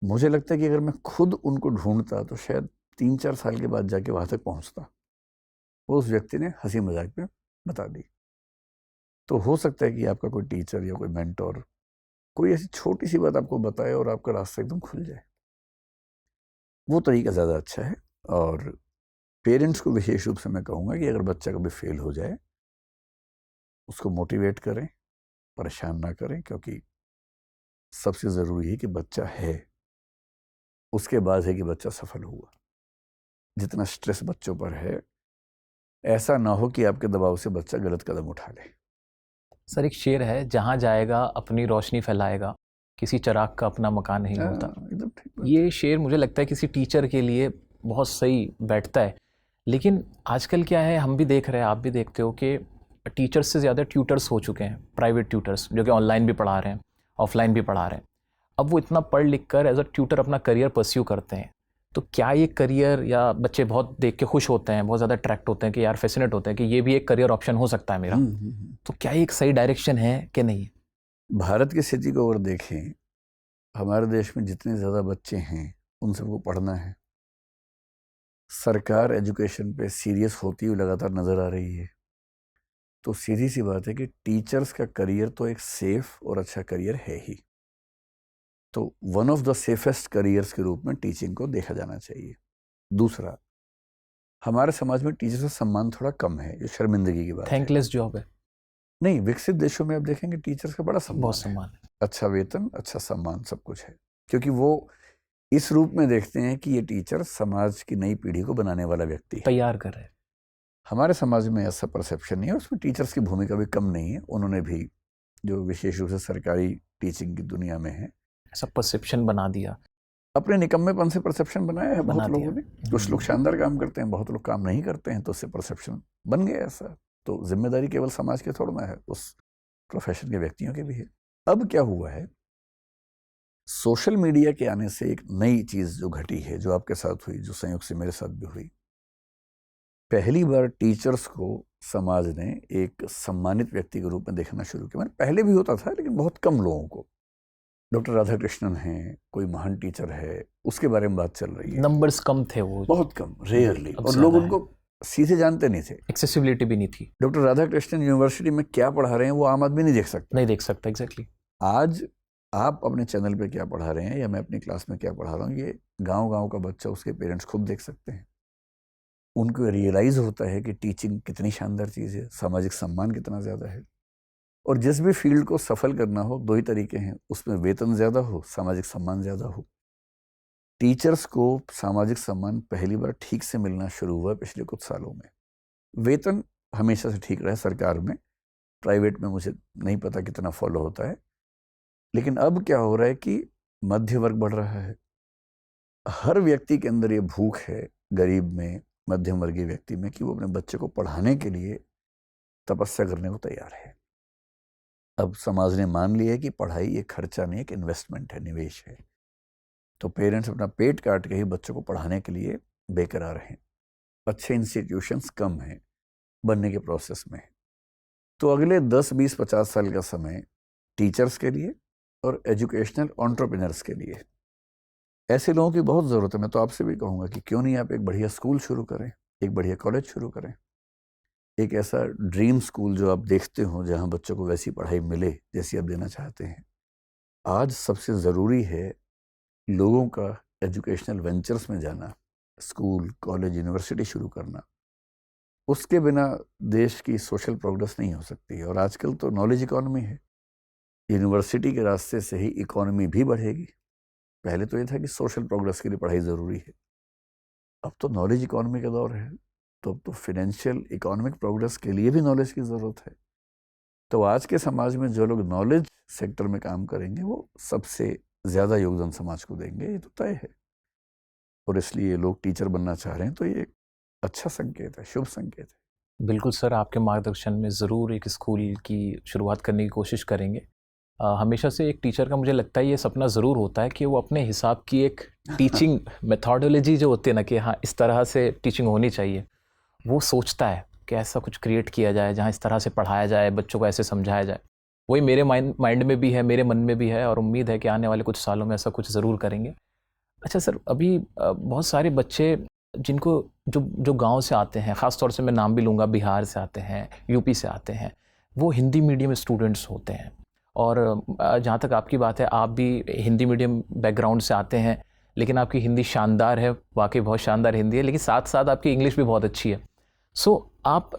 मुझे लगता है कि अगर मैं खुद उनको ढूंढता तो शायद 3-4 साल के बाद जाके वहाँ तक पहुँचता। वो उस व्यक्ति ने हंसी मजाक में बता दी। तो हो सकता है कि आपका कोई टीचर या कोई मेंटोर कोई ऐसी छोटी सी बात आपको बताए और आपका रास्ता एकदम खुल जाए। वो तरीका ज़्यादा अच्छा है। और पेरेंट्स को विशेष रूप से मैं कहूँगा कि अगर बच्चा कभी फेल हो जाए, उसको मोटिवेट करें, परेशान ना करें, क्योंकि सबसे ज़रूरी है कि बच्चा है, उसके बाद है कि बच्चा सफल हुआ। जितना स्ट्रेस बच्चों पर है, ऐसा ना हो कि आपके दबाव से बच्चा गलत कदम उठा ले। सर एक शेर है, जहाँ जाएगा अपनी रोशनी फैलाएगा, किसी चिराग का अपना मकान नहीं होता। एकदम ठीक बात। ये शेर मुझे लगता है किसी टीचर के लिए बहुत सही बैठता है। लेकिन आजकल क्या है, हम भी देख रहे हैं, आप भी देखते हो कि टीचर्स से ज़्यादा ट्यूटर्स हो चुके हैं, प्राइवेट ट्यूटर्स, जो कि ऑनलाइन भी पढ़ा रहे हैं, ऑफलाइन भी पढ़ा रहे हैं। अब वो इतना पढ़ लिख कर एज अ ट्यूटर अपना करियर परस्यू करते हैं। तो क्या ये करियर, या बच्चे बहुत देख के खुश होते हैं, बहुत ज़्यादा अट्रैक्ट होते हैं कि यार फैसिनेट होते हैं कि ये भी एक करियर ऑप्शन हो सकता है मेरा, तो क्या ये एक सही डायरेक्शन है कि नहीं? भारत की स्थिति को अगर देखें, हमारे देश में जितने ज़्यादा बच्चे हैं उन सबको पढ़ना है। सरकार एजुकेशन पे सीरियस होती हुई लगातार नज़र आ रही है। तो सीधी सी बात है कि टीचर्स का करियर तो एक सेफ और अच्छा करियर है ही। तो one of the safest careers के रूप में टीचिंग को देखा जाना चाहिए। दूसरा, हमारे समाज में टीचर्स का सम्मान थोड़ा कम है, जो शर्मिंदगी की बात है। थैंकलेस जॉब है। नहीं, विकसित देशों में आप देखेंगे टीचर्स का बड़ा सम्मान बहुत है। सम्मान है। अच्छा वेतन, अच्छा सम्मान, सब कुछ है, क्योंकि वो इस रूप में देखते हैं कि ये टीचर समाज की नई पीढ़ी को बनाने वाला व्यक्ति है, तैयार कर रहे हैं। हमारे समाज में ऐसा परसेप्शन नहीं है। उसमें टीचर्स की भूमिका भी कम नहीं है। उन्होंने भी, जो विशेष रूप से सरकारी टीचिंग की दुनिया में है, ऐसा परसेप्शन बना दिया, अपने निकम्मेपन से परसेप्शन बनाया है बहुत बना लोगों दिया। ने। कुछ लोग शानदार काम करते हैं, बहुत लोग काम नहीं करते हैं, तो उससे परसेप्शन बन गया ऐसा। तो जिम्मेदारी केवल समाज की थोड़ा ना है, उस प्रोफेशन के व्यक्तियों की भी है। अब क्या हुआ है, सोशल मीडिया के आने से एक नई चीज़ जो घटी है, जो आपके साथ हुई, जो संयोग से मेरे साथ भी हुई। पहली बार टीचर्स को समाज ने एक सम्मानित व्यक्ति के रूप में देखना शुरू किया। मैंने पहले भी होता था, लेकिन बहुत कम लोगों को। डॉक्टर राधाकृष्णन हैं, कोई महान टीचर है, उसके बारे में बात चल रही है। नंबर्स कम थे, वो बहुत कम, रेयरली, अब और ज्यादा लोग है। उनको सीधे जानते नहीं थे। एक्सेसिबिलिटी भी नहीं थी। डॉक्टर राधाकृष्णन यूनिवर्सिटी में क्या पढ़ा रहे हैं वो आम आदमी नहीं देख सकता। नहीं देख सकता, एग्जैक्टली। आज आप अपने चैनल पे क्या पढ़ा रहे हैं, या मैं अपनी क्लास में क्या पढ़ा रहा हूँ, ये गांव-गांव का बच्चा, उसके पेरेंट्स खुद देख सकते हैं। उनको रियलाइज होता है कि टीचिंग कितनी शानदार चीज़ है, सामाजिक सम्मान कितना ज़्यादा है। और जिस भी फील्ड को सफल करना हो, दो ही तरीके हैं, उसमें वेतन ज़्यादा हो, सामाजिक सम्मान ज़्यादा हो। टीचर्स को सामाजिक सम्मान पहली बार ठीक से मिलना शुरू हुआ पिछले कुछ सालों में। वेतन हमेशा से ठीक रहा है सरकार में, प्राइवेट में मुझे नहीं पता कितना फॉलो होता है। लेकिन अब क्या हो रहा है कि मध्य वर्ग बढ़ रहा है। हर व्यक्ति के अंदर ये भूख है, गरीब में, मध्यम वर्गीय व्यक्ति में, कि वो अपने बच्चे को पढ़ाने के लिए तपस्या करने को तैयार है। अब समाज ने मान लिया है कि पढ़ाई एक खर्चा नहीं, एक इन्वेस्टमेंट है, निवेश है। तो पेरेंट्स अपना पेट काट के ही बच्चों को पढ़ाने के लिए बेकरार हैं। अच्छे इंस्टीट्यूशंस कम हैं, बनने के प्रोसेस में है। तो अगले 10, 20, 50 साल का समय टीचर्स के लिए और एजुकेशनल एंटरप्रेन्योर्स के लिए, ऐसे लोगों की बहुत ज़रूरत है। मैं तो आपसे भी कहूँगा कि क्यों नहीं आप एक बढ़िया स्कूल शुरू करें, एक बढ़िया कॉलेज शुरू करें, एक ऐसा ड्रीम स्कूल जो आप देखते हो, जहाँ बच्चों को वैसी पढ़ाई मिले जैसी आप देना चाहते हैं। आज सबसे ज़रूरी है लोगों का एजुकेशनल वेंचर्स में जाना, स्कूल, कॉलेज, यूनिवर्सिटी शुरू करना। उसके बिना देश की सोशल प्रोग्रेस नहीं हो सकती। और आजकल तो नॉलेज इकॉनमी है, यूनिवर्सिटी के रास्ते से ही इकॉनमी भी बढ़ेगी। पहले तो ये था कि सोशल प्रोग्रेस के लिए पढ़ाई ज़रूरी है, अब तो नॉलेज इकॉनमी का दौर है, तो अब तो फिनेंशियल इकोनॉमिक प्रोग्रेस के लिए भी नॉलेज की ज़रूरत है। तो आज के समाज में जो लोग नॉलेज सेक्टर में काम करेंगे, वो सबसे ज़्यादा योगदान समाज को देंगे, ये तो तय है। और इसलिए लोग टीचर बनना चाह रहे हैं, तो ये एक अच्छा संकेत है, शुभ संकेत है। बिल्कुल सर, आपके मार्गदर्शन में ज़रूर एक स्कूल की शुरुआत करने की कोशिश करेंगे। हमेशा से एक टीचर का मुझे लगता है ये सपना ज़रूर होता है कि वो अपने हिसाब की एक टीचिंग मेथोडोलॉजी जो होती है ना, कि हाँ इस तरह से टीचिंग होनी चाहिए, वो सोचता है कि ऐसा कुछ क्रिएट किया जाए जहाँ इस तरह से पढ़ाया जाए, बच्चों को ऐसे समझाया जाए। वही मेरे माइंड में भी है, मेरे मन में भी है, और उम्मीद है कि आने वाले कुछ सालों में ऐसा कुछ ज़रूर करेंगे। अच्छा सर, अभी बहुत सारे बच्चे जिनको जो जो गांव से आते हैं, ख़ास तौर से मैं नाम भी लूँगा, बिहार से आते हैं, यूपी से आते हैं, वो हिंदी मीडियम स्टूडेंट्स होते हैं। और जहाँ तक आपकी बात है, आप भी हिंदी मीडियम बैकग्राउंड से आते हैं, लेकिन आपकी हिंदी शानदार है, वाकई बहुत शानदार हिंदी है, लेकिन साथ साथ आपकी इंग्लिश भी बहुत अच्छी है। सो आप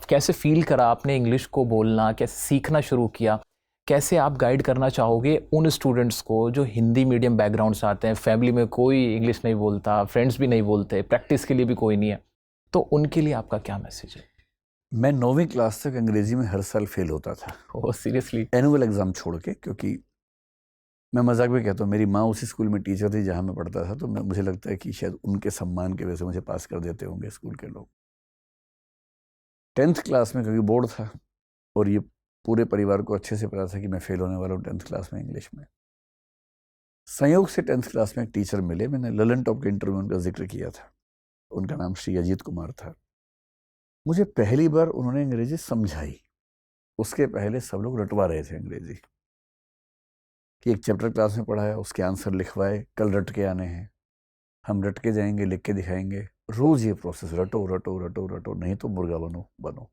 कैसे फ़ील करा आपने इंग्लिश को बोलना, कैसे सीखना शुरू किया? कैसे आप गाइड करना चाहोगे उन स्टूडेंट्स को जो हिंदी मीडियम बैकग्राउंड से आते हैं, फैमिली में कोई इंग्लिश नहीं बोलता, फ्रेंड्स भी नहीं बोलते, प्रैक्टिस के लिए भी कोई नहीं है, तो उनके लिए आपका क्या मैसेज है? मैं 9वीं क्लास तक अंग्रेजी में हर साल फेल होता था, ओह सीरियसली? एनुअल एग्ज़ाम छोड़ के, क्योंकि मैं मजाक में कहता हूँ मेरी माँ उसी स्कूल में टीचर थी जहाँ मैं पढ़ता था, तो मुझे लगता है कि शायद उनके सम्मान की वजह से मुझे पास कर देते होंगे स्कूल के लोग। 10th क्लास में, क्योंकि बोर्ड था और ये पूरे परिवार को अच्छे से पता था कि मैं फेल होने वाला हूँ 10th क्लास में इंग्लिश में, संयोग से 10th क्लास में एक टीचर मिले। मैंने ललन टॉप के इंटरव्यू उनका जिक्र किया था, उनका नाम श्री अजीत कुमार था। मुझे पहली बार उन्होंने अंग्रेजी समझाई, उसके पहले सब लोग रटवा रहे थे अंग्रेजी कि एक चैप्टर क्लास में पढ़ाया, उसके आंसर लिखवाए, कल रट के आने हैं, हम रट के जाएंगे, लिख के दिखाएंगे, रोज ये प्रोसेस, रटो रटो रटो रटो, नहीं तो मुर्गा बनो बनो।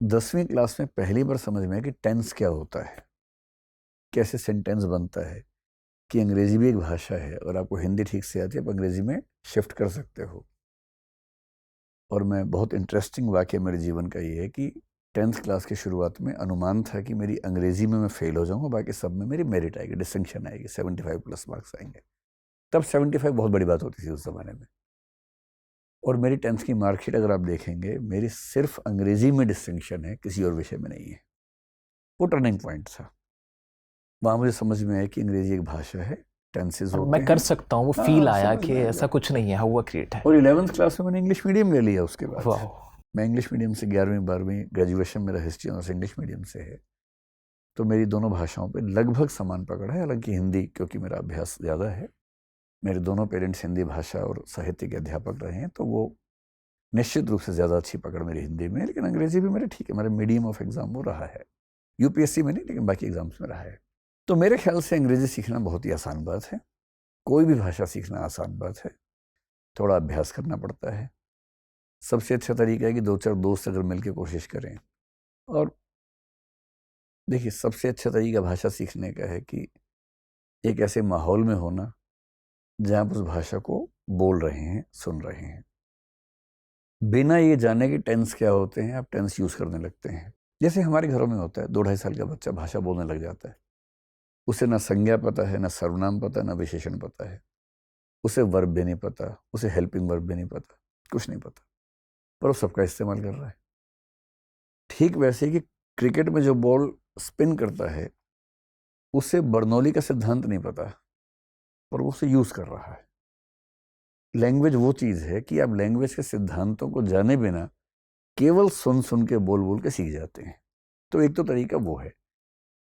10वीं क्लास में पहली बार समझ में आया कि टेंस क्या होता है, कैसे सेंटेंस बनता है, कि अंग्रेजी भी एक भाषा है और आपको हिंदी ठीक से आती है, आप अंग्रेजी में शिफ्ट कर सकते हो। और मैं बहुत इंटरेस्टिंग वाक्य मेरे जीवन का ये है कि 10th क्लास की शुरुआत में अनुमान था कि मेरी अंग्रेजी में मैं फेल हो जाऊंगा, बाकी सब में मेरी मेरिट आएगी, डिस्टिंक्शन आएगी, 75 प्लस मार्क्स आएंगे। तब 75 बहुत बड़ी बात होती थी उस ज़माने में। और मेरी 10th की मार्कशीट अगर आप देखेंगे, मेरी सिर्फ अंग्रेजी में डिस्टिंक्शन है, किसी और विषय में नहीं है। वो टर्निंग पॉइंट था, वहाँ मुझे समझ में आया कि अंग्रेजी एक भाषा है, टेंसेज होते मैं हैं। कर सकता हूँ, वो हाँ, फील आया समझ कि में आ ऐसा गया। कुछ नहीं है, हुआ क्रिएट है। और 11th क्लास में मैंने इंग्लिश मीडियम ले लिया। उसके बाद वाह, मैं इंग्लिश मीडियम से 11वीं 12वीं, ग्रेजुएशन मेरा हिस्ट्री ऑनर्स इंग्लिश मीडियम से है, तो मेरी दोनों भाषाओं पे लगभग समान पकड़ है। हालांकि हिंदी, क्योंकि मेरा अभ्यास ज़्यादा है, मेरे दोनों पेरेंट्स हिंदी भाषा और साहित्य के अध्यापक रहे हैं, तो वो निश्चित रूप से ज़्यादा अच्छी पकड़ मेरी हिंदी में है। लेकिन अंग्रेजी भी मेरे ठीक है, मेरा मीडियम ऑफ एग्ज़ाम वो रहा है, यूपीएससी में नहीं लेकिन बाकी एग्जाम्स में रहा है। तो मेरे ख्याल से अंग्रेजी सीखना बहुत ही आसान बात है, कोई भी भाषा सीखना आसान बात है, थोड़ा अभ्यास करना पड़ता है। सबसे अच्छा तरीका है कि 2-4 दोस्त अगर मिलकर कोशिश करें। और देखिए, सबसे अच्छा तरीका भाषा सीखने का है कि एक ऐसे माहौल में होना जहाँ आप उस भाषा को बोल रहे हैं, सुन रहे हैं, बिना ये जाने कि टेंस क्या होते हैं आप टेंस यूज़ करने लगते हैं। जैसे हमारे घरों में होता है, 2-2.5 साल का बच्चा भाषा बोलने लग जाता है, उसे ना संज्ञा पता है, ना सर्वनाम पता है, ना विशेषण पता है, उसे वर्ब भी नहीं पता, उसे हेल्पिंग वर्ब भी नहीं पता, कुछ नहीं पता, पर वो सबका इस्तेमाल कर रहा है। ठीक वैसे ही कि क्रिकेट में जो बॉल स्पिन करता है, उसे बर्नौली का सिद्धांत नहीं पता, पर वो उसे यूज़ कर रहा है। लैंग्वेज वो चीज़ है कि आप लैंग्वेज के सिद्धांतों को जाने बिना केवल सुन सुन के बोल बोल के सीख जाते हैं। तो एक तो तरीका वो है,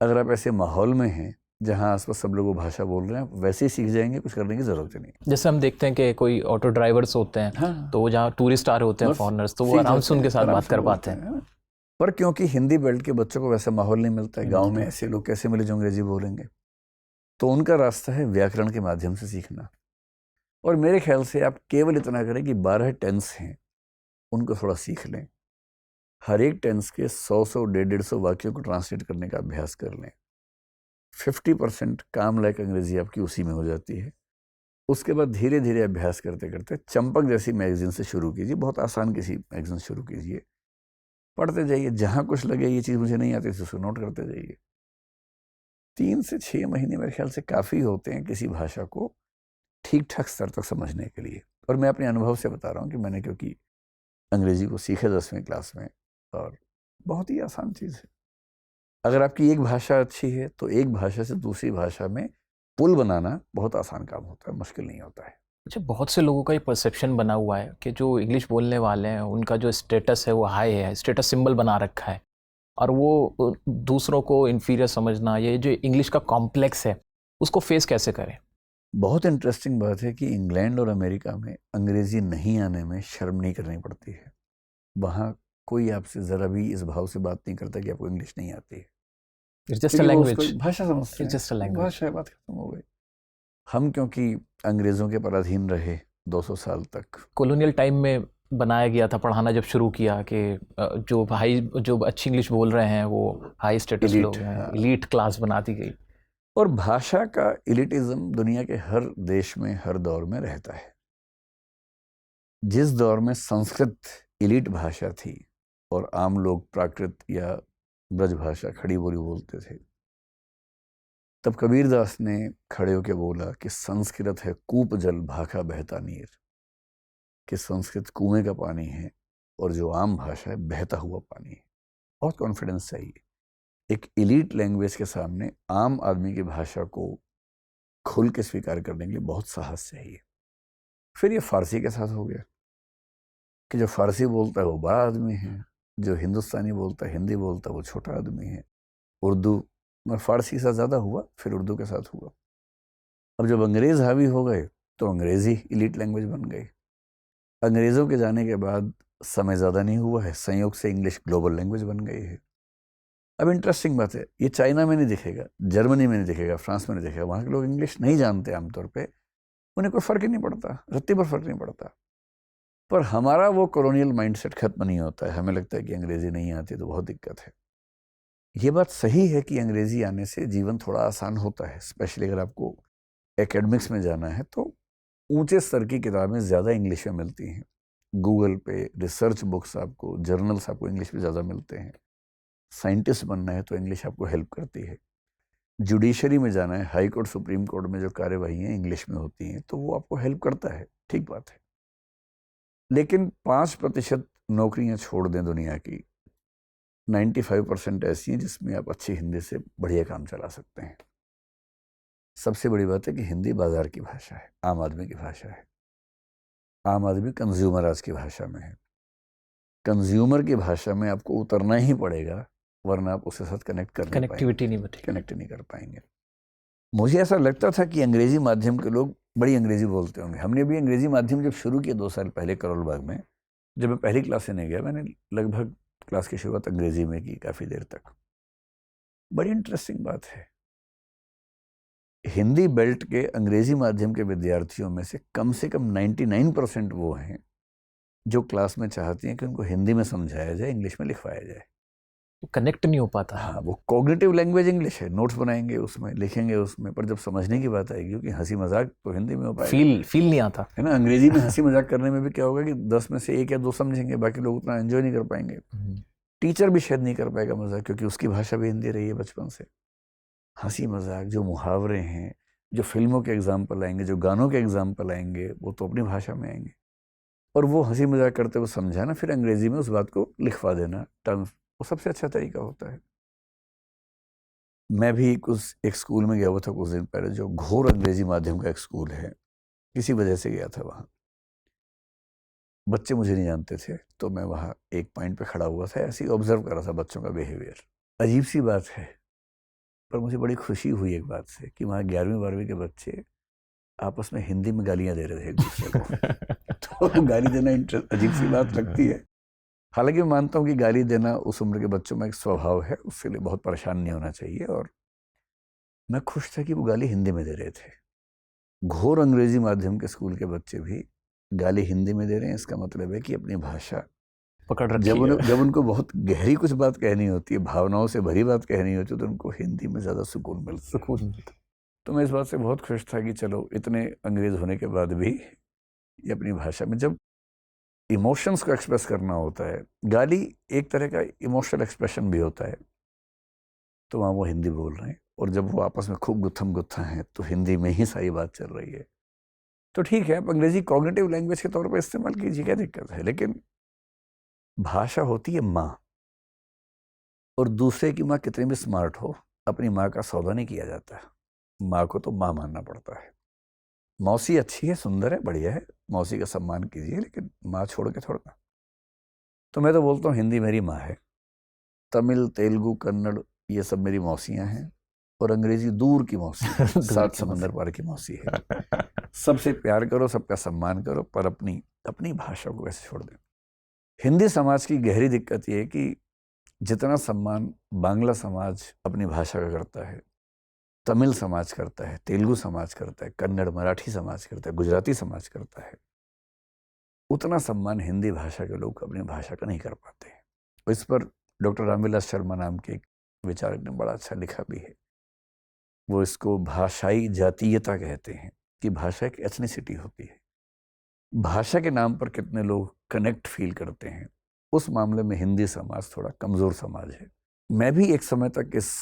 अगर आप ऐसे माहौल में हैं जहाँ आसपास सब लोग वो भाषा बोल रहे हैं, आप वैसे ही सीख जाएंगे, कुछ करने की ज़रूरत ही नहीं। जैसे हम देखते हैं कि कोई ऑटो ड्राइवर्स होते हैं, हाँ, तो वो जहाँ टूरिस्ट आ रहे होते हैं, बस फॉरेनर्स, तो वो सीख आराम जाते से उनके हैं, साथ आराम बात से कर बोलते पाते हैं। हैं। पर क्योंकि हिंदी बेल्ट के बच्चों को वैसा माहौल नहीं मिलता है, नहीं गाँव मिलता। में ऐसे लोग कैसे मिले जो अंग्रेजी बोलेंगे, तो उनका रास्ता है व्याकरण के माध्यम से सीखना। और मेरे ख्याल से आप केवल इतना करें कि 12 टेंस हैं, उनको थोड़ा सीख लें, हर एक टेंस के 100-100, 150-150 वाक्यों को ट्रांसलेट करने का अभ्यास कर लें। 50% काम लायक अंग्रेजी आपकी उसी में हो जाती है। उसके बाद धीरे धीरे अभ्यास करते करते चंपक जैसी मैगजीन से शुरू कीजिए, बहुत आसान किसी मैगजीन से शुरू कीजिए, पढ़ते जाइए, जहाँ कुछ लगे ये चीज़ मुझे नहीं आती थी उसको नोट करते जाइए। 3 से 6 महीने मेरे ख्याल से काफ़ी होते हैं किसी भाषा को ठीक ठाक स्तर तक समझने के लिए। और मैं अपने अनुभव से बता रहा हूँ कि मैंने, क्योंकि अंग्रेजी को सीखा 10वीं क्लास में, और बहुत ही आसान चीज़ है। अगर आपकी एक भाषा अच्छी है तो एक भाषा से दूसरी भाषा में पुल बनाना बहुत आसान काम होता है, मुश्किल नहीं होता है। अच्छा, बहुत से लोगों का ये परसेप्शन बना हुआ है कि जो इंग्लिश बोलने वाले हैं उनका जो स्टेटस है वो हाई है, स्टेटस सिंबल बना रखा है, और वो दूसरों को इन्फीरियर समझना, ये जो इंग्लिश का कॉम्प्लेक्स है उसको फेस कैसे करें? बहुत इंटरेस्टिंग बात है कि इंग्लैंड और अमेरिका में अंग्रेजी नहीं आने में शर्म नहीं करनी पड़ती है। वहाँ कोई आपसे ज़रा भी इस भाव से बात नहीं करता कि आपको इंग्लिश नहीं आती है, इट्स जस्ट अ क्योंकि वो उसको लैंग्वेज। एक भाषा समझते इट्स हैं। जस्ट अ एक लैंग्वेज। भाषा है, बात खत्म हो गई। हम क्योंकि अंग्रेज़ों के पराधीन रहे 200 साल तक। कॉलोनियल टाइम में बनाया गया था, पढ़ाना जब शुरू किया कि जो अच्छी इंग्लिश बोल रहे हैं वो हाई स्टेटस एलिट, लोग हैं, हाँ। एलीट क्लास बना दी गई। और भाषा का एलिटिज्म दुनिया के हर देश में हर दौर में रहता है। जिस दौर में संस्कृत एलिट भाषा थी और आम लोग प्राकृत या ब्रज भाषा खड़ी बोली बोलते थे, तब कबीरदास ने खड़े होकर बोला कि संस्कृत है कूप जल भाखा बहता नीर, कि संस्कृत कुएं का पानी है और जो आम भाषा है बहता हुआ पानी है। बहुत कॉन्फिडेंस चाहिए एक एलीट लैंग्वेज के सामने। आम आदमी की भाषा को खुल के स्वीकार करने के लिए बहुत साहस चाहिए। फिर ये फारसी के साथ हो गया कि जो फारसी बोलता है वो बड़ा आदमी है, जो हिंदुस्तानी बोलता है, हिंदी बोलता है, वो छोटा आदमी है। उर्दू में फारसी से ज़्यादा हुआ, फिर उर्दू के साथ हुआ। अब जब अंग्रेज़ हावी हो गए तो अंग्रेज़ी एलीट लैंग्वेज बन गई। अंग्रेज़ों के जाने के बाद समय ज़्यादा नहीं हुआ है, संयोग से इंग्लिश ग्लोबल लैंग्वेज बन गई है। अब इंटरेस्टिंग बात है, ये चाइना में नहीं दिखेगा, जर्मनी में नहीं दिखेगा, फ्रांस में नहीं दिखेगा। वहाँ के लोग इंग्लिश नहीं जानते आमतौर पे, उन्हें कोई फ़र्क ही नहीं पड़ता, रत्ती भर फ़र्क नहीं पड़ता। पर हमारा वो कॉलोनियल माइंडसेट खत्म नहीं होता है। हमें लगता है कि अंग्रेज़ी नहीं आती तो बहुत दिक्कत है। ये बात सही है कि अंग्रेज़ी आने से जीवन थोड़ा आसान होता है, स्पेशली अगर आपको एकेडमिक्स में जाना है तो ऊंचे स्तर की किताबें ज़्यादा इंग्लिश में मिलती हैं। गूगल पे रिसर्च बुक्स आपको, जर्नल्स आपको इंग्लिश में ज़्यादा मिलते हैं। साइंटिस्ट बनना है तो इंग्लिश आपको हेल्प करती है। जुडिशरी में जाना है, हाई कोर्ट सुप्रीम कोर्ट में जो कार्यवाही इंग्लिश में होती हैं तो वो आपको हेल्प करता है, ठीक बात है। लेकिन 5% नौकरियां छोड़ दें दुनिया की, 95% ऐसी हैं जिसमें आप अच्छी हिंदी से बढ़िया काम चला सकते हैं। सबसे बड़ी बात है कि हिंदी बाजार की भाषा है, आम आदमी की भाषा है। आम आदमी कंज्यूमर आज की भाषा में है। कंज्यूमर की भाषा में आपको उतरना ही पड़ेगा, वरना आप उसके साथ कनेक्ट कर नहीं पाएंगे, कनेक्टिविटी नहीं बची। कनेक्ट नहीं कर पाएंगे। मुझे ऐसा लगता था कि अंग्रेजी माध्यम के लोग बड़ी अंग्रेजी बोलते होंगे। हमने भी अंग्रेजी माध्यम जब शुरू किया 2 साल पहले करोल बाग में, जब मैं पहली क्लास से नहीं गया, मैंने लगभग क्लास की शुरुआत अंग्रेजी में की काफ़ी देर तक। बड़ी इंटरेस्टिंग बात है, हिंदी बेल्ट के अंग्रेजी माध्यम के विद्यार्थियों में से कम 99% वो हैं जो क्लास में चाहती हैं कि उनको हिंदी में समझाया जाए, इंग्लिश में लिखवाया जाए। कनेक्ट नहीं हो पाता है। हाँ, वो कॉग्निटिव लैंग्वेज इंग्लिश है, नोट्स बनाएंगे उसमें, लिखेंगे उसमें, पर जब समझने की बात आएगी, क्योंकि हंसी मजाक तो हिंदी में हो पाएगा, फील नहीं आता है ना। अंग्रेजी में हंसी मजाक करने में भी क्या होगा कि 10 में से 1 या 2 समझेंगे, बाकी लोग उतना एंजॉय नहीं कर पाएंगे। टीचर भी शायद नहीं कर पाएगा मजाक, क्योंकि उसकी भाषा भी हिंदी रही है बचपन से। हंसी मजाक, जो मुहावरे हैं, जो फिल्मों के एग्जाम्पल आएंगे, जो गानों के एग्जाम्पल आएंगे, वो तो अपनी भाषा में आएंगे। और वो हंसी मजाक करते हुए समझाना, फिर अंग्रेजी में उस बात को लिखवा देना टर्म्स, वो सबसे अच्छा तरीका होता है। मैं भी एक स्कूल में गया हुआ था कुछ दिन पहले, जो घोर अंग्रेजी माध्यम का एक स्कूल है। किसी वजह से गया था वहाँ, बच्चे मुझे नहीं जानते थे, तो मैं वहाँ एक पॉइंट पे खड़ा हुआ था, ऐसे ही ऑब्जर्व कर रहा था बच्चों का बिहेवियर। अजीब सी बात है, पर मुझे बड़ी खुशी हुई एक बात से कि वहाँ 11वीं 12वीं के बच्चे आपस में हिंदी में गालियाँ दे रहे थे एक दूसरे को। तो गाली देना अजीब सी बात लगती है। हालांकि मैं मानता हूँ कि गाली देना उस उम्र के बच्चों में एक स्वभाव है, उसके लिए बहुत परेशान नहीं होना चाहिए। और मैं खुश था कि वो गाली हिंदी में दे रहे थे। घोर अंग्रेजी माध्यम के स्कूल के बच्चे भी गाली हिंदी में दे रहे हैं, इसका मतलब है कि अपनी भाषा पकड़ रखी है। जब उनको बहुत गहरी कुछ बात कहनी होती है, भावनाओं से भरी बात कहनी होती है, तो उनको हिंदी में ज़्यादा सुकून मिलता है। तो मैं इस बात से बहुत खुश था कि चलो, इतने अंग्रेज होने के बाद भी ये अपनी भाषा में, जब इमोशंस को एक्सप्रेस करना होता है, गाली एक तरह का इमोशनल एक्सप्रेशन भी होता है, तो वहाँ वो हिंदी बोल रहे हैं। और जब वो आपस में खूब गुत्थम गुत्था हैं तो हिंदी में ही सारी बात चल रही है। तो ठीक है, आप अंग्रेजी कॉग्निटिव लैंग्वेज के तौर पर इस्तेमाल कीजिए, क्या दिक्कत है। लेकिन भाषा होती है माँ, और दूसरे की माँ कितनी भी स्मार्ट हो, अपनी माँ का सौदा नहीं किया जाता। माँ को तो माँ मानना पड़ता है। मौसी अच्छी है, सुंदर है, बढ़िया है, मौसी का सम्मान कीजिए, लेकिन माँ छोड़ के थोड़ा ना। तो मैं तो बोलता हूँ हिंदी मेरी माँ है, तमिल, तेलुगु, कन्नड़ ये सब मेरी मौसियाँ हैं, और अंग्रेजी दूर की मौसी है, दूर सात की समंदर मौसी। पार की मौसी है। सबसे प्यार करो, सबका सम्मान करो, पर अपनी अपनी भाषा को कैसे छोड़ दें। हिंदी समाज की गहरी दिक्कत ये है कि जितना सम्मान बांग्ला समाज अपनी भाषा का करता है, तमिल समाज करता है, तेलुगु समाज करता है, कन्नड़ मराठी समाज करता है, गुजराती समाज करता है, उतना सम्मान हिंदी भाषा के लोग अपनी भाषा का नहीं कर पाते हैं। और इस पर डॉक्टर रामविलास शर्मा नाम के एक विचारक ने बड़ा अच्छा लिखा भी है। वो इसको भाषाई जातीयता कहते हैं, कि भाषा एक एथनिसिटी होती है। भाषा के नाम पर कितने लोग कनेक्ट फील करते हैं, उस मामले में हिंदी समाज थोड़ा कमज़ोर समाज है। मैं भी एक समय तक इस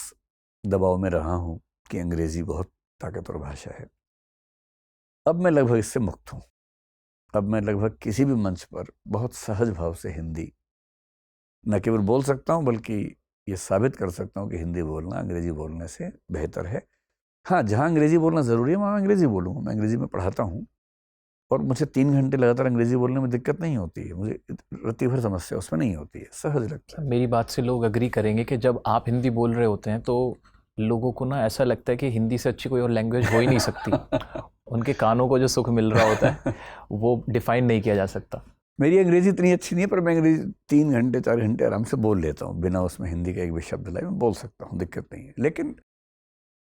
दबाव में रहा हूँ कि अंग्रेज़ी बहुत ताकतवर भाषा है। अब मैं लगभग इससे मुक्त हूँ। अब मैं लगभग किसी भी मंच पर बहुत सहज भाव से हिंदी न केवल बोल सकता हूँ, बल्कि ये साबित कर सकता हूँ कि हिंदी बोलना अंग्रेज़ी बोलने से बेहतर है। हाँ, जहाँ अंग्रेज़ी बोलना ज़रूरी है वहाँ अंग्रेज़ी बोलूँगा। मैं अंग्रेज़ी में पढ़ाता हूँ और मुझे 3 घंटे लगातार अंग्रेज़ी बोलने में दिक्कत नहीं होती है। मुझे रत्ती भर समस्या उसमें नहीं होती है, सहज लगता है। मेरी बात से लोग एग्री करेंगे कि जब आप हिंदी बोल रहे होते हैं तो लोगों को ना ऐसा लगता है कि हिंदी से अच्छी कोई और लैंग्वेज हो ही नहीं सकती। उनके कानों को जो सुख मिल रहा होता है वो डिफाइन नहीं किया जा सकता। मेरी अंग्रेज़ी इतनी अच्छी नहीं है, पर मैं अंग्रेज़ी 3 घंटे 4 घंटे आराम से बोल लेता हूँ, बिना उसमें हिंदी का एक भी शब्द लाए मैं बोल सकता हूँ, दिक्कत नहीं है। लेकिन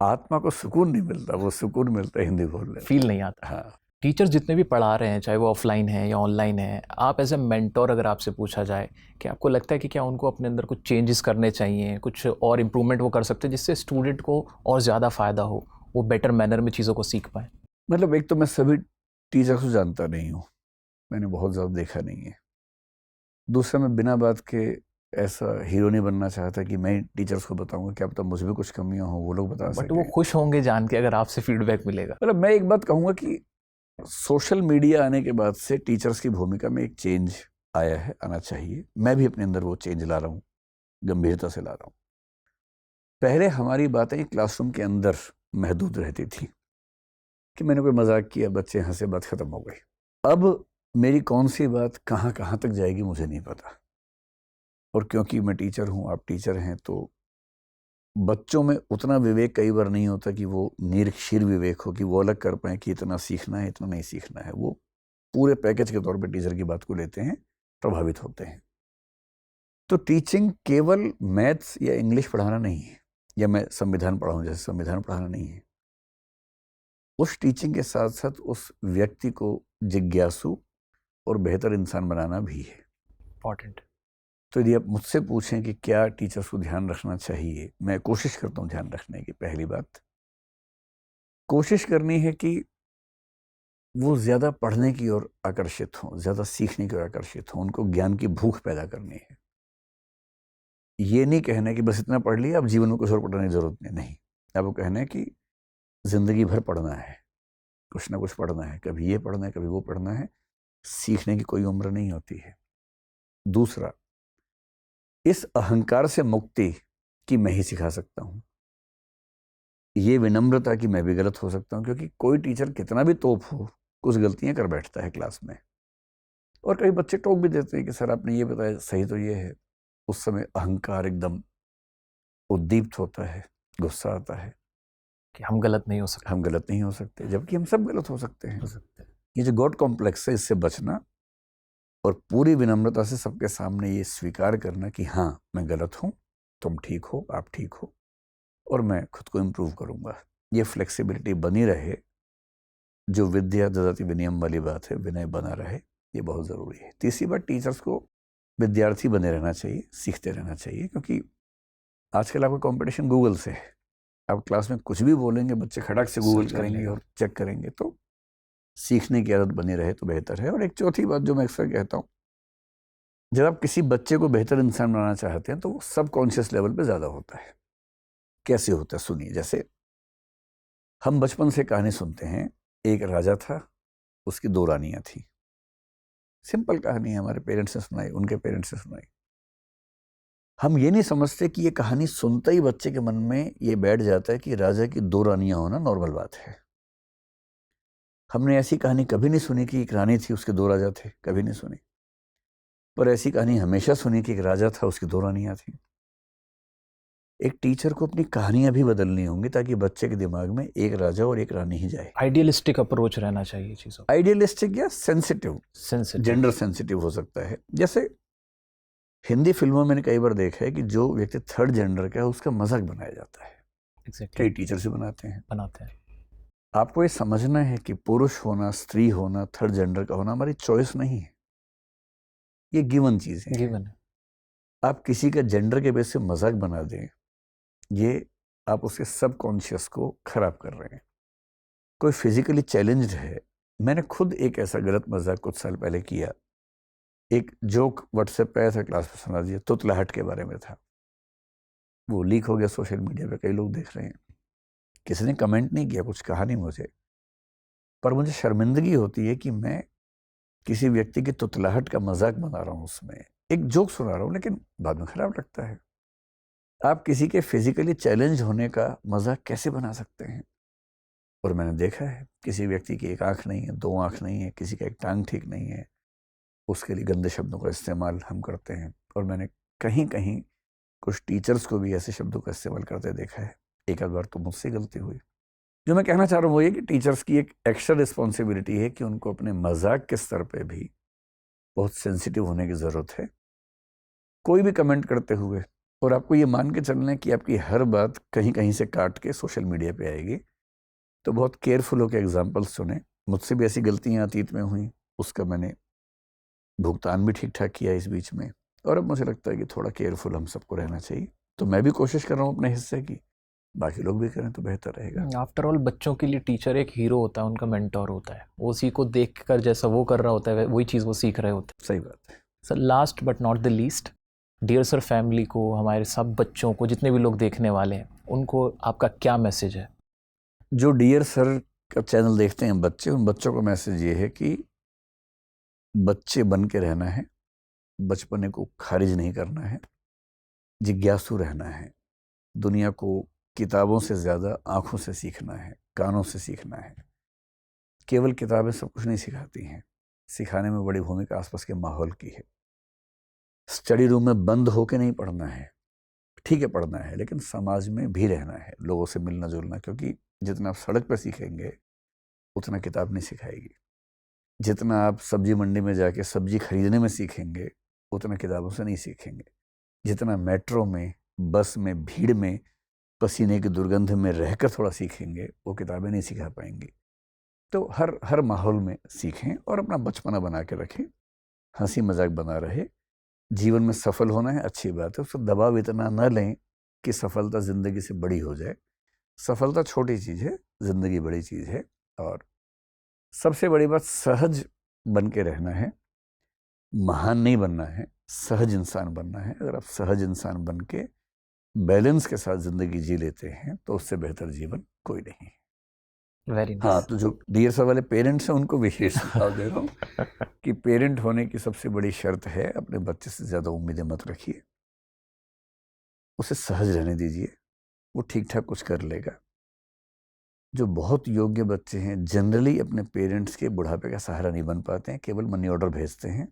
आत्मा को सुकून नहीं मिलता, वो सुकून मिलता है हिंदी बोलने में। फील नहीं आता। हाँ। टीचर्स जितने भी पढ़ा रहे हैं, चाहे वो ऑफलाइन है या ऑनलाइन है, आप एज ए मेंटोर अगर आपसे पूछा जाए कि आपको लगता है कि क्या उनको अपने अंदर कुछ चेंजेस करने चाहिए, कुछ और इम्प्रूवमेंट वो कर सकते हैं जिससे स्टूडेंट को और ज़्यादा फ़ायदा हो, वो बेटर मैनर में चीज़ों को सीख पाए? मतलब एक तो मैं सभी टीचर्स को जानता नहीं हूँ, मैंने बहुत ज़्यादा देखा नहीं है। दूसरा, मैं बिना बात के ऐसा हीरो नहीं बनना चाहता कि मैं टीचर्स को बताऊंगा, क्या पता मुझ में कुछ कमियां हो, वो लोग बता बट वो सकें। खुश होंगे जान के अगर आपसे फीडबैक मिलेगा। मतलब मैं एक बात कहूँगा कि सोशल मीडिया आने के बाद से टीचर्स की भूमिका में एक चेंज आया है, आना चाहिए। मैं भी अपने अंदर वो चेंज ला रहा हूँ, गंभीरता से ला रहा हूँ। पहले हमारी बातें क्लासरूम के अंदर महदूद रहती थी कि मैंने कोई मजाक किया, बच्चे हंसे, बात खत्म हो गई। अब मेरी कौन सी बात कहाँ कहाँ तक जाएगी मुझे नहीं पता, और क्योंकि मैं टीचर हूँ, आप टीचर हैं, तो बच्चों में उतना विवेक कई बार नहीं होता कि वो निरीक्षीर विवेक हो, कि वो अलग कर पाए कि इतना सीखना है, इतना नहीं सीखना है। वो पूरे पैकेज के तौर पे टीचर की बात को लेते हैं, प्रभावित होते हैं। तो टीचिंग केवल मैथ्स या इंग्लिश पढ़ाना नहीं है, या मैं संविधान पढ़ाऊँ जैसे संविधान पढ़ाना नहीं है। उस टीचिंग के साथ साथ उस व्यक्ति को जिज्ञासु और बेहतर इंसान बनाना भी है। इम्पॉर्टेंट। तो यदि आप मुझसे पूछें कि क्या टीचर्स को ध्यान रखना चाहिए, मैं कोशिश करता हूँ ध्यान रखने की। पहली बात, कोशिश करनी है कि वो ज़्यादा पढ़ने की ओर आकर्षित हों, ज़्यादा सीखने की ओर आकर्षित हों, उनको ज्ञान की भूख पैदा करनी है। ये नहीं कहना है कि बस इतना पढ़ लिया, अब जीवन में कुछ और पढ़ने की ज़रूरत नहीं। आपको कहना है कि ज़िंदगी भर पढ़ना है, कुछ ना कुछ पढ़ना है, कभी ये पढ़ना है, कभी वो पढ़ना है। सीखने की कोई उम्र नहीं होती है। दूसरा, इस अहंकार से मुक्ति कि मैं ही सिखा सकता हूँ, ये विनम्रता कि मैं भी गलत हो सकता हूँ, क्योंकि कोई टीचर कितना भी तोप हो, कुछ गलतियां कर बैठता है क्लास में। और कई बच्चे टोक भी देते हैं कि सर आपने ये बताया सही तो ये है। उस समय अहंकार एकदम उद्दीप्त होता है, गुस्सा आता है, कि हम गलत नहीं हो सकते। हम गलत नहीं हो सकते, जबकि हम सब गलत हो सकते हैं। हो सकते हैं। ये जो गॉड कॉम्प्लेक्स है, इससे बचना और पूरी विनम्रता से सबके सामने ये स्वीकार करना कि हाँ मैं गलत हूँ, तुम ठीक हो, आप ठीक हो, और मैं खुद को इम्प्रूव करूँगा। ये फ्लेक्सिबिलिटी बनी रहे, जो विद्या ददाति विनयम वाली बात है, विनय बना रहे, ये बहुत ज़रूरी है। तीसरी बात, टीचर्स को विद्यार्थी बने रहना चाहिए, सीखते रहना चाहिए, क्योंकि आजकल आपका कंपटीशन गूगल से है। आप क्लास में कुछ भी बोलेंगे, बच्चे खड़क से गूगल सर्च कर करेंगे लेगा। और चेक करेंगे, तो सीखने की आदत बनी रहे तो बेहतर है। और एक चौथी बात जो मैं अक्सर कहता हूँ, जब आप किसी बच्चे को बेहतर इंसान बनाना चाहते हैं तो वो सबकॉन्शियस लेवल पे ज़्यादा होता है। कैसे होता है सुनिए। जैसे हम बचपन से कहानी सुनते हैं, एक राजा था, उसकी 2 रानियां थी। सिंपल कहानी है, हमारे पेरेंट्स ने सुनाई, उनके पेरेंट्स ने सुनाई। हम ये नहीं समझते कि ये कहानी सुनते ही बच्चे के मन में ये बैठ जाता है कि राजा की 2 रानियां होना नॉर्मल बात है। हमने ऐसी कहानी कभी नहीं सुनी कि एक रानी थी उसके 2 राजा थे, कभी नहीं सुनी। पर ऐसी कहानी हमेशा सुनी कि एक राजा था उसकी 2 रानियां थी। एक टीचर को अपनी कहानियां भी बदलनी होंगी ताकि बच्चे के दिमाग में एक राजा और एक रानी ही जाए। आइडियलिस्टिक अप्रोच रहना चाहिए चीज़ों। आइडियलिस्टिक या सेंसिटिव, जेंडर सेंसिटिव हो सकता है। जैसे हिंदी फिल्मों में मैंने कई बार देखा है कि जो व्यक्ति 3rd जेंडर का है उसका मजाक बनाया जाता है। एग्जैक्टली, कई टीचर से बनाते हैं। हैं। आपको ये समझना है कि पुरुष होना, स्त्री होना, 3rd जेंडर का होना हमारी चॉइस नहीं है, ये गिवन चीज़ें हैं। गिवन है। आप किसी का जेंडर के बेस से मजाक बना दें, ये आप उसके सबकॉन्शियस को खराब कर रहे हैं। कोई फिजिकली चैलेंज्ड है, मैंने खुद एक ऐसा गलत मजाक कुछ साल पहले किया। एक जोक व्हाट्सएप पे आया था, क्लास में सुना दिया, तुतलाहट के बारे में था। वो लीक हो गया सोशल मीडिया पे, कई लोग देख रहे हैं। किसी ने कमेंट नहीं किया, कुछ कहा नहीं मुझे, पर मुझे शर्मिंदगी होती है कि मैं किसी व्यक्ति की तुतलाहट का मजाक बना रहा हूँ, उसमें एक जोक सुना रहा हूँ, लेकिन बाद में खराब लगता है। आप किसी के फिजिकली चैलेंज होने का मजाक कैसे बना सकते हैं? और मैंने देखा है किसी व्यक्ति की एक आंख नहीं है, 2 आंख नहीं है, किसी का एक टांग ठीक नहीं है, उसके लिए गंदे शब्दों का इस्तेमाल हम करते हैं। और मैंने कहीं कहीं कुछ टीचर्स को भी ऐसे शब्दों का इस्तेमाल करते देखा है। एक आध बार तो मुझसे गलती हुई। जो मैं कहना चाह रहा हूँ वो ये कि टीचर्स की एक एक्स्ट्रा रिस्पॉन्सिबिलिटी है कि उनको अपने मजाक के स्तर पे भी बहुत सेंसिटिव होने की ज़रूरत है। कोई भी कमेंट करते हुए, और आपको ये मान के चलना है कि आपकी हर बात कहीं कहीं से काट के सोशल मीडिया पे आएगी, तो बहुत केयरफुल होकर एग्जाम्पल्स चुने। मुझसे भी ऐसी गलतियाँ अतीत में हुई, उसका मैंने भुगतान भी ठीक ठाक किया इस बीच में। और अब मुझे लगता है कि थोड़ा केयरफुल हम सबको रहना चाहिए। तो मैं भी कोशिश कर रहा हूँ अपने हिस्से की, बाकी लोग भी करें तो बेहतर रहेगा। आफ्टर ऑल बच्चों के लिए टीचर एक हीरो होता है, उनका मेंटोर होता है। उसी को देख कर जैसा वो कर रहा होता है वही चीज़ वो सीख रहे होते सही बात है। हैं। Sir, last but not the least, dear sir family को, हमारे सब बच्चों को, जितने भी लोग देखने वाले हैं, उनको आपका क्या मैसेज है? जो डियर सर का चैनल देखते हैं बच्चे, उन बच्चों का मैसेज ये है कि बच्चे बन के रहना है, बचपने को खारिज नहीं करना है, जिज्ञासु रहना है, दुनिया को किताबों से ज़्यादा आँखों से सीखना है, कानों से सीखना है। केवल किताबें सब कुछ नहीं सिखाती हैं, सिखाने में बड़ी भूमिका आसपास के माहौल की है। स्टडी रूम में बंद होके नहीं पढ़ना है, ठीक है पढ़ना है, लेकिन समाज में भी रहना है, लोगों से मिलना जुलना, क्योंकि जितना आप सड़क पर सीखेंगे उतना किताब नहीं सिखाएगी। जितना आप सब्जी मंडी में जाके सब्जी खरीदने में सीखेंगे उतना किताबों से नहीं सीखेंगे। जितना मेट्रो में, बस में, भीड़ में, पसीने की दुर्गंध में रहकर थोड़ा सीखेंगे, वो किताबें नहीं सिखा पाएंगी। तो हर माहौल में सीखें और अपना बचपना बना के रखें, हंसी मजाक बना रहे। जीवन में सफल होना है, अच्छी बात है, उसको दबाव इतना न लें कि सफलता ज़िंदगी से बड़ी हो जाए। सफलता छोटी चीज़ है, ज़िंदगी बड़ी चीज़ है। और सबसे बड़ी बात, सहज बन के रहना है, महान नहीं बनना है, सहज इंसान बनना है। अगर आप सहज इंसान बन के बैलेंस के साथ ज़िंदगी जी लेते हैं तो उससे बेहतर जीवन कोई नहीं है। वेरी हाँ, नाइस। तो जो डियर सर वाले पेरेंट्स हैं उनको विशेष सुझाव दे रहा हूँ कि पेरेंट होने की सबसे बड़ी शर्त है, अपने बच्चे से ज़्यादा उम्मीदें मत रखिए, उसे सहज रहने दीजिए, वो ठीक ठाक कुछ कर लेगा। जो बहुत योग्य बच्चे हैं जनरली अपने पेरेंट्स के बुढ़ापे का सहारा नहीं बन पाते हैं, केवल मनी ऑर्डर भेजते हैं।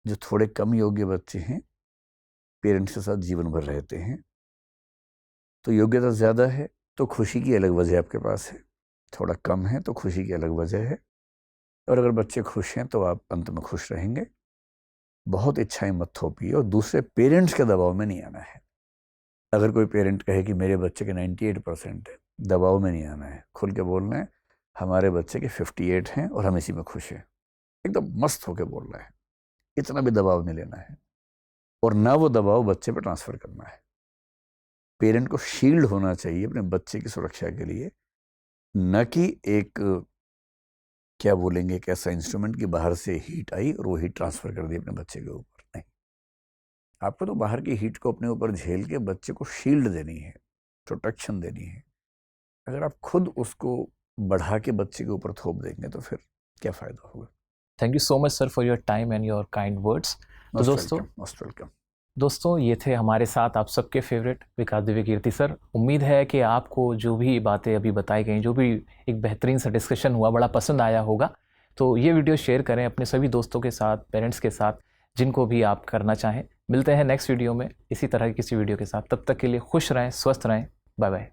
जो थोड़े कम योग्य बच्चे हैं पेरेंट्स के साथ जीवन भर रहते हैं। तो योग्यता ज़्यादा है तो खुशी की अलग वजह आपके पास है, थोड़ा कम है तो खुशी की अलग वजह है। और अगर बच्चे खुश हैं तो आप अंत में खुश रहेंगे। बहुत इच्छाएं मत थोपिए और दूसरे पेरेंट्स के दबाव में नहीं आना है। अगर कोई पेरेंट कहे कि मेरे बच्चे के 98% है, दबाव में नहीं आना है, खुल के बोलना है हमारे बच्चे के 58 हैं और हम इसी में खुश हैं। एकदम मस्त होकर बोलना है, इतना भी दबाव नहीं लेना है और ना वो दबाव बच्चे पे ट्रांसफ़र करना है। पेरेंट को शील्ड होना चाहिए अपने बच्चे की सुरक्षा के लिए, न कि एक क्या बोलेंगे एक ऐसा इंस्ट्रूमेंट कि बाहर से हीट आई और वो हीट ट्रांसफ़र कर दी अपने बच्चे के ऊपर। नहीं, आपको तो बाहर की हीट को अपने ऊपर झेल के बच्चे को शील्ड देनी है, प्रोटेक्शन देनी है। अगर आप खुद उसको बढ़ा के बच्चे के ऊपर थोप देंगे तो फिर क्या फ़ायदा होगा। Thank you so much sir for your time and your kind words. तो दोस्तों, मोस्ट वेलकम। दोस्तों ये थे हमारे साथ आप सबके फेवरेट विकास दिव्य कीर्ति सर। उम्मीद है कि आपको जो भी बातें अभी बताई गई, जो भी एक बेहतरीन सा डिस्कशन हुआ, बड़ा पसंद आया होगा। तो ये वीडियो शेयर करें अपने सभी दोस्तों के साथ, पेरेंट्स के साथ, जिनको भी आप करना चाहें। मिलते हैं नेक्स्ट वीडियो में इसी तरह की किसी वीडियो के साथ। तब तक के लिए खुश रहें, स्वस्थ रहें। Bye bye.